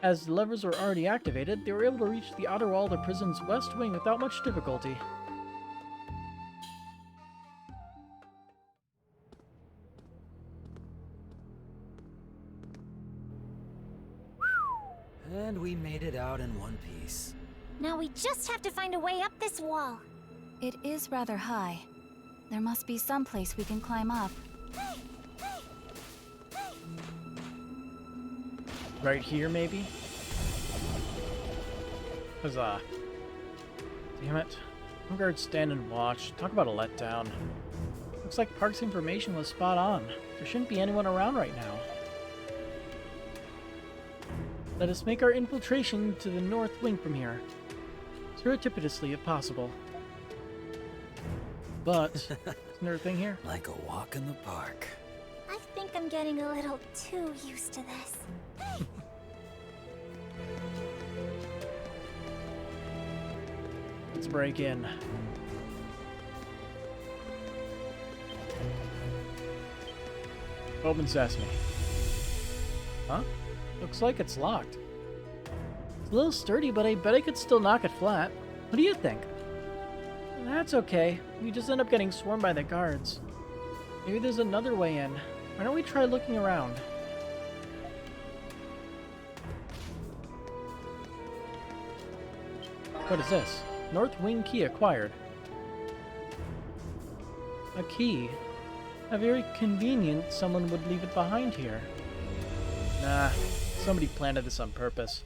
As the levers were already activated, they were able to reach the outer wall of the prison's west wing without much difficulty. And we made it out in one piece. Now we just have to find a way up this wall. It is rather high. There must be some place we can climb up. Right here, maybe? Huzzah. Damn it. Some guards stand and watch. Talk about a letdown. Looks like Park's information was spot on. There shouldn't be anyone around right now. Let us make our infiltration to the north wing from here. Surreptitiously, if possible. But, is there a thing here? Like a walk in the park. I think I'm getting a little too used to this. Let's break in. Open sesame. Huh? Looks like it's locked. It's a little sturdy, but I bet I could still knock it flat. What do you think? That's okay. We just end up getting swarmed by the guards. Maybe there's another way in. Why don't we try looking around? What is this? North Wing key acquired. A key. How very convenient someone would leave it behind here. Nah, somebody planted this on purpose.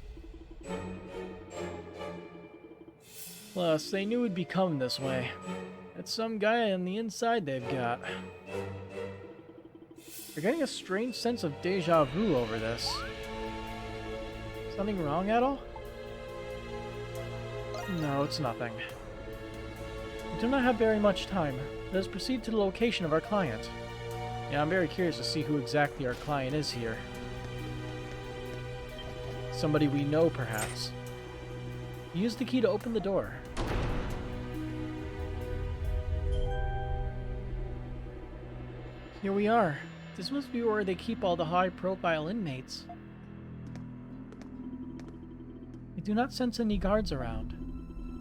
Plus, they knew it'd be coming this way. It's some guy on the inside they've got. They're getting a strange sense of deja vu over this. Something wrong at all? No, it's nothing. We do not have very much time. Let us proceed to the location of our client. Yeah, I'm very curious to see who exactly our client is here. Somebody we know, perhaps. Use the key to open the door. Here we are. This must be where they keep all the high-profile inmates. I do not sense any guards around.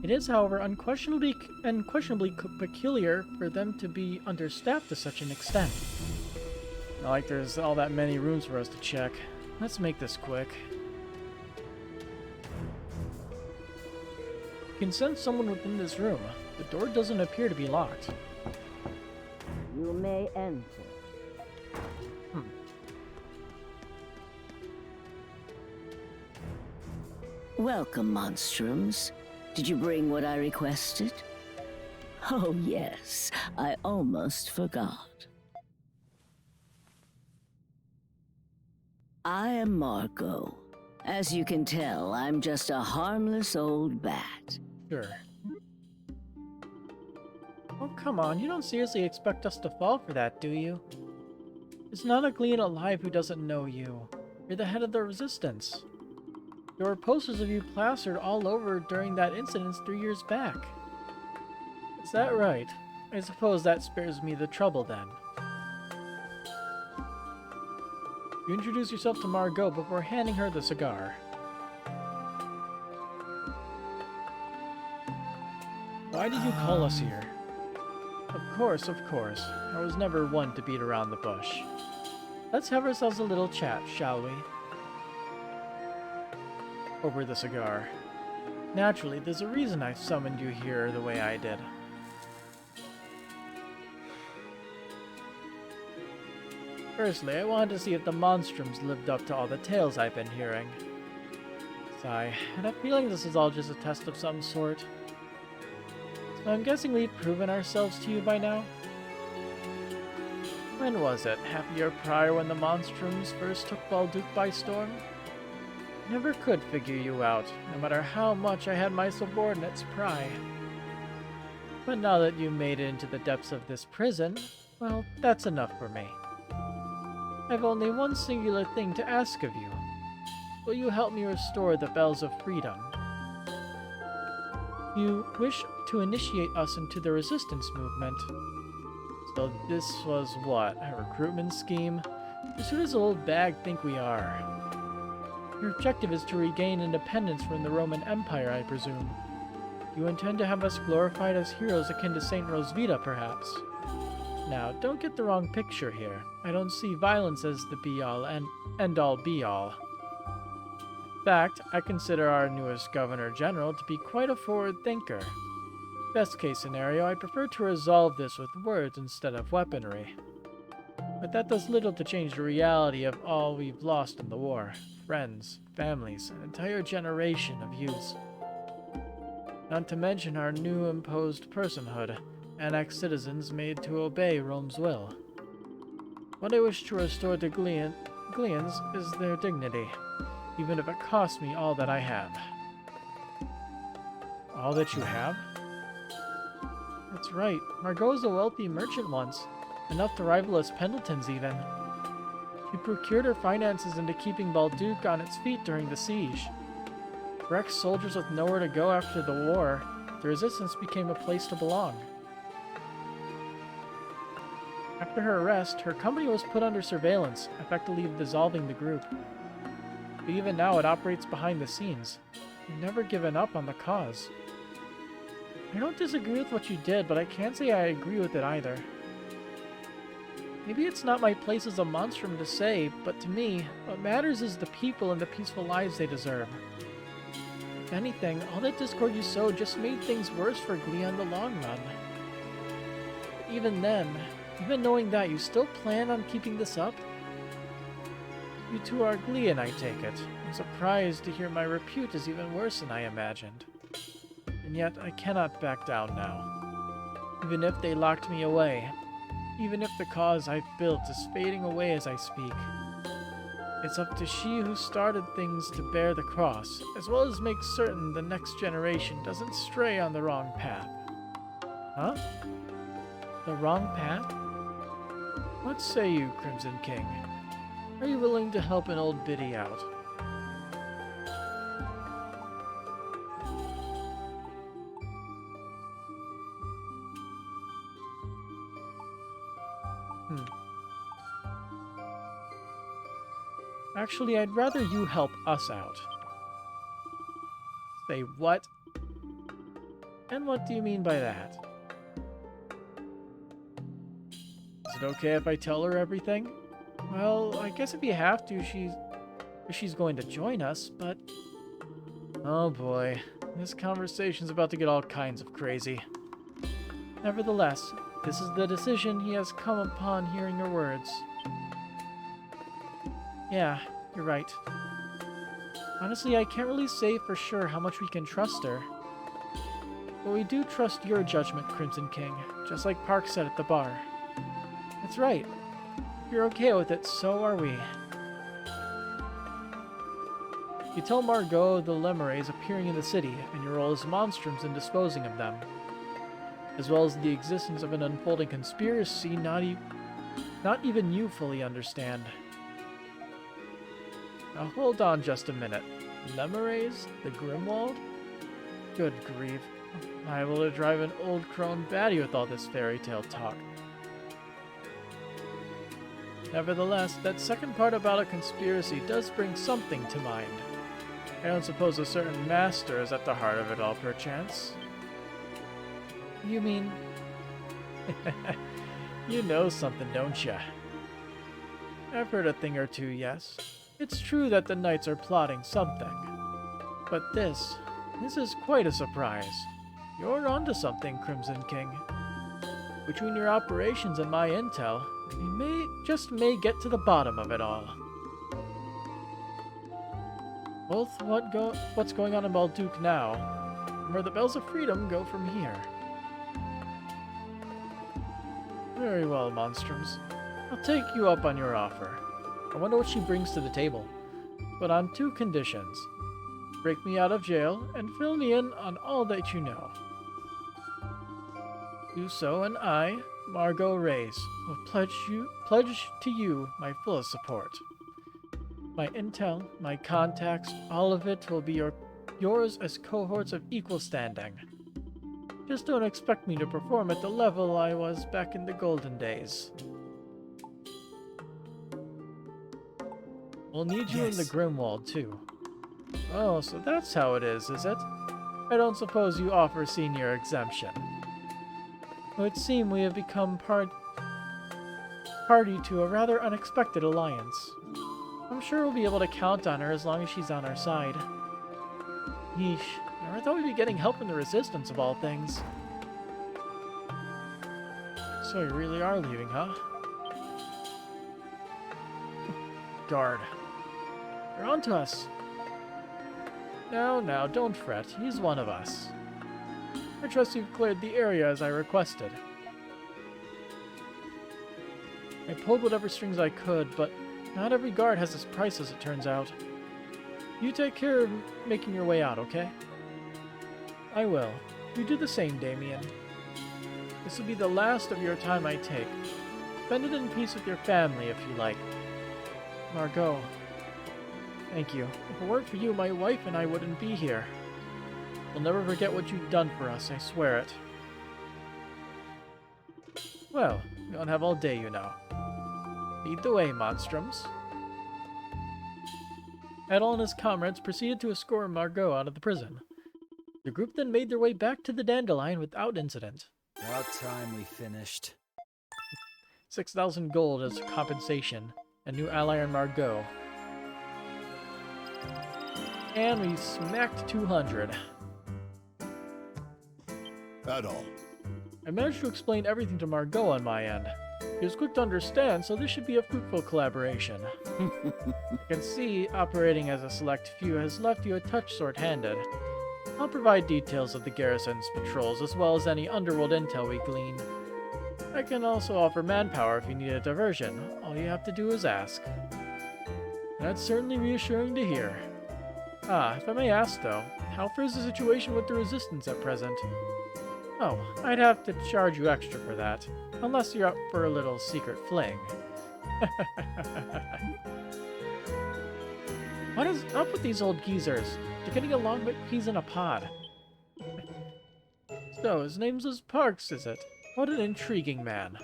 It is, however, unquestionably peculiar for them to be understaffed to such an extent. Not like there's all that many rooms for us to check. Let's make this quick. You can sense someone within this room. The door doesn't appear to be locked. You may enter. Welcome, Monstrums. Did you bring what I requested? Oh, yes. I almost forgot. I am Margot. As you can tell, I'm just a harmless old bat. Sure. Oh, come on. You don't seriously expect us to fall for that, do you? There's not a Glean alive who doesn't know you. You're the head of the Resistance. There were posters of you plastered all over during that incident 3 years back. Is that right? I suppose that spares me the trouble then. You introduce yourself to Margot before handing her the cigar. Why did you call us here? Of course, of course. I was never one to beat around the bush. Let's have ourselves a little chat, shall we? Over the cigar. Naturally, there's a reason I summoned you here the way I did. Firstly, I wanted to see if the Monstrums lived up to all the tales I've been hearing. Sigh, I had a feeling this is all just a test of some sort. So I'm guessing we've proven ourselves to you by now? When was it? Half a year prior when the Monstrums first took Balduke by storm? I never could figure you out, no matter how much I had my subordinates pry. But now that you made it into the depths of this prison, well, that's enough for me. I've only one singular thing to ask of you. Will you help me restore the Bells of Freedom? You wish to initiate us into the resistance movement. So this was what, a recruitment scheme? Just who does the old bag think we are? Your objective is to regain independence from the Roman Empire, I presume. You intend to have us glorified as heroes akin to Saint Rosvita, perhaps? Now, don't get the wrong picture here. I don't see violence as the be-all and end-all be-all. In fact, I consider our newest Governor General to be quite a forward thinker. Best case scenario, I prefer to resolve this with words instead of weaponry. But that does little to change the reality of all we've lost in the war. Friends, families, an entire generation of youths. Not to mention our new imposed personhood. Annexed citizens made to obey Rome's will. What I wish to restore to Gleans is their dignity, even if it costs me all that I have. All that you have? That's right. Margot was a wealthy merchant once, enough to rival us Pendletons even. She procured her finances into keeping Balduke on its feet during the siege. For ex-soldiers with nowhere to go after the war, the resistance became a place to belong. After her arrest, her company was put under surveillance, effectively dissolving the group. But even now it operates behind the scenes. You've never given up on the cause. I don't disagree with what you did, but I can't say I agree with it either. Maybe it's not my place as a monstrum to say, but to me, what matters is the people and the peaceful lives they deserve. If anything, all that discord you sowed just made things worse for Glee in the long run. Even then, even knowing that, you still plan on keeping this up? You two are Glean, I take it. I'm surprised to hear my repute is even worse than I imagined. And yet, I cannot back down now. Even if they locked me away. Even if the cause I've built is fading away as I speak. It's up to she who started things to bear the cross, as well as make certain the next generation doesn't stray on the wrong path. Huh? The wrong path? What say you, Crimson King? Are you willing to help an old biddy out? Actually, I'd rather you help us out. Say what? And what do you mean by that? Is it okay if I tell her everything? Well, I guess if you have to, she's going to join us, but... Oh boy, this conversation's about to get all kinds of crazy. Nevertheless, this is the decision he has come upon hearing your words. Yeah, you're right. Honestly, I can't really say for sure how much we can trust her. But we do trust your judgment, Crimson King, just like Park said at the bar. That's right. If you're okay with it, so are we. You tell Margot the Lemures appearing in the city, and your role as monstrums in disposing of them, as well as the existence of an unfolding conspiracy not even you fully understand. Now hold on just a minute. Lemures? The Grimwald? Good grief. Liable to drive an old crone batty with all this fairy tale talk. Nevertheless, that second part about a conspiracy does bring something to mind. I don't suppose a certain master is at the heart of it all, perchance. You mean... You know something, don't ya? I've heard a thing or two, yes. It's true that the knights are plotting something. But this is quite a surprise. You're onto something, Crimson King. Between your operations and my intel, we may get to the bottom of it all. Both what's going on in Balduke now, and where the Bells of Freedom go from here. Very well, Monstrums. I'll take you up on your offer. I wonder what she brings to the table. But on two conditions. Break me out of jail, and fill me in on all that you know. Do so, and I, Margot Reyes, will pledge to you my fullest support. My intel, my contacts, all of it will be yours as cohorts of equal standing. Just don't expect me to perform at the level I was back in the golden days. We'll need you in the Grimwald, too. Oh, so that's how it is it? I don't suppose you offer senior exemption. It would seem we have become party to a rather unexpected alliance. I'm sure we'll be able to count on her as long as she's on our side. Yeesh, never thought we'd be getting help from the Resistance of all things. So you really are leaving, huh? Guard. You're on to us. Now, don't fret. He's one of us. I trust you've cleared the area as I requested. I pulled whatever strings I could, but not every guard has its price as it turns out. You take care of making your way out, okay? I will. You do the same, Damien. This will be the last of your time I take. Spend it in peace with your family, if you like. Margot. Thank you. If it weren't for you, my wife and I wouldn't be here. We'll never forget what you've done for us, I swear it. Well, we don't have all day, you know. Lead the way, Monstrums. Edel and his comrades proceeded to escort Margot out of the prison. The group then made their way back to the Dandelion without incident. About time we finished. 6,000 gold as compensation. A new ally on Margot. And we smacked 200. At all. I managed to explain everything to Margot on my end. He was quick to understand, so this should be a fruitful collaboration. I can see operating as a select few has left you a touch short-handed. I'll provide details of the garrison's patrols as well as any underworld intel we glean. I can also offer manpower if you need a diversion. All you have to do is ask. That's certainly reassuring to hear. Ah, if I may ask though, how fares the situation with the Resistance at present? Oh, I'd have to charge you extra for that. Unless you're up for a little secret fling. What is up with these old geezers? They're getting along like peas in a pod. So, his name's Parks, is it? What an intriguing man.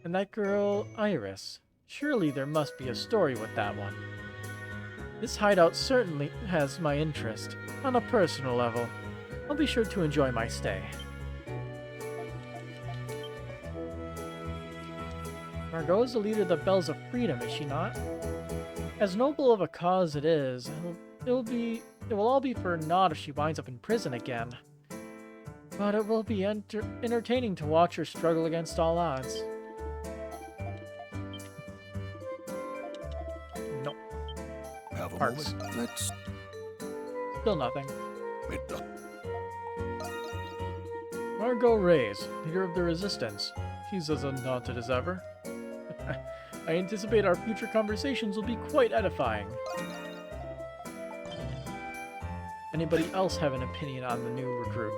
And that girl, Iris. Surely there must be a story with that one. This hideout certainly has my interest, on a personal level. I'll be sure to enjoy my stay. Margot is the leader of the Bells of Freedom, is she not? As noble of a cause it is, it will all be for naught if she winds up in prison again. But it will be entertaining to watch her struggle against all odds. No. Have a Parks. moment. Let's... Still nothing. Margot Reyes, leader of the Resistance. She's as undaunted as ever. I anticipate our future conversations will be quite edifying. Anybody else have an opinion on the new recruit?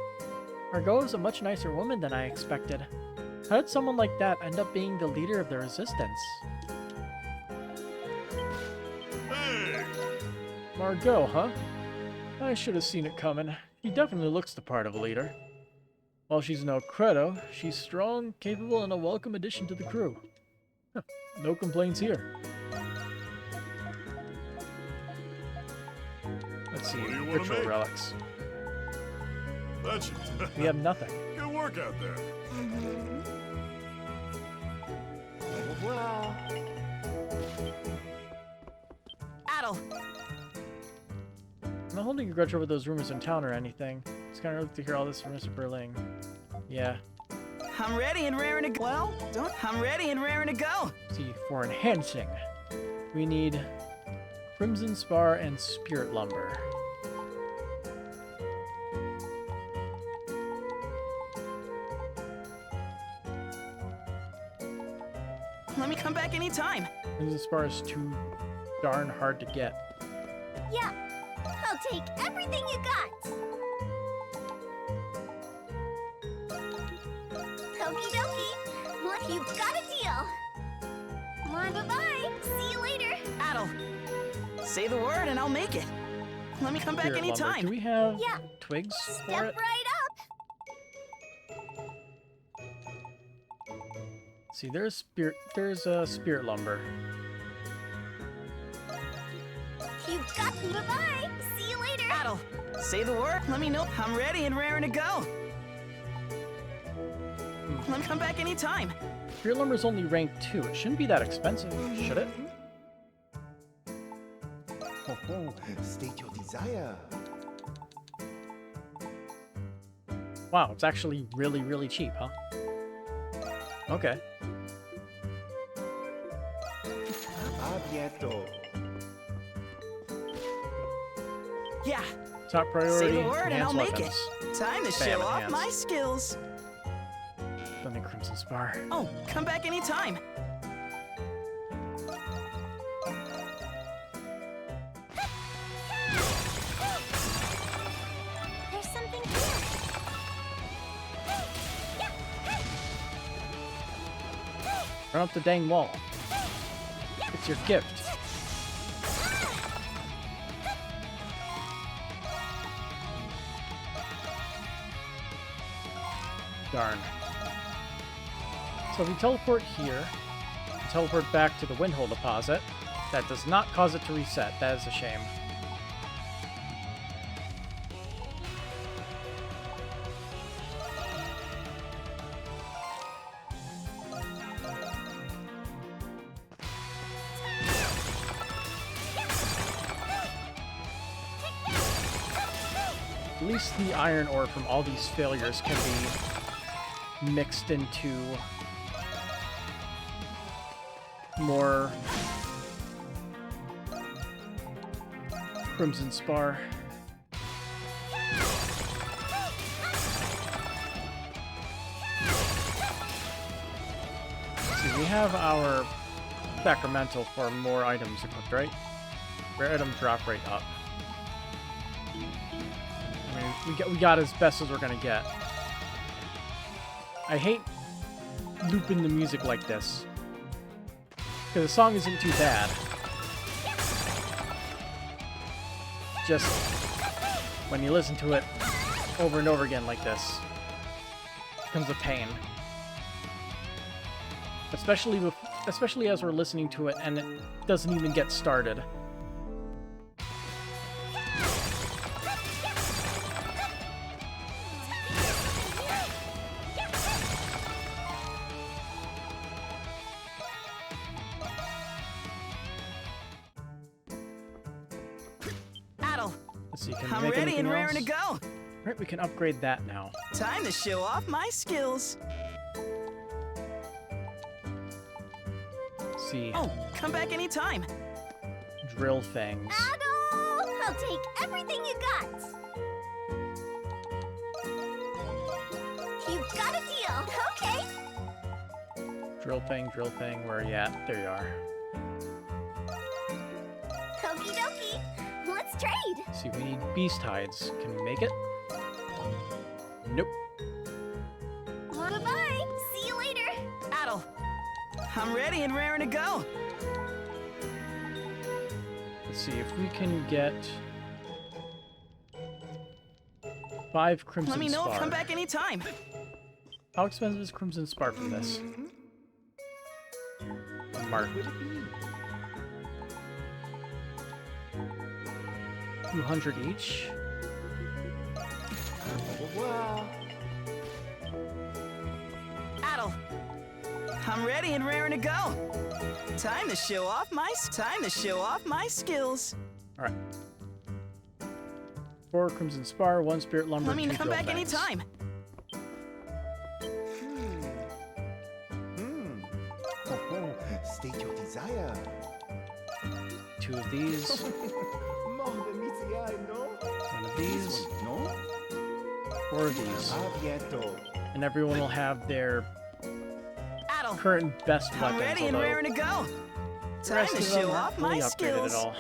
Margot is a much nicer woman than I expected. How did someone like that end up being the leader of the Resistance? Hey! Margot, huh? I should have seen it coming. She definitely looks the part of a leader. While she's no credo, she's strong, capable, and a welcome addition to the crew. No complaints here. Let's see, ritual relics. We have nothing. Good work out there. Wow. Adel! I'm not holding a grudge over those rumors in town or anything. It's kind of relieved to hear all this from Mr. Berling. Yeah. I'm ready and raring to go. Well, I'm ready and raring to go. See, for enhancing, we need Crimson Spar and Spirit Lumber. Let me come back anytime. Crimson Spar is too darn hard to get. Yeah, I'll take everything you got. Okie dokie. Well, you got a deal. Bye-bye. See you later. Adel, say the word and I'll make it. Let me come back Spirit Lumber. anytime. Do we have Yeah. twigs for Step it? right See, there's Spirit Lumber. up. You got me. Bye-bye. See you later. Adel, say the word. Let me know. I'm ready and raring to go. Let me come back anytime. Spirit Lumber's only rank 2. It shouldn't be that expensive, should it? State your desire. Wow, it's actually really, really cheap, huh? Okay. Abierto. Yeah, Top priority, say the word and I'll enhanced make weapons. it. Time to Bam, show off enhanced. my skills. Then the Crimson Spar. Oh, come back anytime. There's something here. Run up the dang wall. It's your gift. Darn. So if we teleport here, and teleport back to the Windhole deposit, that does not cause it to reset. That is a shame. At least the iron ore from all these failures can be mixed into more Crimson Spar. See, we have our Sacramental for more items equipped, right? Rare item drop rate up. I mean, we got as best as we're gonna get. I hate looping the music like this, because the song isn't too bad. Just when you listen to it over and over again like this, it becomes a pain. Especially as we're listening to it and it doesn't even get started. Let's see, can we I'm make ready and anything raring else? to go. Right, we can upgrade that now. Time to show off my skills. Let's see. Oh, come back anytime. Drill fangs. Adol! I'll take everything you got. You got a deal. Okay. Drill fang, where are you at? There you are. Okie dokie. Let's trade. Let's see, we need beast hides. Can we make it? Nope. Bye-bye. See you later. Adol, I'm ready and raring to go. Let's see if we can get 5 Crimson Let me know. Spar. Come back anytime. How expensive is Crimson Spar from this? Mark. 200 each. Adol, I'm ready and raring to go. Time to show off my skills. All right. 4 Crimson Spar, 1 Spirit Lumber, Let me 2 come drill back fangs. anytime. State your desire. 2 of these. More than meets the eye, no? 1 of these. No? 4 of these. Abierto. And everyone will have their Adol, current best weapons. I'm ready and although raring to go. the Time rest to of them show aren't off my fully upgraded skills. at all.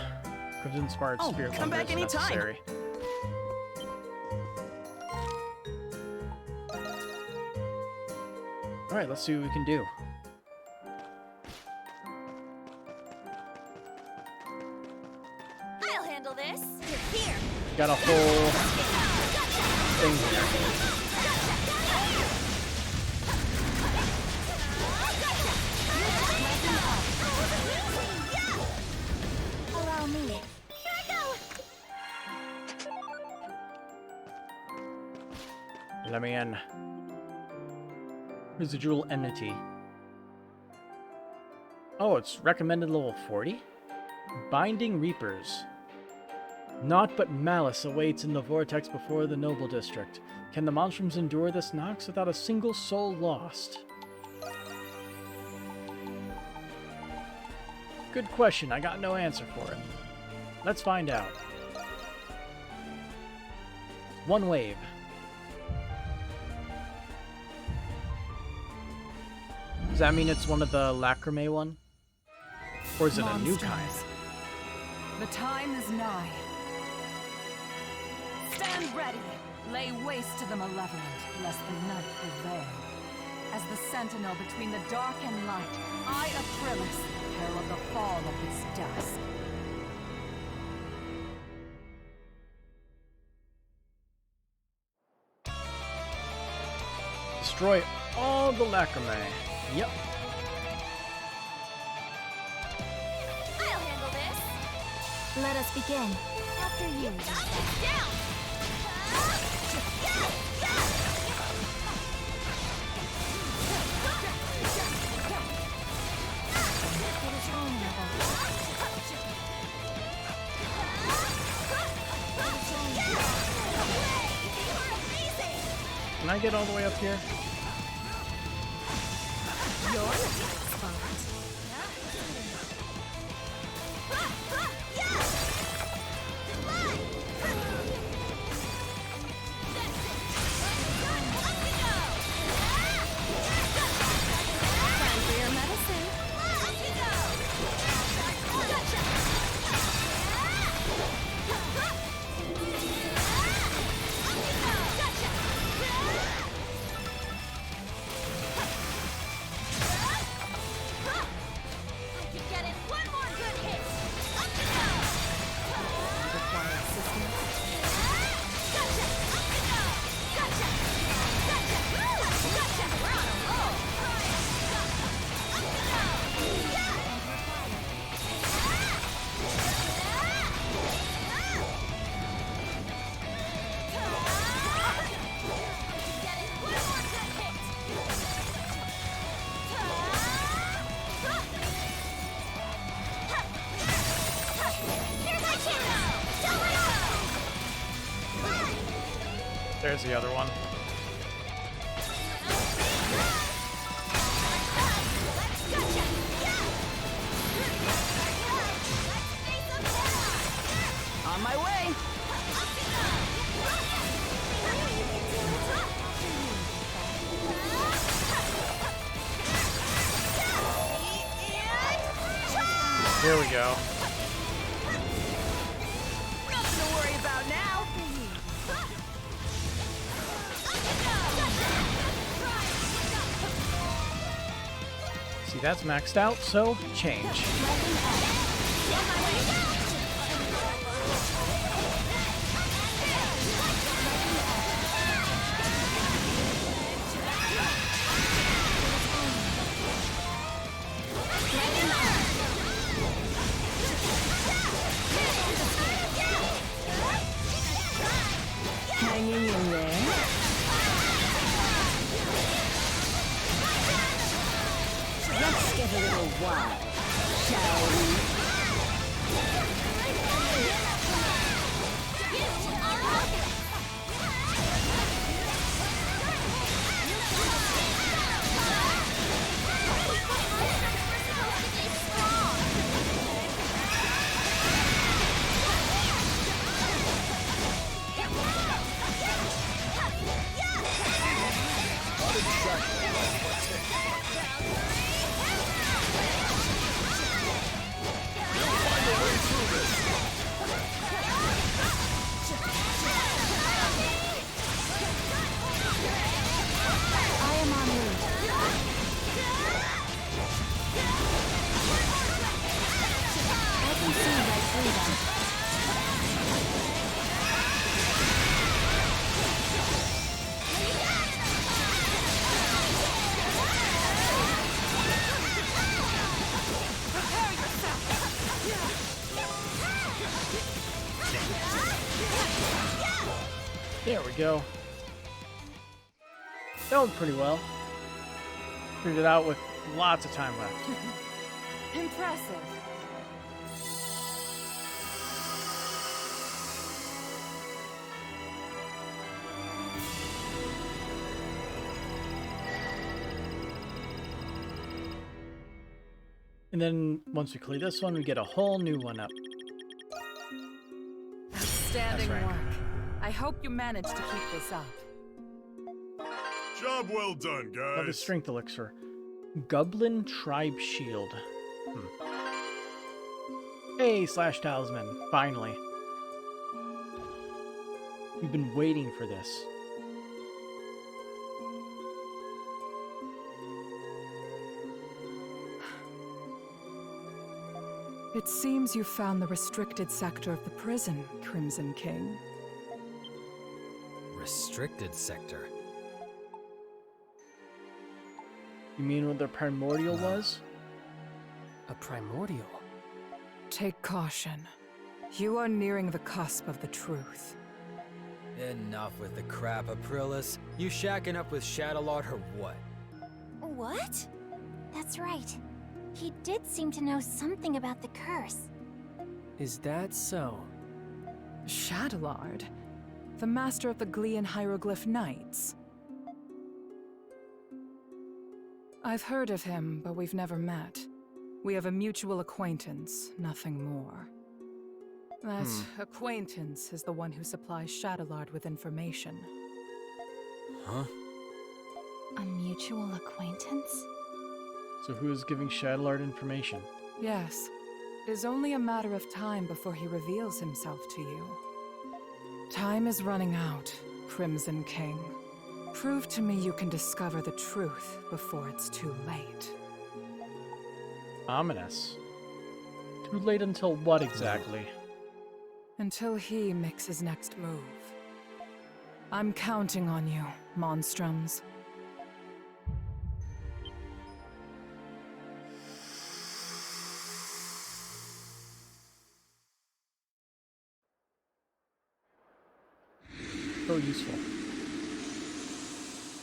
Crimson Spar and Oh, Spirit come Lumber back is anytime. necessary. All right, let's see what we can do. I'll handle this. Here. Got a whole thing here. Allow me. Let me in. Residual enmity. Oh, it's recommended level 40? Binding Reapers. Naught but malice awaits in the vortex before the Noble District. Can the Monstrums endure this Nox without a single soul lost? Good question, I got no answer for it. Let's find out. 1 wave. Does that mean it's one of the Lacrimae one? Or is it a new kind? The time is nigh. Stand ready. Lay waste to the malevolent, lest the night prevail. As the sentinel between the dark and light, I, Aprilis, herald the fall of this dusk. Destroy all the Lacrimae. Yep. I'll handle this. Let us begin. After you. Down. What is wrong, Can I get all the way up here? There's the other one. On my way. Here we go. Nothing to worry about now. See, that's maxed out, so change. Hanging in there. Let's get a little wild, shall we? There we go. That went pretty well. Figured it out with lots of time left. Impressive. And then once we clear this one, we get a whole new one up. Outstanding That's right. work. I hope you manage to keep this up. Job well done, guys. Another strength elixir. Goblin Tribe Shield. Hey, Slash Talisman. Finally. We've been waiting for this. It seems you found the restricted sector of the prison, Crimson King. Restricted sector. You mean what the primordial was? A primordial? Take caution. You are nearing the cusp of the truth. Enough with the crap, Aprilis. You shacking up with Shadowlord or what? What? That's right. He did seem to know something about the curse. Is that so? Shadowlord? The master of the Glean Hieroglyph Knights? I've heard of him, but we've never met. We have a mutual acquaintance, nothing more. That acquaintance is the one who supplies Shadowlord with information. Huh? A mutual acquaintance? So who is giving Shadowlord information? Yes. It is only a matter of time before he reveals himself to you. Time is running out, Crimson King. Prove to me you can discover the truth before it's too late. Ominous. Too late until what exactly? Until he makes his next move. I'm counting on you, Monstrums. So useful.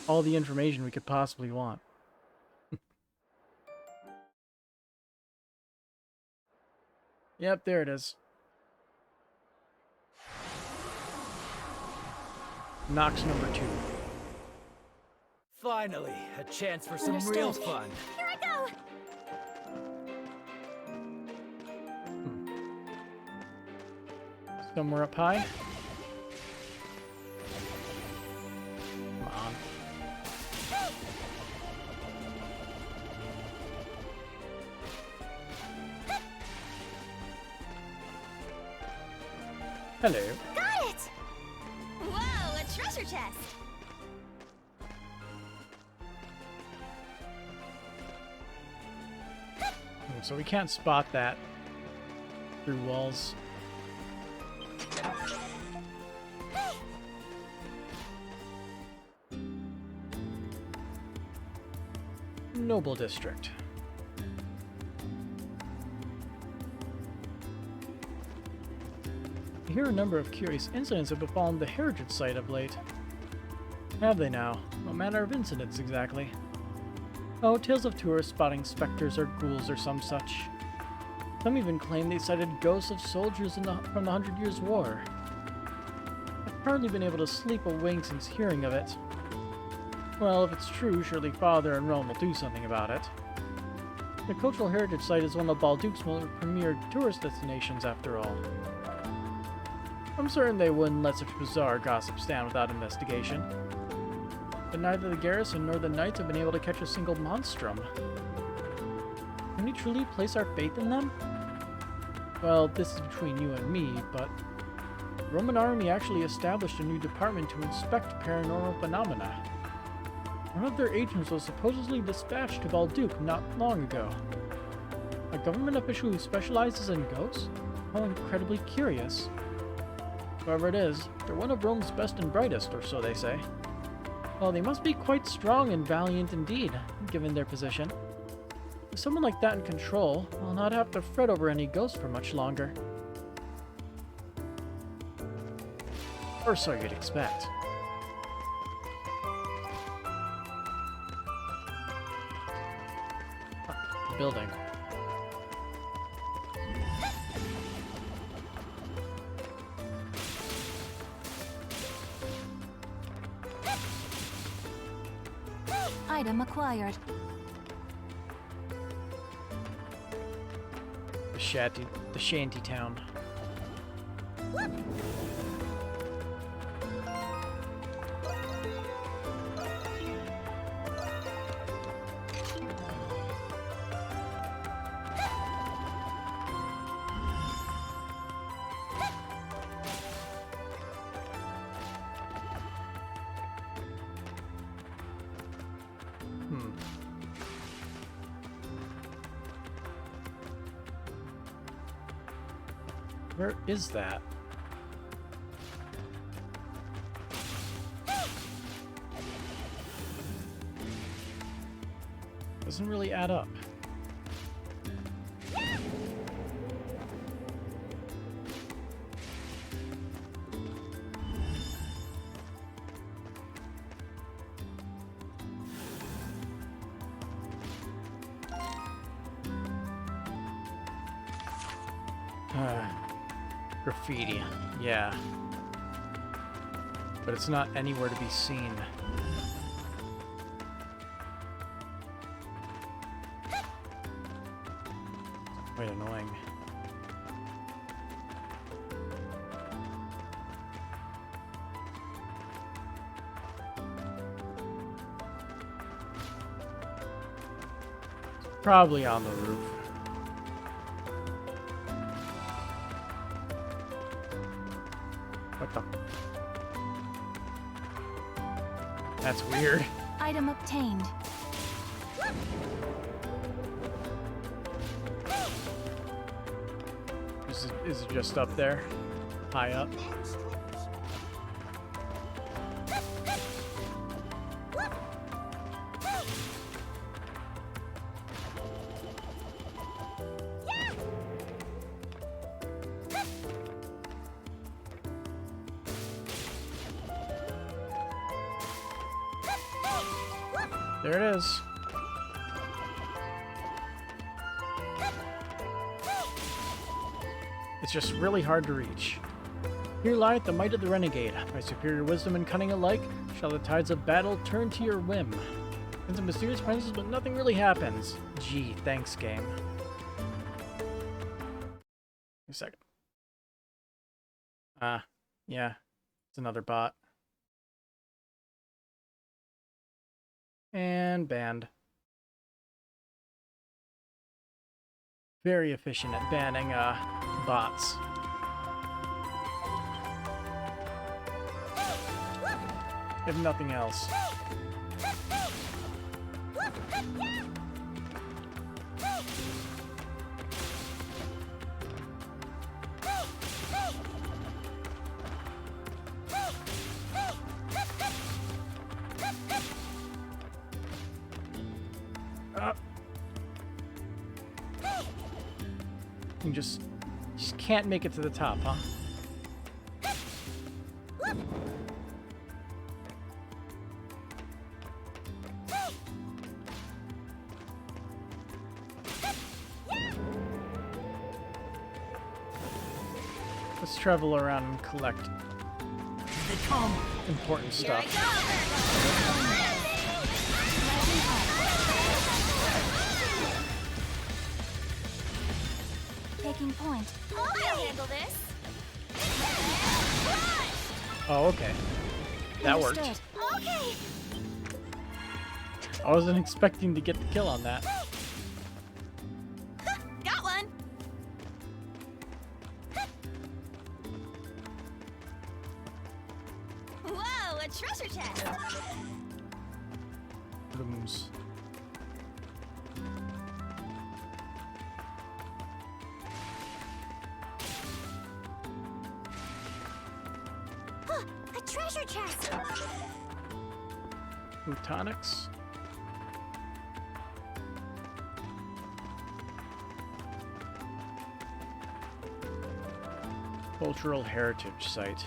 All the information we could possibly want. Yep, there it is. Nox number 2. Finally, a chance for some Understood. real fun. Here I go! Somewhere up high. Come on. Hello. Got it! Whoa, a treasure chest! So we can't spot that through walls. Noble District. I hear a number of curious incidents have befallen the heritage site of late. Have they now? What manner of incidents exactly? Oh, tales of tourists spotting specters or ghouls or some such. Some even claim they sighted ghosts of soldiers from the 100 Years' War. I've hardly been able to sleep a wink since hearing of it. Well, if it's true, surely Father and Rome will do something about it. The cultural heritage site is one of Balduke's premier tourist destinations, after all. I'm certain they wouldn't let such bizarre gossip stand without investigation. But neither the garrison nor the knights have been able to catch a single monstrum. Can we truly place our faith in them? Well, this is between you and me, but the Roman army actually established a new department to inspect paranormal phenomena. One of their agents was supposedly dispatched to Balduke not long ago. A government official who specializes in ghosts? How incredibly curious. Whoever it is, they're one of Rome's best and brightest, or so they say. Well, they must be quite strong and valiant indeed, given their position. With someone like that in control, I'll not have to fret over any ghosts for much longer. Or so you'd expect. Building. Item acquired. The shanty town. Where is that? Doesn't really add up. Graffiti, yeah. But it's not anywhere to be seen. Quite annoying. It's probably on the roof. What the? That's weird. Item obtained. Is it just up there? High up? There it is. It's just really hard to reach. Here lieth the might of the renegade. By superior wisdom and cunning alike, shall the tides of battle turn to your whim. And some mysterious presence, but nothing really happens. Gee, thanks, game. A second. Yeah. It's another bot. And banned. Very efficient at banning, bots. If nothing else. You just can't make it to the top, huh? Let's travel around and collect important stuff. Taking point. I'll handle this. Oh, okay. That worked. Understood. Okay. I wasn't expecting to get the kill on that. Got one. Whoa, a treasure chest. Rooms. A treasure chest. Plutonics. Cultural heritage site.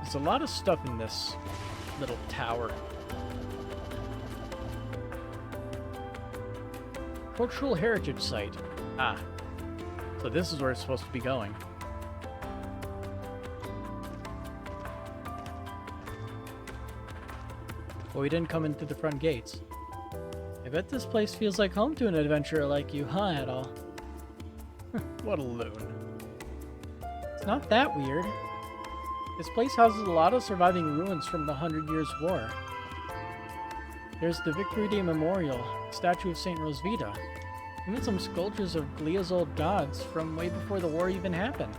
There's a lot of stuff in this little tower. Cultural heritage site. Ah. So this is where it's supposed to be going. Well, we didn't come in through the front gates. I bet this place feels like home to an adventurer like you, huh, Adol? What a loon. It's not that weird. This place houses a lot of surviving ruins from the 100 Years' War. There's the Victory Day Memorial, statue of St. Rosvita, even some sculptures of Glia's old gods from way before the war even happened.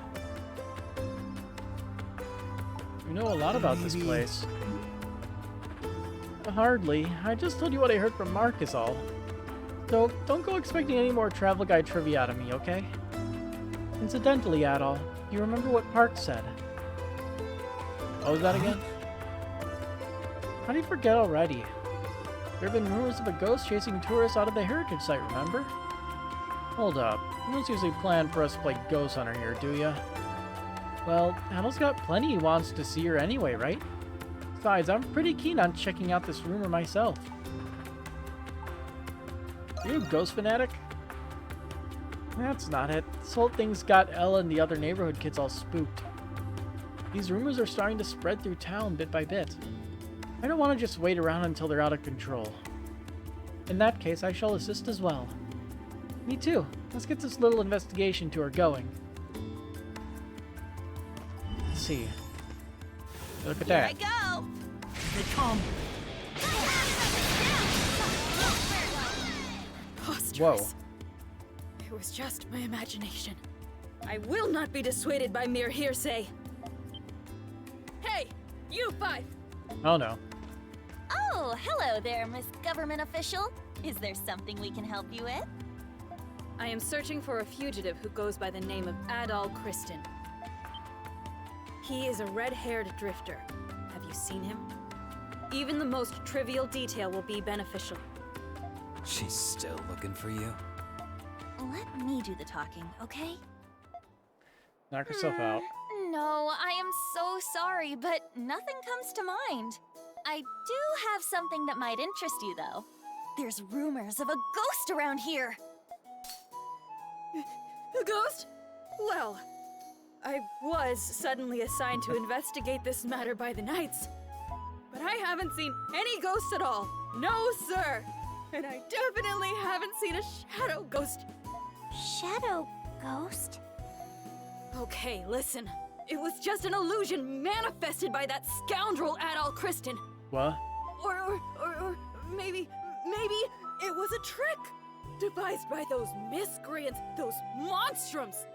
You know a lot about this place. Hardly. I just told you what I heard from Mark is all. So, don't go expecting any more travel guide trivia out of me, okay? Incidentally, Adol, you remember what Park said? What was that again? How do you forget already? There have been rumors of a ghost chasing tourists out of the heritage site, remember? Hold up. You don't usually plan for us to play ghost hunter here, do ya? Well, Adol's got plenty he wants to see her anyway, right? Besides, I'm pretty keen on checking out this rumor myself. Are you a ghost fanatic? That's not it. This whole thing's got Ella and the other neighborhood kids all spooked. These rumors are starting to spread through town bit by bit. I don't want to just wait around until they're out of control. In that case, I shall assist as well. Me too. Let's get this little investigation tour going. Let's see. Look at that. Here I go. They come. Preposterous. It was just my imagination. I will not be dissuaded by mere hearsay. Hey, you five! Oh no. Oh, hello there, Miss Government Official. Is there something we can help you with? I am searching for a fugitive who goes by the name of Adol Kristen. He is a red-haired drifter. Have you seen him? Even the most trivial detail will be beneficial. She's still looking for you? Let me do the talking, okay? Knock yourself out. No, I am so sorry, but nothing comes to mind. I do have something that might interest you, though. There's rumors of a ghost around here. A ghost? Well, I was suddenly assigned to investigate this matter by the Knights. But I haven't seen any ghosts at all. No, sir! And I definitely haven't seen a shadow ghost. Shadow ghost? Okay, listen. It was just an illusion manifested by that scoundrel Adal Kristen. What? Or maybe it was a trick devised by those miscreants, those monstrums.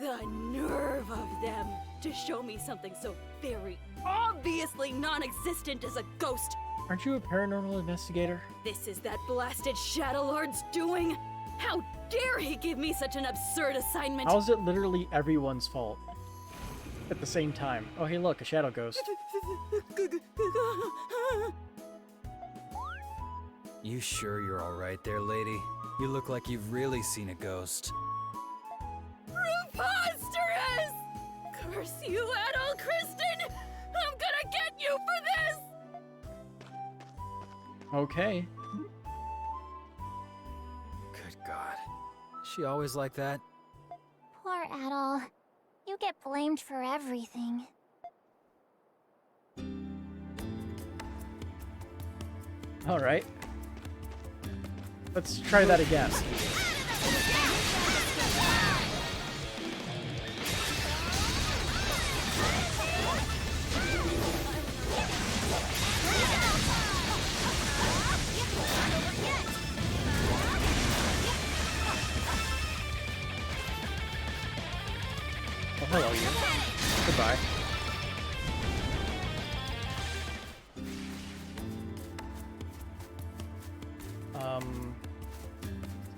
The nerve of them to show me something so very obviously non-existent as a ghost. Aren't you a paranormal investigator? This is that blasted Shadow Lord's doing. How dare he give me such an absurd assignment? How is it literally everyone's fault? At the same time. Oh, hey, look, a shadow ghost. You sure you're alright there, lady? You look like you've really seen a ghost. Preposterous! Curse you, Adal Kristen! I'm gonna get you for this! Okay. Good God. Is she always like that? Poor Adal. You get blamed for everything. Alright. Let's try that again. Oh, hello, you. Goodbye.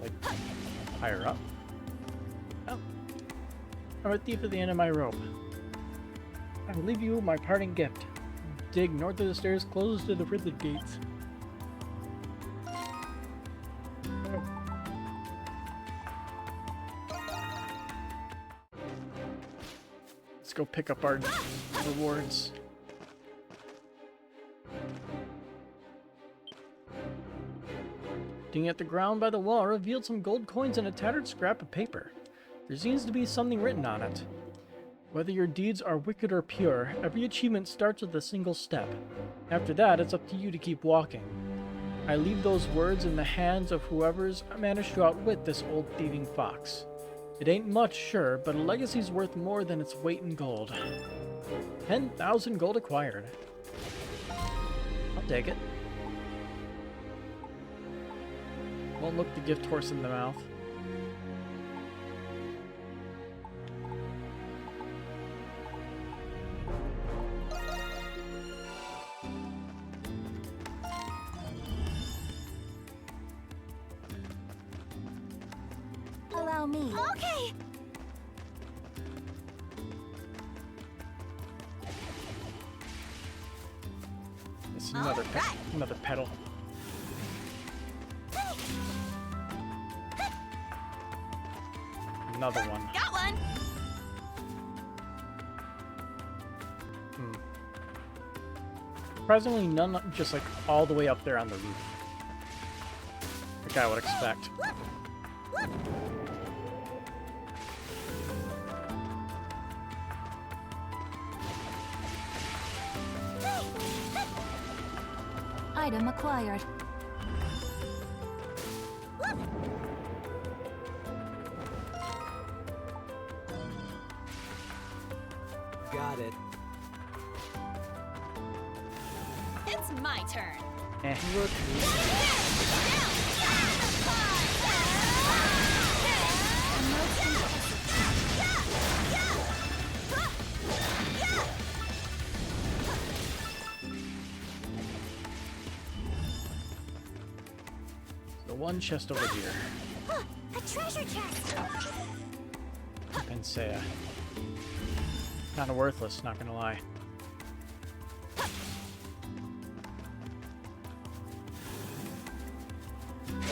Like, higher up. Oh. I'm a thief at the end of my rope. I will leave you my parting gift. Dig north of the stairs closest to the prison gates. Let's go pick up our rewards. Digging at the ground by the wall revealed some gold coins and a tattered scrap of paper. There seems to be something written on it. Whether your deeds are wicked or pure, every achievement starts with a single step. After that, it's up to you to keep walking. I leave those words in the hands of whoever's managed to outwit this old thieving fox. It ain't much, sure, but a legacy's worth more than its weight in gold. 10,000 gold acquired. I'll take it. Won't look the gift horse in the mouth. Allow me. Okay. It's another pedal. Another one. Got one! Surprisingly, none just like all the way up there on the roof. Like I would expect. Item acquired. Got it. It's my turn. Look. The one chest over here. A treasure chest. Pensea. Kind of worthless, not gonna lie.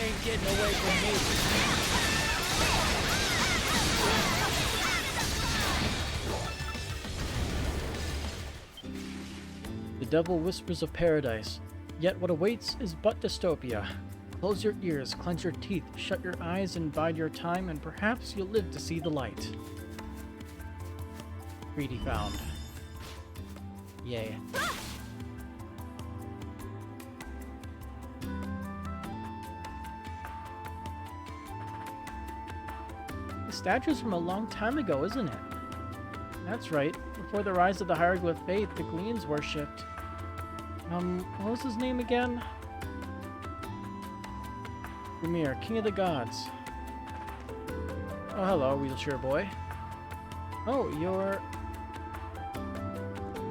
Ain't getting away from me. devil whispers of paradise, yet what awaits is but dystopia. Close your ears, clench your teeth, shut your eyes and bide your time, and perhaps you'll live to see the light. Greedy found. Yay. The statue's from a long time ago, isn't it? That's right. Before the rise of the hieroglyph faith, the Gleans worshipped. What was his name again? Ymir, King of the Gods. Oh, hello, wheelchair boy. Oh,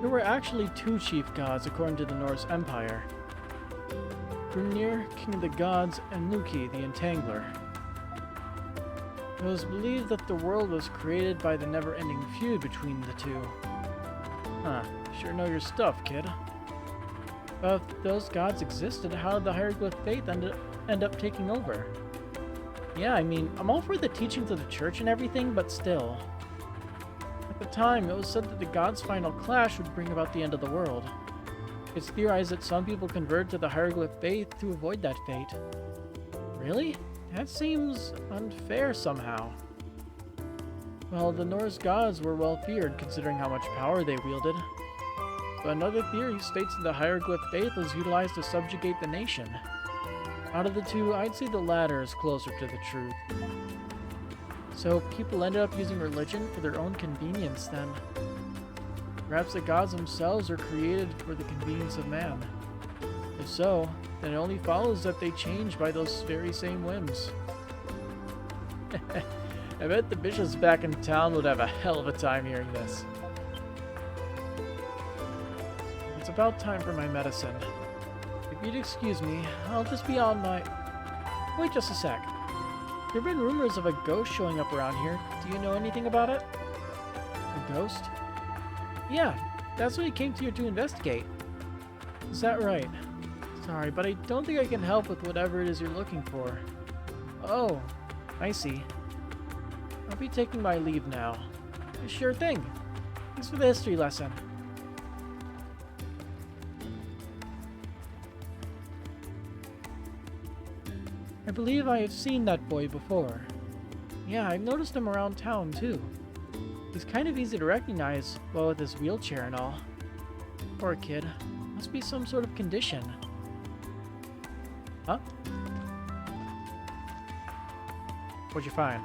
there were actually two chief gods according to the Norse Empire. Ymir, King of the Gods, and Loki, the Entangler. It was believed that the world was created by the never-ending feud between the two. Huh, sure know your stuff, kid. But if those gods existed, how did the hieroglyph faith end up taking over? Yeah, I mean, I'm all for the teachings of the church and everything, but still. At the time, it was said that the gods' final clash would bring about the end of the world. It's theorized that some people converted to the hieroglyph faith to avoid that fate. Really? That seems unfair somehow. Well, the Norse gods were well feared considering how much power they wielded. But another theory states that the hieroglyph faith was utilized to subjugate the nation. Out of the two, I'd say the latter is closer to the truth. So people ended up using religion for their own convenience then. Perhaps the gods themselves are created for the convenience of man. If so, then it only follows that they change by those very same whims. I bet the bishops back in town would have a hell of a time hearing this. It's about time for my medicine. If you'd excuse me, I'll just be on my... Wait just a sec. There have been rumors of a ghost showing up around here. Do you know anything about it? A ghost? Yeah, that's what he came here to investigate. Is that right? Sorry, but I don't think I can help with whatever it is you're looking for. Oh, I see. I'll be taking my leave now. Sure thing. Thanks for the history lesson. I believe I have seen that boy before. Yeah, I've noticed him around town too. He's kind of easy to recognize, well, with his wheelchair and all. Poor kid. Must be some sort of condition. Huh? What'd you find?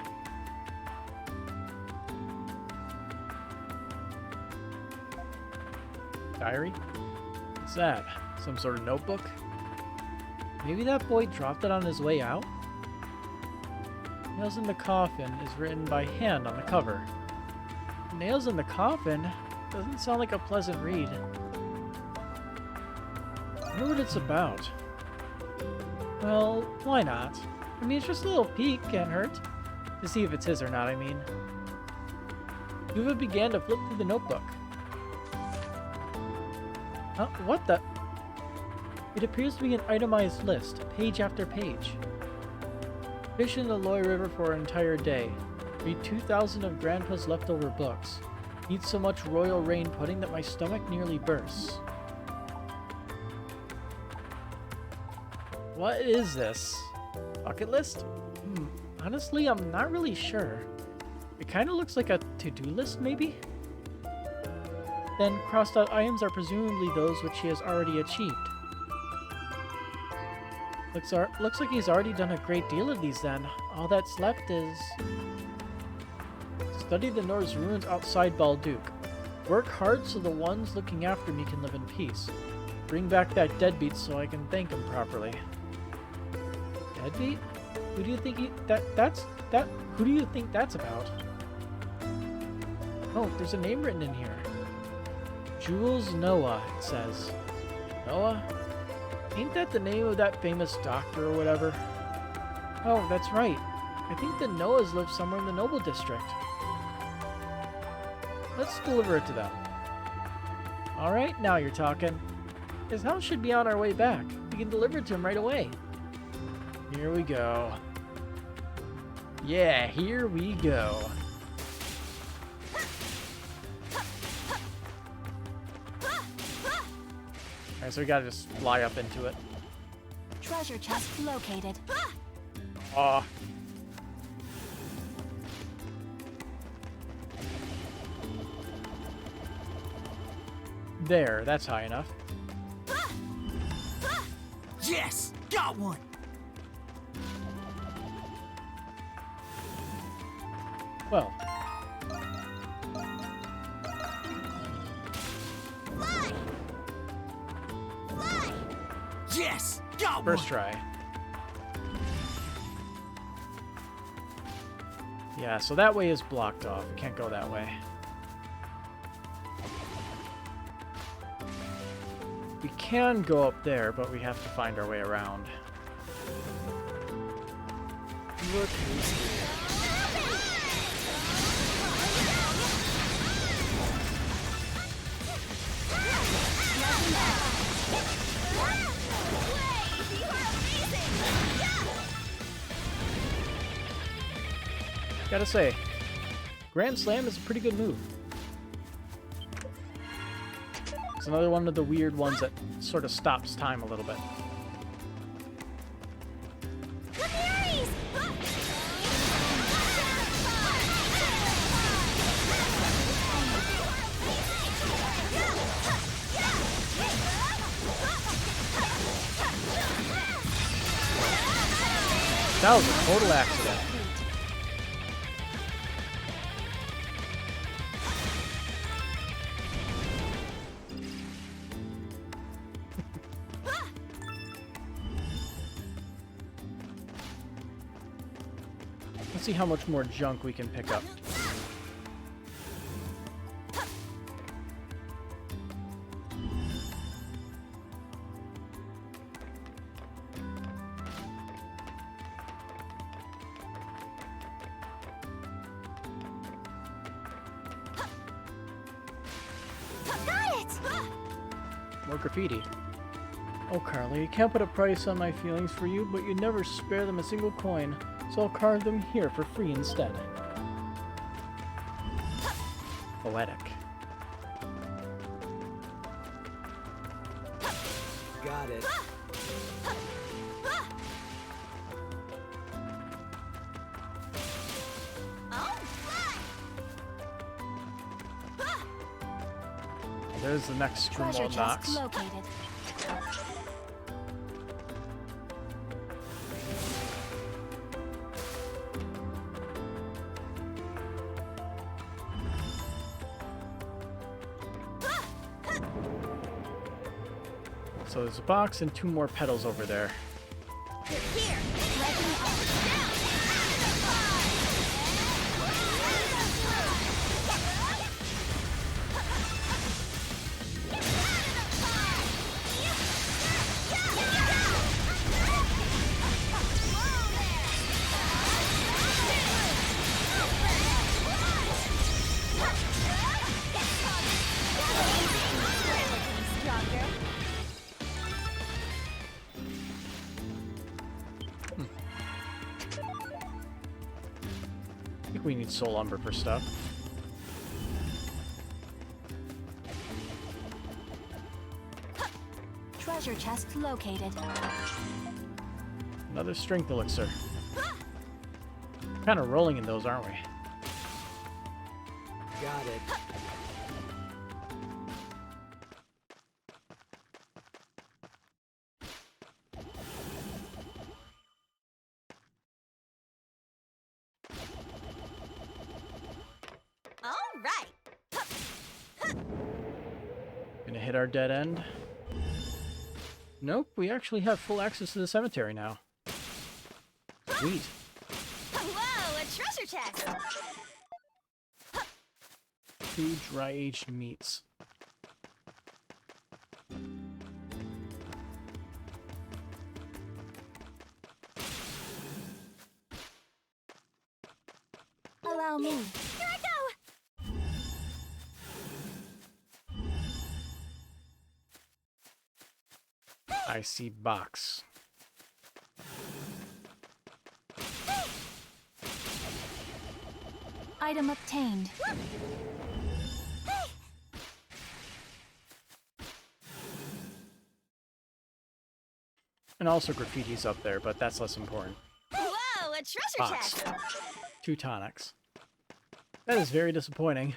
Diary? What's that? Some sort of notebook? Maybe that boy dropped it on his way out? Nails in the Coffin is written by hand on the cover. Nails in the Coffin? Doesn't sound like a pleasant read. I wonder what it's about. Well, why not? I mean, it's just a little peek, can't hurt. To see if it's his or not, I mean. Yuva began to flip through the notebook. Huh? What the? It appears to be an itemized list, page after page. Fish in the Loy River for an entire day. Read 2,000 of Grandpa's leftover books. Eat so much royal rain pudding that my stomach nearly bursts. What is this? Bucket list? Honestly, I'm not really sure. It kind of looks like a to-do list, maybe? Then crossed out items are presumably those which he has already achieved. Looks like he's already done a great deal of these then. All that's left is... Study the Norse ruins outside Balduke. Work hard so the ones looking after me can live in peace. Bring back that deadbeat so I can thank him properly. Deadbeat? Who do you think who do you think that's about? Oh, there's a name written in here. Jules Noah, it says. Noah? Ain't that the name of that famous doctor or whatever? Oh, that's right. I think the Noahs live somewhere in the Noble District. Let's deliver it to them. Alright, now you're talking. His house should be on our way back. We can deliver it to him right away. Here we go. Yeah, here we go. Alright, so we gotta just fly up into it. Treasure chest located. Aw. There, that's high enough. Yes! Got one! Well. Fly! Fly! Yes! Got First one! try. Yeah, so that way is blocked off. We can't go that way. We can go up there, but we have to find our way around. Look who's here. Gotta say, Grand Slam is a pretty good move. It's another one of the weird ones that sort of stops time a little bit. That was a total accident. Let's see how much more junk we can pick up. More graffiti. Oh, Carly, you can't put a price on my feelings for you, but you never spare them a single coin, so I'll carve them here for free instead. Poetic. Got it. There's the next Treasure Scrimwall chest Knox. located. So there's a box and 2 more petals over there. Here! I think we need soul umber for stuff. Treasure chest located. Another strength elixir. Kind of rolling in those, aren't we? Got it. All right. Gonna hit our dead end. Nope, we actually have full access to the cemetery now. Sweet. Whoa, a treasure chest! 2 dry-aged meats. Allow me. Here I go! I see box. Item obtained. And also graffiti's up there, but that's less important. Whoa, a treasure Pots. chest! 2 tonics. That is very disappointing.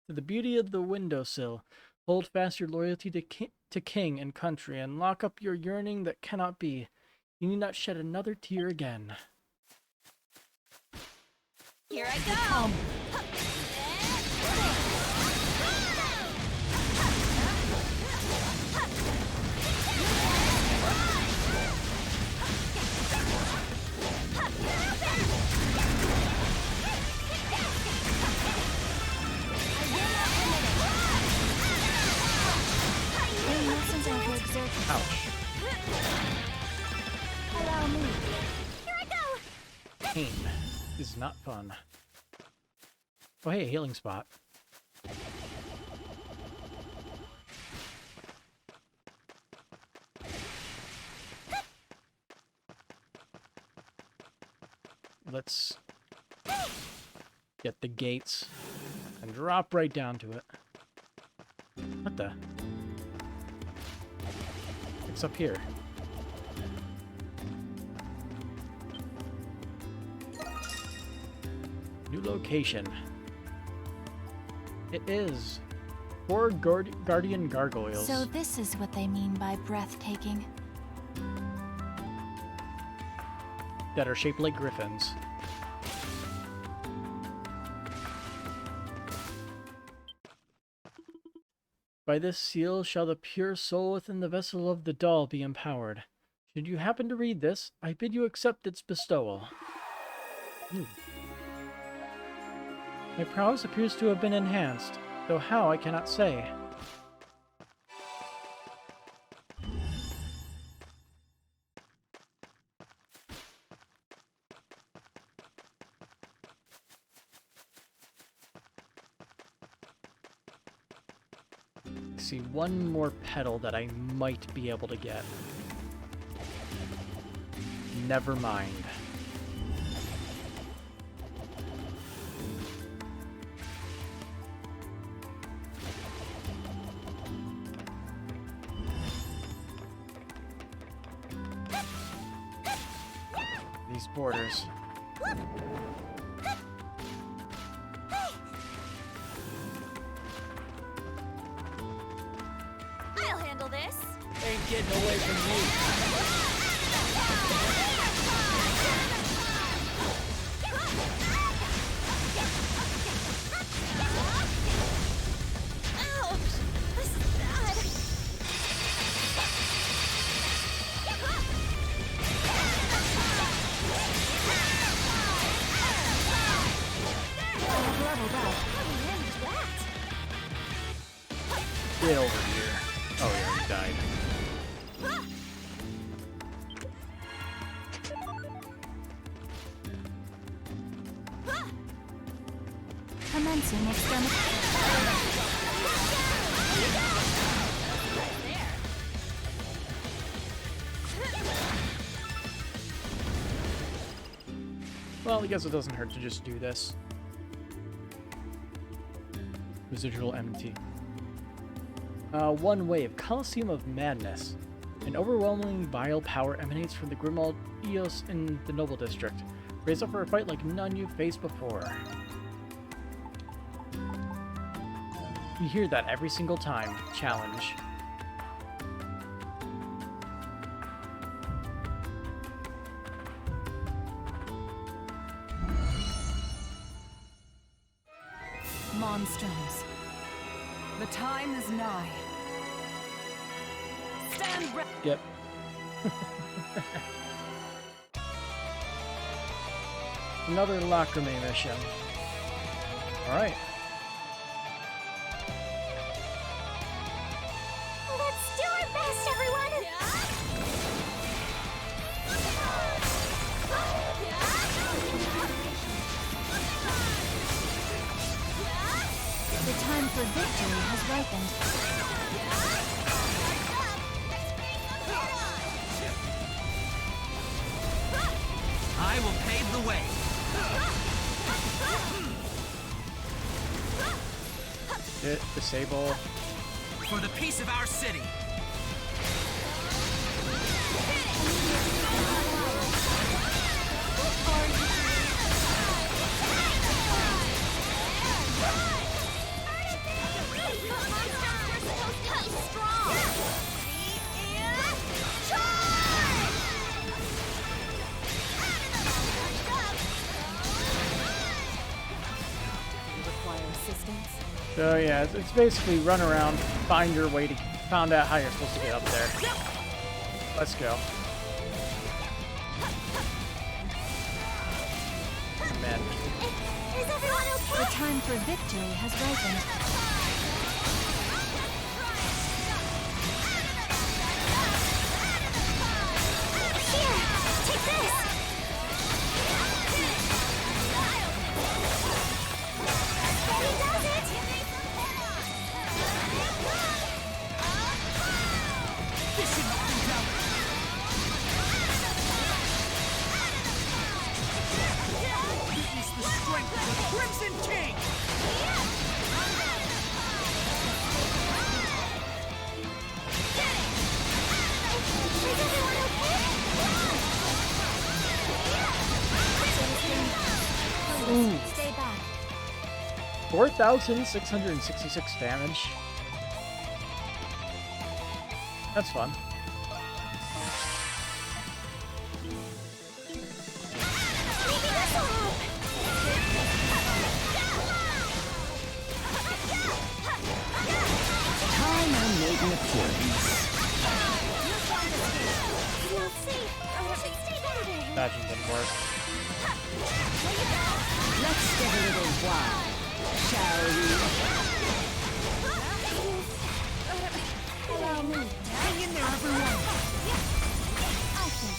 To the beauty of the windowsill, hold fast your loyalty to king and country, and lock up your yearning that cannot be. You need not shed another tear again. Here I go! Ouch. Allow me. Here I go! Pain is not fun. Oh hey, healing spot. Let's get the gates and drop right down to it. What the? It's up here. New location. It is 4 guardian gargoyles. So this is what they mean by breathtaking. That are shaped like griffins. By this seal shall the pure soul within the vessel of the doll be empowered. Should you happen to read this, I bid you accept its bestowal. My prowess appears to have been enhanced, though how I cannot say. I see one more petal that I might be able to get. Never mind. These borders. I'll handle this. Ain't getting away from me. Ouch! This is bad. Get over here. Oh yeah, he died. Commencing extermination. Well, I guess it doesn't hurt to just do this. Residual MT. One wave, Coliseum of Madness. An overwhelmingly vile power emanates from the Grimald Eos in the Noble District. Raise up for a fight like none you've faced before. You hear that every single time. Challenge. Monstrums. The time is nigh. Stand ready. Yep. Another Lacrime mission. Alright. Let's do our best, everyone! The time for victory has ripened. I will pave the way. Disable. for the peace of our city. So yeah, it's basically run around, find your way to find out how you're supposed to get up there. Let's go. Man. Is everyone okay? The time for victory has ripened. Here, take this. He does it. This should knock him down. Witness the strength of the Crimson King! Is everyone okay? Ooh. Stay back. 4,666 damage. That's fun. Time I made an appearance. That didn't work. Let's get a little wild, shall we? Allow me. Hang in there, everyone! I think.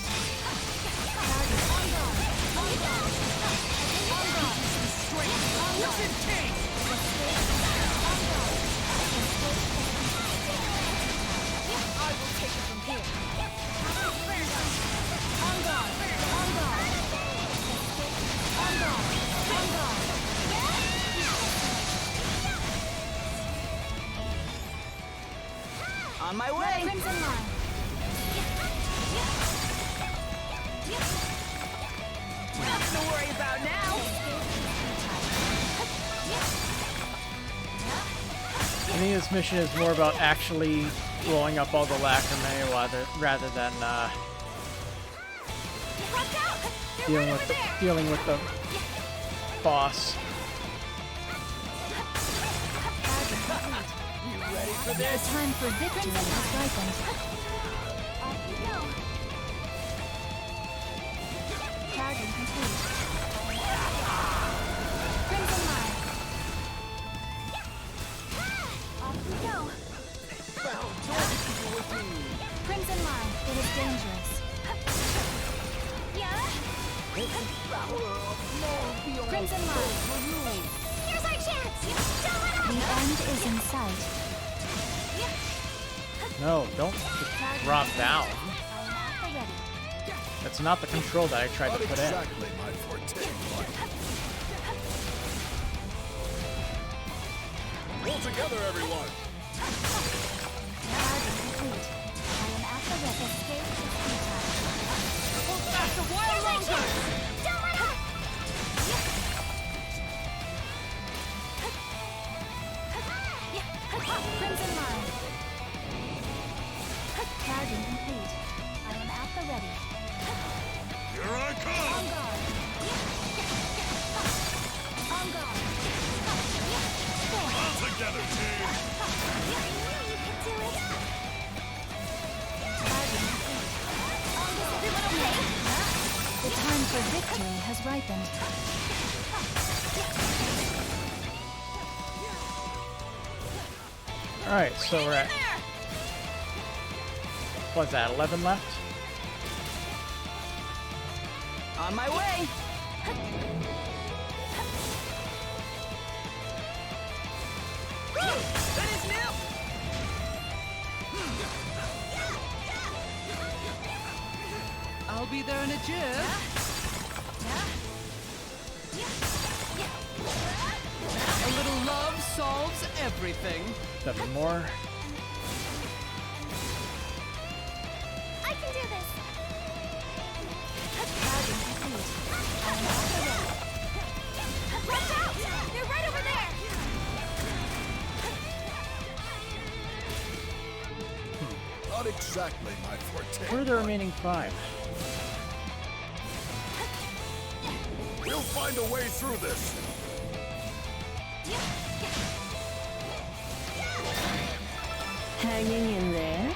The strength of the Crimson King! I will take it from here. On guard. On guard. On guard. On guard. On my way! Crimson line. Nothing to worry about now! I think this mission is more about actually blowing up all the lacrimae rather than dealing with the boss. The time for victory has ripened. Target complete. Crimson line. Off we go. Crimson line. It is dangerous. Yeah. Crimson line. Here's our chance. Don't let up. The end is in sight. No, don't just drop down. That's not the control that I tried to put in. Exactly my forte. Pull together, everyone! Target complete. I am at the wreck. Escape is futile. Hold fast a while longer! Don't let up! Crimson line. Target complete. I am at the ready. Here I come! On guard. On guard. All together, team! You can do it. Target complete. Is everyone okay? The time for victory has ripened. Alright, so we're at... What's that, 11 left? On my way! That is new! I'll be there in a jiff. A little love solves everything. 7 more. Not exactly my forte. Where are the remaining 5? We'll find a way through this. Hanging in there?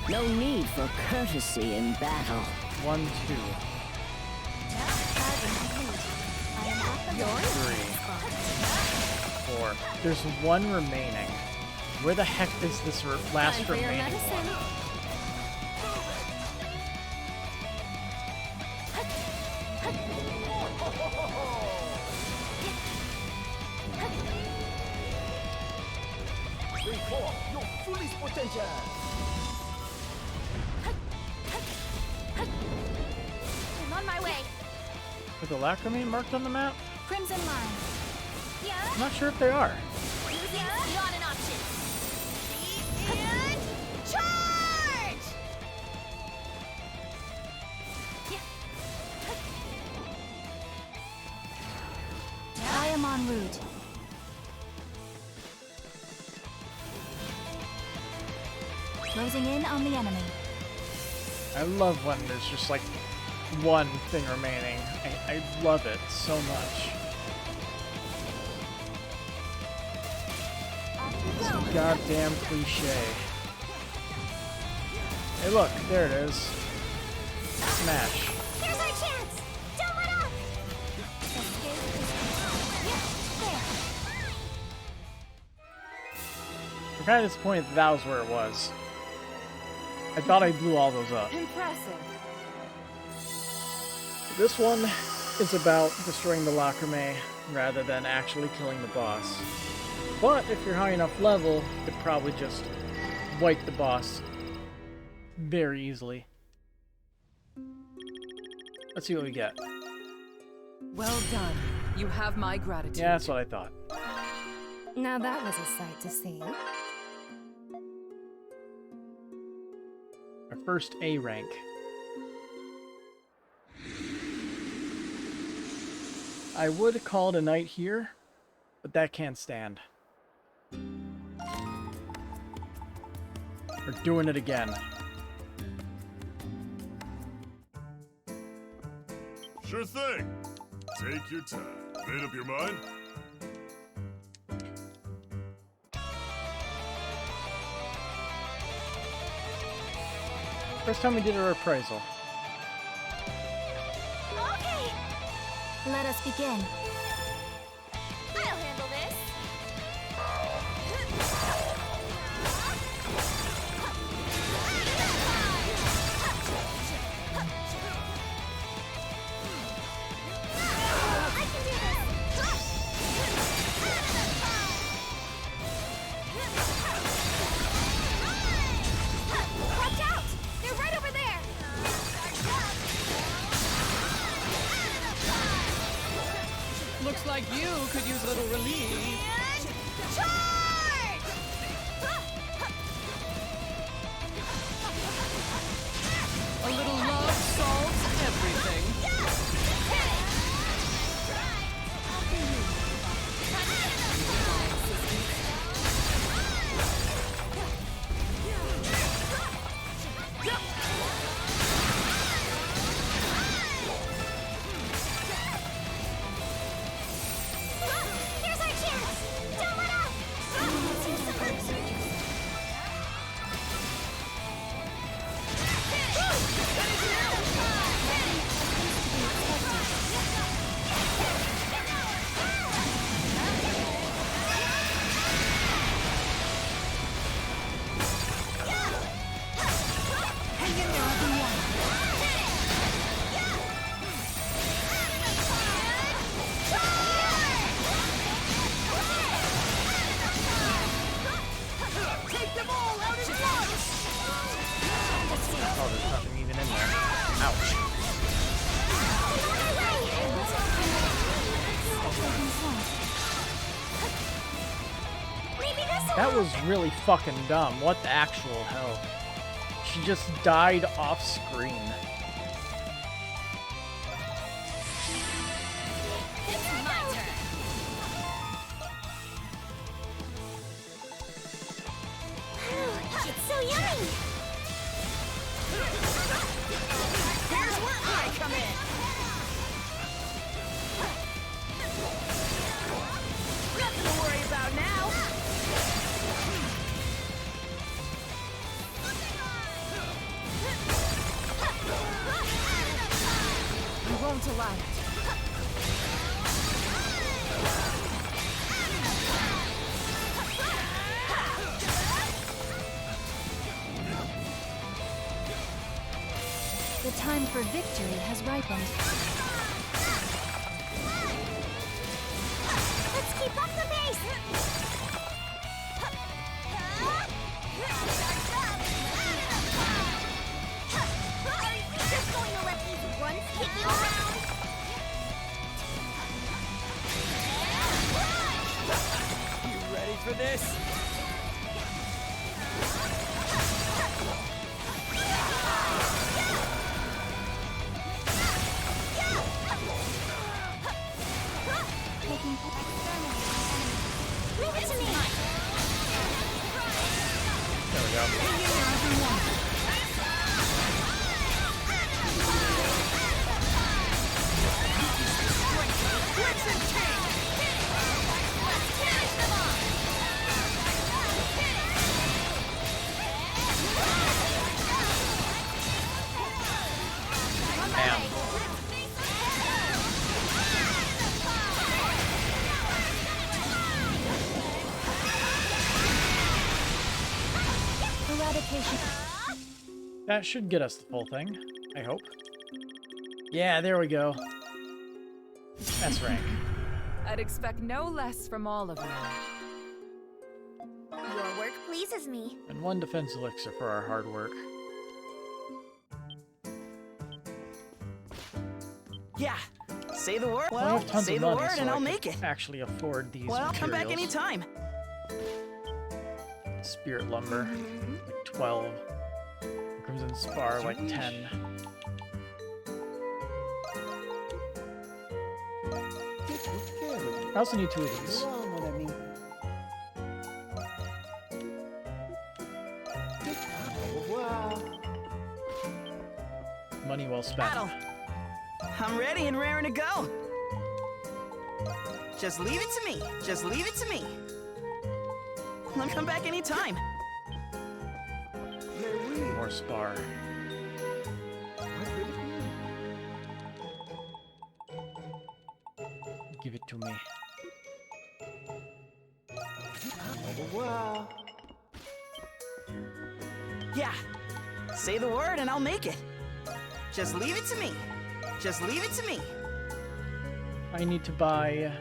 No need for courtesy in battle. 1, 2. 3. 4. There's 1 remaining. Where the heck is this last remaining one? I'm on my way. Are the lacrimae marked on the map? Crimson line. Yeah? I'm not sure if they are. Using not an option. And charge! I am en route. Closing in on the enemy. I love when there's just like 1 thing remaining. I love it so much. It's a goddamn cliche. Hey look, there it is. Smash. Here's our chance! Don't let up! I'm kind of disappointed that was where it was. I thought I blew all those up. Impressive. This one is about destroying the lacrimae rather than actually killing the boss. But if you're high enough level, you could probably just wipe the boss very easily. Let's see what we get. Well done. You have my gratitude. Yeah, that's what I thought. Now that was a sight to see. Our first A rank. I would call it a night here, but that can't stand. We're doing it again. Sure thing. Take your time. Made up your mind? First time we did a reprisal. Okay! Let us begin. I'll handle this. I can do this. Watch out! They're right over there! Looks like you could use a little relief. And charge! A little love solves everything. Here's our chance! Don't let up! Hang in there, everyone! Take them all out at once! Oh, there's nothing even in there. Ouch. That was really fucking dumb. What the actual hell? She just died off screen. It's my turn. home to land. The time for victory has ripened. Let's keep up the pace! Are you just going to let these runs kick you around? You ready for this? Taking exterminating enemies. Leave it to me! There we go. Eradication. That should get us the full thing, I hope. Yeah, there we go. That's rank. I'd expect no less from all of you. Your work pleases me. And 1 defense elixir for our hard work. Yeah. Say the word. I Well, have tons say of the money, word so and I I'll can make it. actually afford these Well, materials. come back anytime. Spirit lumber, like 12. Crimson spar, like 10. I also need 2 of these. Money well spent. Battle. I'm ready and raring to go. Just leave it to me. Just leave it to me. I'll come back anytime. More spar. Give it to me. Yeah. Say the word and I'll make it. Just leave it to me. Just leave it to me. I need to buy.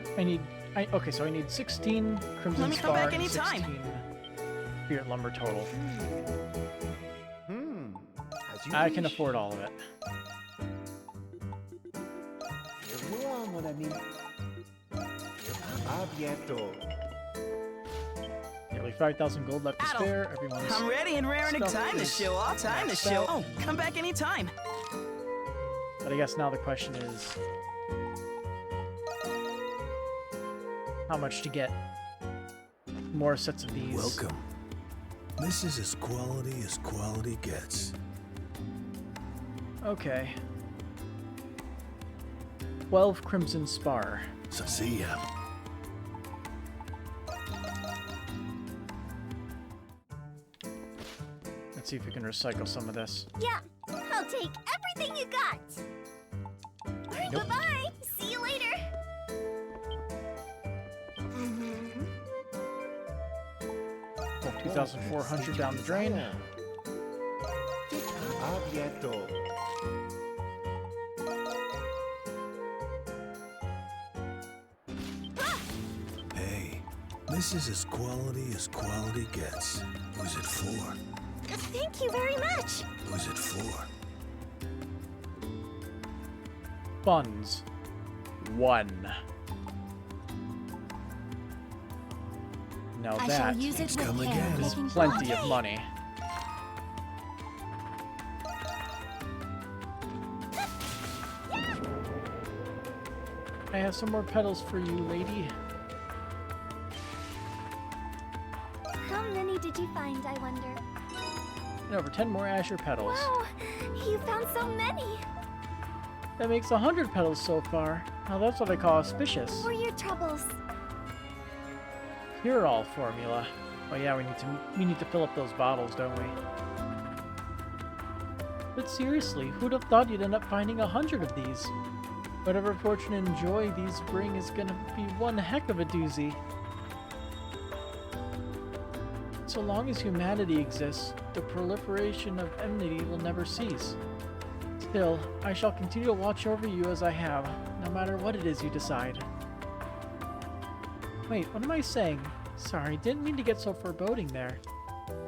Okay, so I need 16 crimson Let me come spar back and anytime. 16 spirit lumber total. As you I wish. can afford all of it. Abierto. Nearly 5,000 gold left to Battle. spare. Everyone's I'm ready and raring to stuff time to is show off. Time to maxed show. out. Oh, come back anytime. But I guess now the question is how much to get more sets of these. Welcome. This is as quality gets. Okay. 12 crimson spar. So see ya. Let's see if we can recycle some of this. Yeah, I'll take everything you got. Alright, Nope. bye-bye. See you later. Well, 2,400 down the drain. Abierto. Hey, this is as quality gets. Who's it for? Thank you very much. Who's it for? Funds. 1. Now I shall that use it It's with come care. again. is Making plenty sure- of money. I have some more petals for you, lady. How many did you find, I wonder? And over 10 more azure petals. Wow, you found so many. That makes 100 petals so far. Now that's what I call auspicious. What were your troubles? Cure-all formula. Oh yeah, we need to fill up those bottles, don't we? But seriously, who'd have thought you'd end up finding 100 of these? Whatever fortune and joy these bring is gonna be one heck of a doozy. So long as humanity exists, the proliferation of enmity will never cease. Still, I shall continue to watch over you as I have, no matter what it is you decide. Wait, what am I saying? Sorry, didn't mean to get so foreboding there.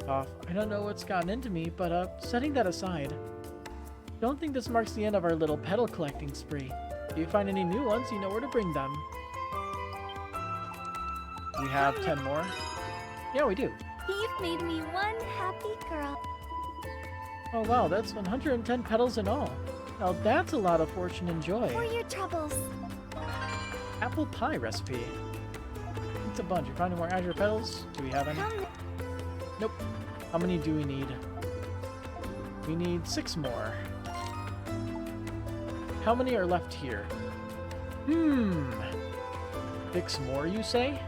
I don't know what's gotten into me, but setting that aside, don't think this marks the end of our little petal collecting spree. If you find any new ones, you know where to bring them. We have 10 more? Yeah, we do. You've made me one happy girl. Oh wow, that's 110 petals in all. Now that's a lot of fortune and joy. For your troubles. Apple pie recipe. It's a bunch. You're finding more azure petals? Do we have any? Nope. How many do we need? We need 6 more. How many are left here? 6 more, you say?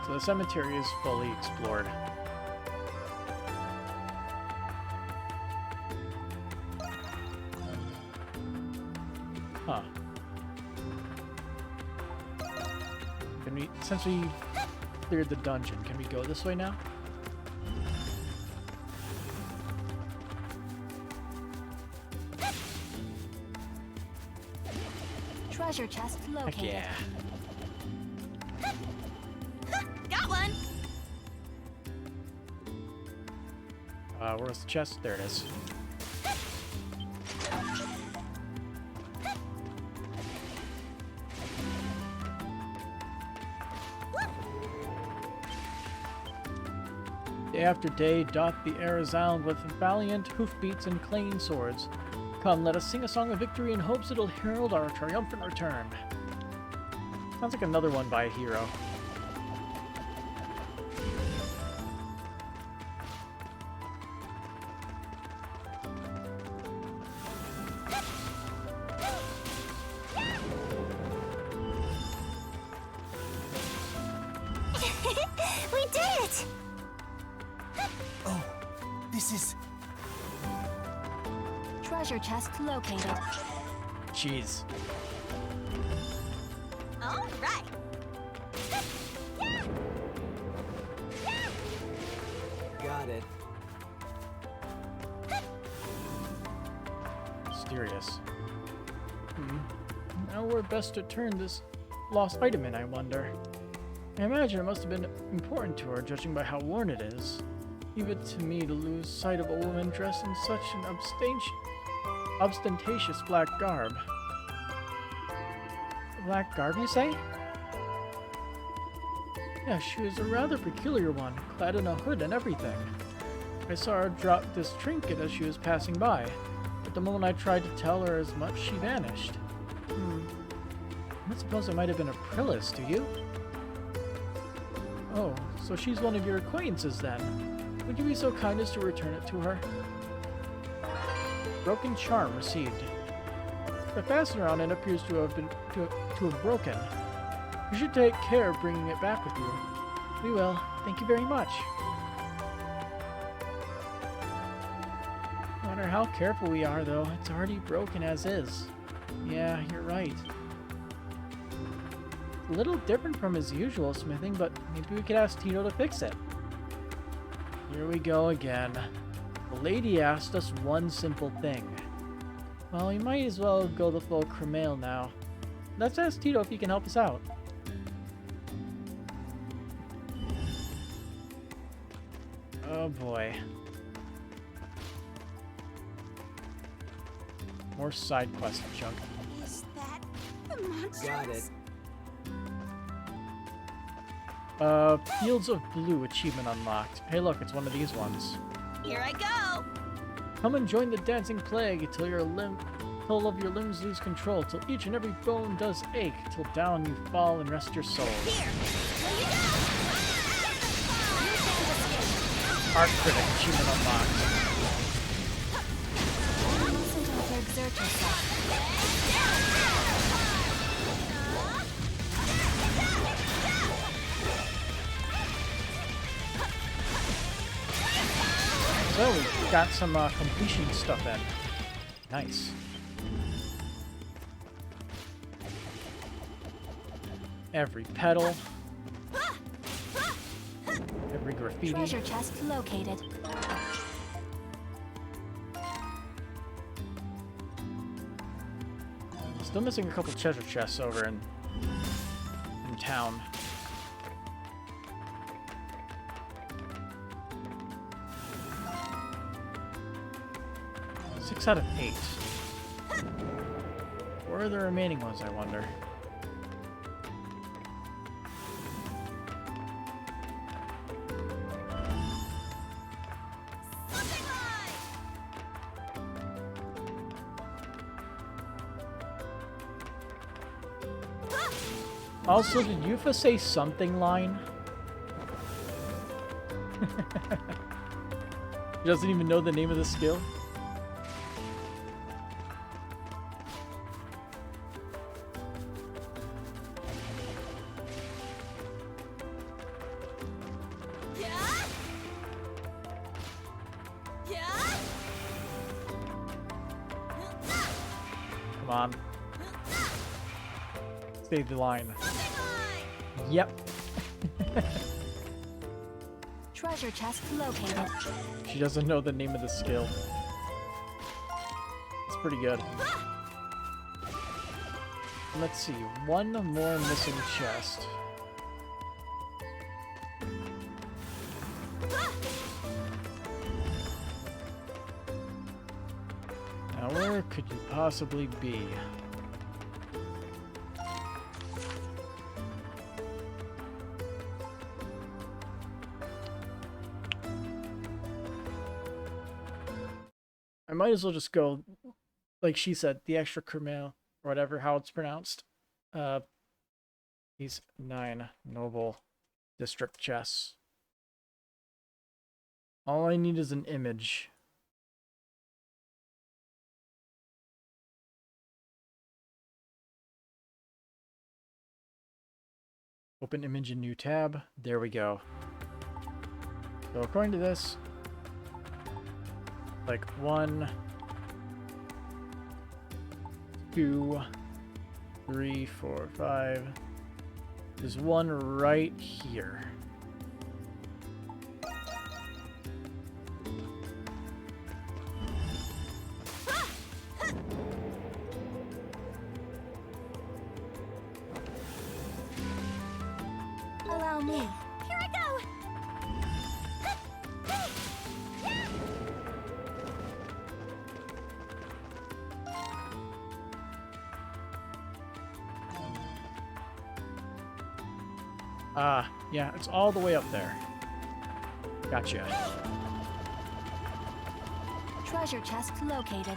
So the cemetery is fully explored. Huh. Can we, since we cleared the dungeon, can we go this way now? Treasure chest located. Heck yeah. Got one! Where's the chest? There it is. Day after day doth the air resound with valiant hoofbeats and clanging swords. Come, let us sing a song of victory in hopes it'll herald our triumphant return. Sounds like another one by a hero. We did it! Oh, this is... Treasure chest located. Jeez. All right. Got it. Mysterious. Now where best to turn this lost item in, I wonder. I imagine it must have been important to her, judging by how worn it is. Even to me, to lose sight of a woman dressed in such an ostentatious black garb. Black garb, you say? Yeah, she was a rather peculiar one, clad in a hood and everything. I saw her drop this trinket as she was passing by, but the moment I tried to tell her as much, she vanished. I suppose it might have been a Prillis, do you? Oh, so she's one of your acquaintances then. Would you be so kind as to return it to her? Broken charm received. The fastener on it appears to have broken. You should take care of bringing it back with you. We will. Thank you very much. No matter how careful we are, though, it's already broken as is. Yeah, you're right. A little different from his usual smithing, but maybe we could ask Tito to fix it. Here we go again. The lady asked us one simple thing. Well, we might as well go the full Cremail now. Let's ask Tito if he can help us out. Oh boy. More side quest junk. Is that the monster? Got it. Fields of Blue achievement unlocked. Hey look, it's one of these ones. Here I go! Come and join the dancing plague till all of your limbs lose control, till each and every bone does ache, till down you fall and rest your soul. Here! There you go! Art Critic achievement unlocked. Listen to her exert herself. So we got some completion stuff in. Nice. Every petal. Every graffiti. Treasure chest located. Still missing a couple treasure chests over in town. 6 out of 8. Where are the remaining ones, I wonder? Also, did Yufa say something line? He doesn't even know the name of the skill? Come on. Say the line. Yep. Treasure chest located. She doesn't know the name of the skill. It's pretty good. Let's see, one more missing chest. Now where could you possibly be? I might as well just go, like she said, the extra Kermail, or whatever, how it's pronounced. These 9 noble district chests. All I need is an image. Open image in new tab. There we go. So according to this, like 1, 2, 3, 4, 5. There's one right here. Allow me. Here I go. Yeah, it's all the way up there. Gotcha. Treasure chest located.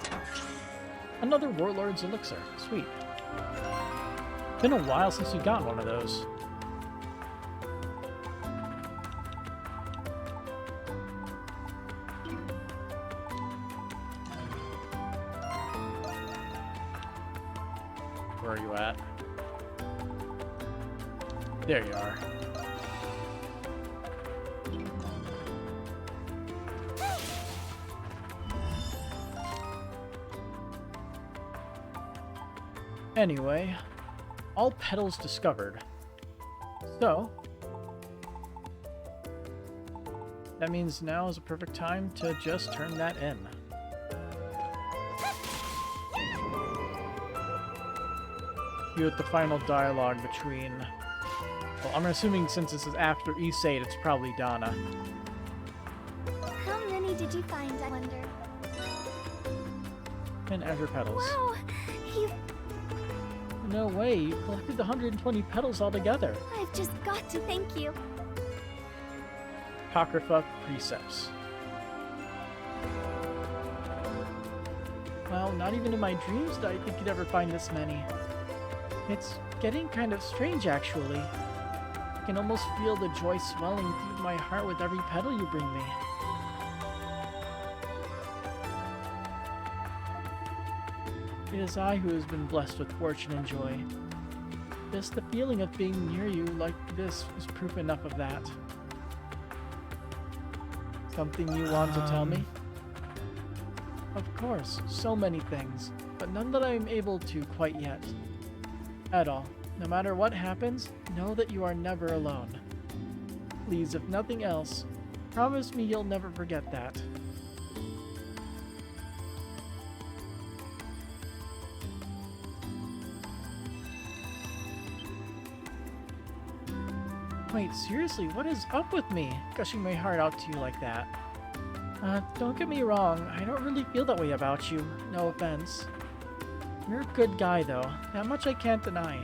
Another Warlord's Elixir. Sweet. Been a while since you got one of those. Where are you at? There you are. Anyway, all petals discovered. So, that means now is a perfect time to just turn that in. See what the final dialogue between... Well, I'm assuming since this is after Esaid, it's probably Donna. How many did you find, I wonder? And Azure petals. Wow, you... No way, you collected the 120 petals altogether. I've just got to thank you. Apocrypha Precepts. Well, not even in my dreams did I think you'd ever find this many. It's getting kind of strange, actually. I can almost feel the joy swelling through my heart with every petal you bring me. It is I who has been blessed with fortune and joy. Just the feeling of being near you like this is proof enough of that. Something you want to tell me? Of course, so many things, but none that I am able to quite yet. Adol, no matter what happens, know that you are never alone. Please, if nothing else, promise me you'll never forget that. Wait, seriously, what is up with me? Gushing my heart out to you like that. Don't get me wrong, I don't really feel that way about you. No offense. You're a good guy, though. That much I can't deny.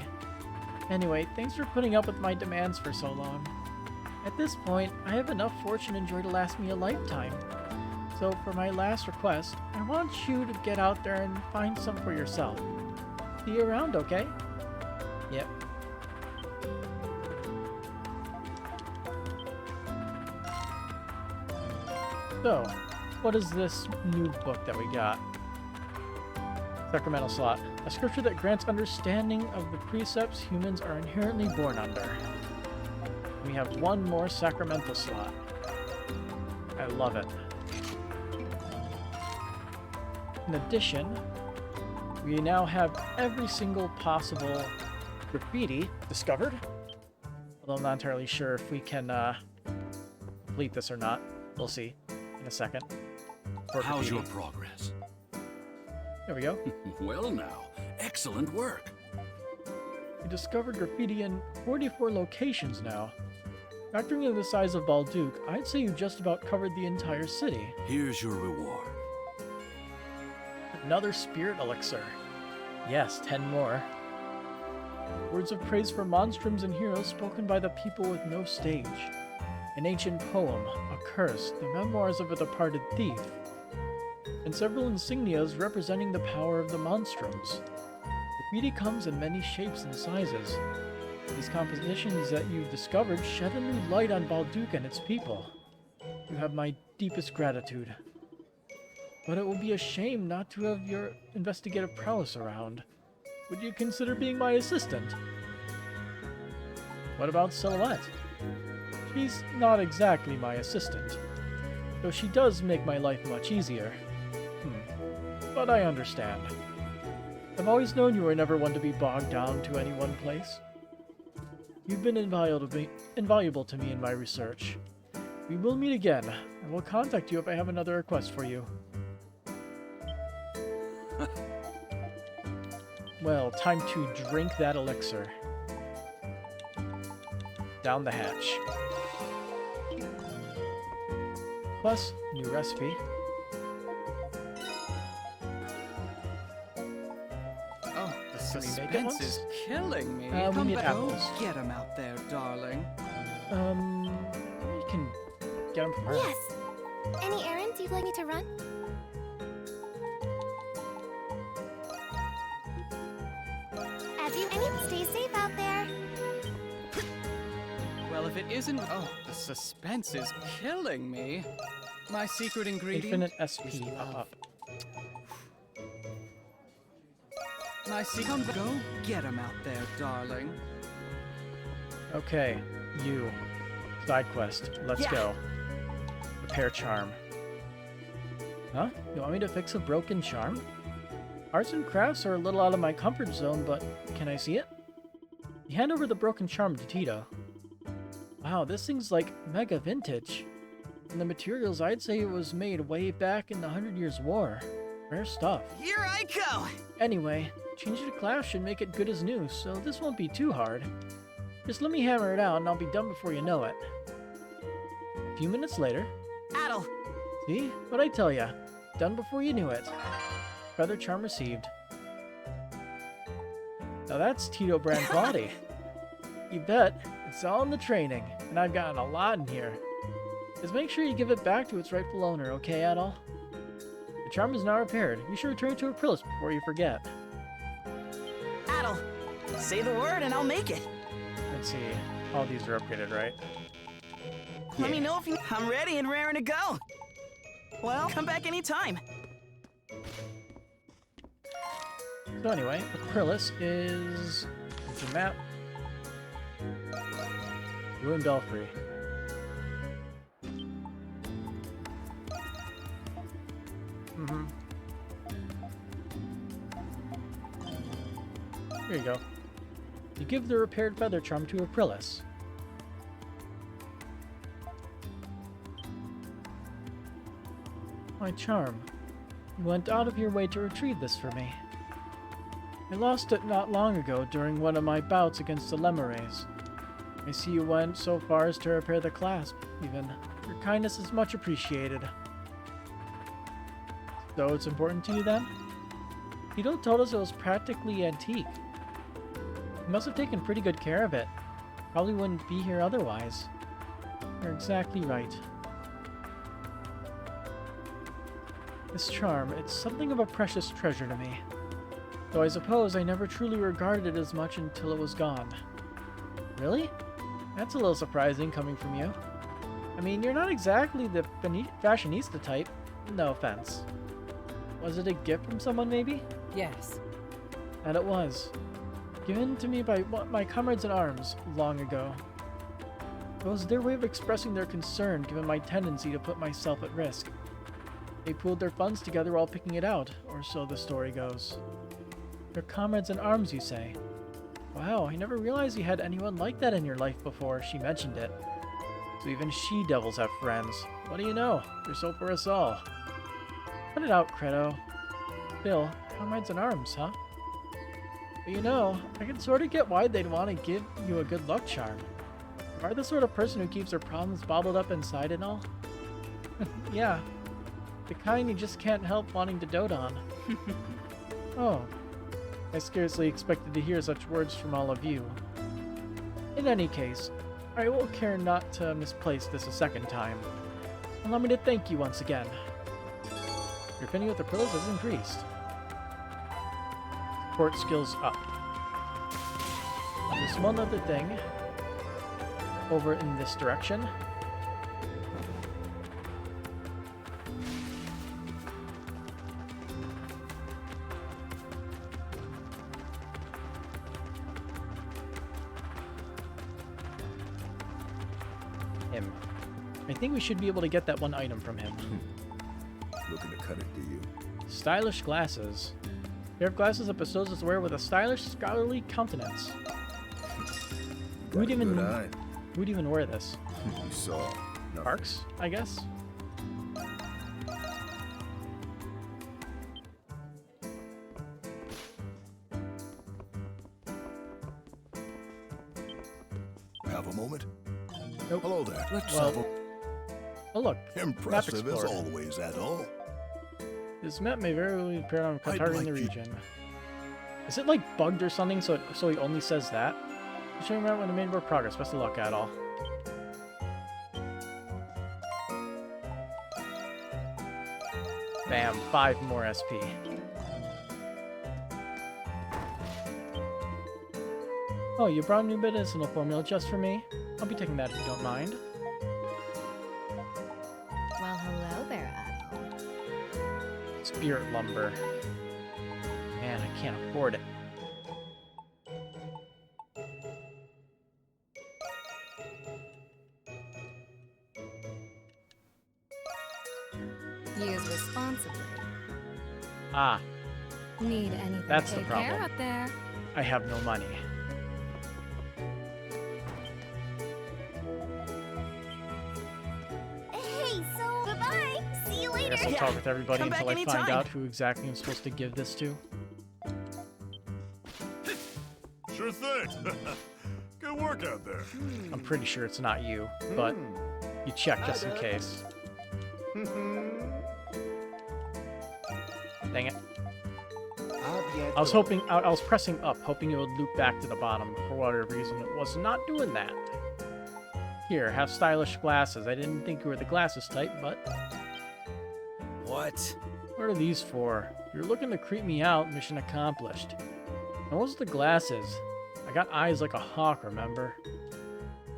Anyway, thanks for putting up with my demands for so long. At this point, I have enough fortune and joy to last me a lifetime. So for my last request, I want you to get out there and find some for yourself. See you around, okay? Yep. So, what is this new book that we got? Sacramental Slot. A scripture that grants understanding of the precepts humans are inherently born under. We have one more sacramental slot. I love it. In addition, we now have every single possible graffiti discovered. Although I'm not entirely sure if we can complete this or not. We'll see in a second. How's your progress? There we go. Well now, excellent work. We discovered graffiti in 44 locations now. Factoring in the size of Balduke, I'd say you just about covered the entire city. Here's your reward. Another spirit elixir. Yes, 10 more. Words of praise for monstrums and heroes spoken by the people with no stage. An ancient poem, a curse, the memoirs of a departed thief, and several insignias representing the power of the monstrums. Graffiti comes in many shapes and sizes. These compositions that you've discovered shed a new light on Balduke and its people. You have my deepest gratitude. But it will be a shame not to have your investigative prowess around. Would you consider being my assistant? What about Silhouette? She's not exactly my assistant, though she does make my life much easier. But I understand. I've always known you were never one to be bogged down to any one place. You've been invaluable to me in my research. We will meet again. I will contact you if I have another request for you. Well, time to drink that elixir. Down the hatch. Plus, new recipe. Oh, the suspense is killing me. We need apples. Get them out there, darling. We can get them from her. Yes. Any errands you'd like me to run? Stay safe out there. Well, if it isn't... Oh, the suspense is killing me. My secret ingredient... Infinite SP up. My secret... Go get him out there, darling. Okay, you. Side quest. Let's go. Repair charm. Huh? You want me to fix a broken charm? Arts and crafts are a little out of my comfort zone, but can I see it? You hand over the broken charm to Tito. Wow, this thing's like mega vintage. And the materials, I'd say it was made way back in the 100 Years' War. Rare stuff. Here I go! Anyway, change it to class should make it good as new, so this won't be too hard. Just let me hammer it out and I'll be done before you know it. A few minutes later... Adol! See? What'd I tell ya? Done before you knew it. Feather charm received. Now that's Tito brand quality. You bet. It's all in the training, and I've gotten a lot in here. Just make sure you give it back to its rightful owner, okay, Adol? The charm is now repaired. You should return it to Aprilis before you forget. Adol, say the word and I'll make it. Let's see. All these are upgraded, right? Let me know if you... I'm ready and raring to go. Well, come back anytime. So anyway, Aprilis is... It's a map. Ruined Belfry. Mm-hmm. Here you go. You give the repaired feather charm to Aprilis. My charm. You went out of your way to retrieve this for me. I lost it not long ago during one of my bouts against the Lemures. I see you went so far as to repair the clasp, even. Your kindness is much appreciated. So it's important to you then? Tito told us it was practically antique. You must have taken pretty good care of it. Probably wouldn't be here otherwise. You're exactly right. This charm, it's something of a precious treasure to me. Though I suppose I never truly regarded it as much until it was gone. Really? That's a little surprising coming from you. I mean, you're not exactly the fashionista type. No offense. Was it a gift from someone, maybe? Yes. And it was. Given to me by my comrades in arms long ago. It was their way of expressing their concern given my tendency to put myself at risk. They pooled their funds together while picking it out, or so the story goes. Your comrades in arms, you say? Wow, I never realized you had anyone like that in your life before she mentioned it. So even she-devils have friends. What do you know? There's hope for us all. Put it out, Credo. Bill, comrades in arms, huh? But you know, I can sort of get why they'd want to give you a good luck charm. You are the sort of person who keeps her problems bottled up inside and all. Yeah. The kind you just can't help wanting to dote on. Oh. I scarcely expected to hear such words from all of you. In any case, I will care not to misplace this a second time. Allow me to thank you once again. Your opinion with the Aprilis has increased. Support skills up. There's one other thing over in this direction. Him. I think we should be able to get that one item from him. Looking to cut it, do you? Stylish glasses. Pair of glasses that bestows its wearer with a stylish, scholarly countenance. Who'd even wear this? You saw nothing. Parks, I guess? Have a moment? Nope. Hello there. Let's Well, have a... Oh look, Impressive map as explored. always, Adol. This map may very well appear on I'd targeting the like you- region. Is it like bugged or something so he only says that? You should remember when the main board progress. Best of luck, Adol. Bam, 5 more SP. Oh, you brought a new medicinal formula just for me? I'll be taking that if you don't mind. Well, hello there, Adol. Spirit lumber. Man, I can't afford it. Use responsibly. Ah, Need anything That's the take care problem. up there? I have no money. Hey, so bye-bye. See you I later. guess I'll talk with everybody Come back until I find anytime. out who exactly I'm supposed to give this to. Sure thing. Good work out there. I'm pretty sure it's not you, but you check just in case. Dang it. I was pressing up, hoping it would loop back to the bottom. For whatever reason, it was not doing that. Here, have stylish glasses. I didn't think you were the glasses type, but... What? What are these for? You're looking to creep me out, mission accomplished. And what's the glasses? I got eyes like a hawk, remember?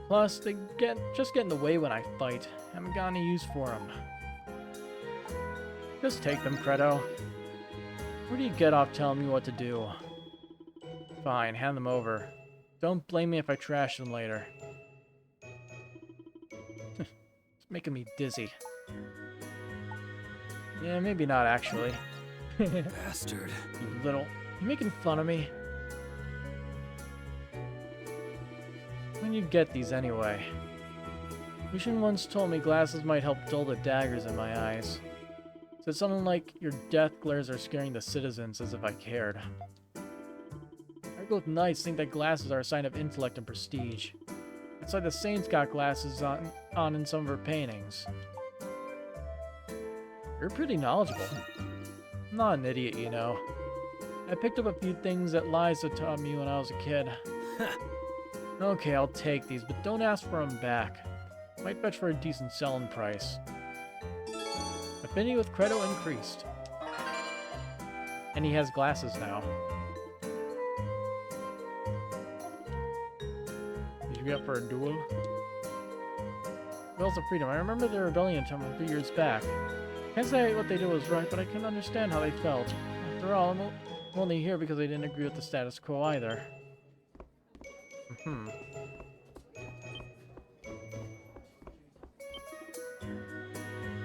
Plus, they just get in the way when I fight. Haven't got any use for them. Just take them, Credo. Where do you get off telling me what to do? Fine, hand them over. Don't blame me if I trash them later. It's making me dizzy. Yeah, maybe not actually. Bastard. You little... You making fun of me? When you get these anyway? Lucian once told me glasses might help dull the daggers in my eyes. Said something like, your death glares are scaring the citizens, as if I cared. Gargoyle knights think that glasses are a sign of intellect and prestige. It's like the saints got glasses on in some of her paintings. You're pretty knowledgeable. I'm not an idiot, you know. I picked up a few things that Liza taught me when I was a kid. Okay, I'll take these, but don't ask for them back. Might fetch for a decent selling price. Affinity with Credo increased. And he has glasses now. Did you get for a duel? Bells of Freedom. I remember the rebellion attempt a few years back. Can't say what they did was right, but I can understand how they felt. After all, I'm only here because I didn't agree with the status quo either.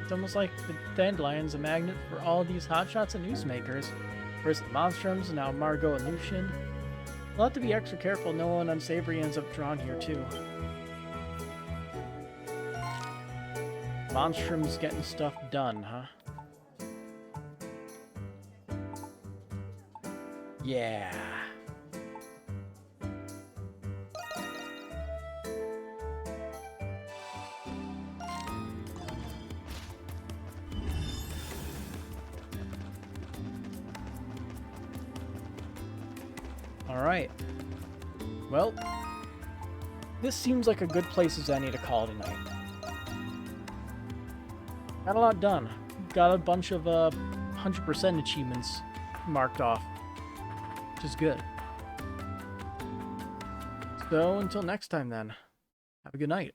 It's almost like the Dandelion's a magnet for all these hotshots and newsmakers. First the Monstrums, now Margot and Lucian. We'll have to be extra careful no one unsavory ends up drawn here too. Monstrum's getting stuff done, huh? Yeah. Alright. Well, this seems like a good place as any to call tonight. Got a lot done. Got a bunch of 100% achievements marked off, which is good. So until next time then, have a good night.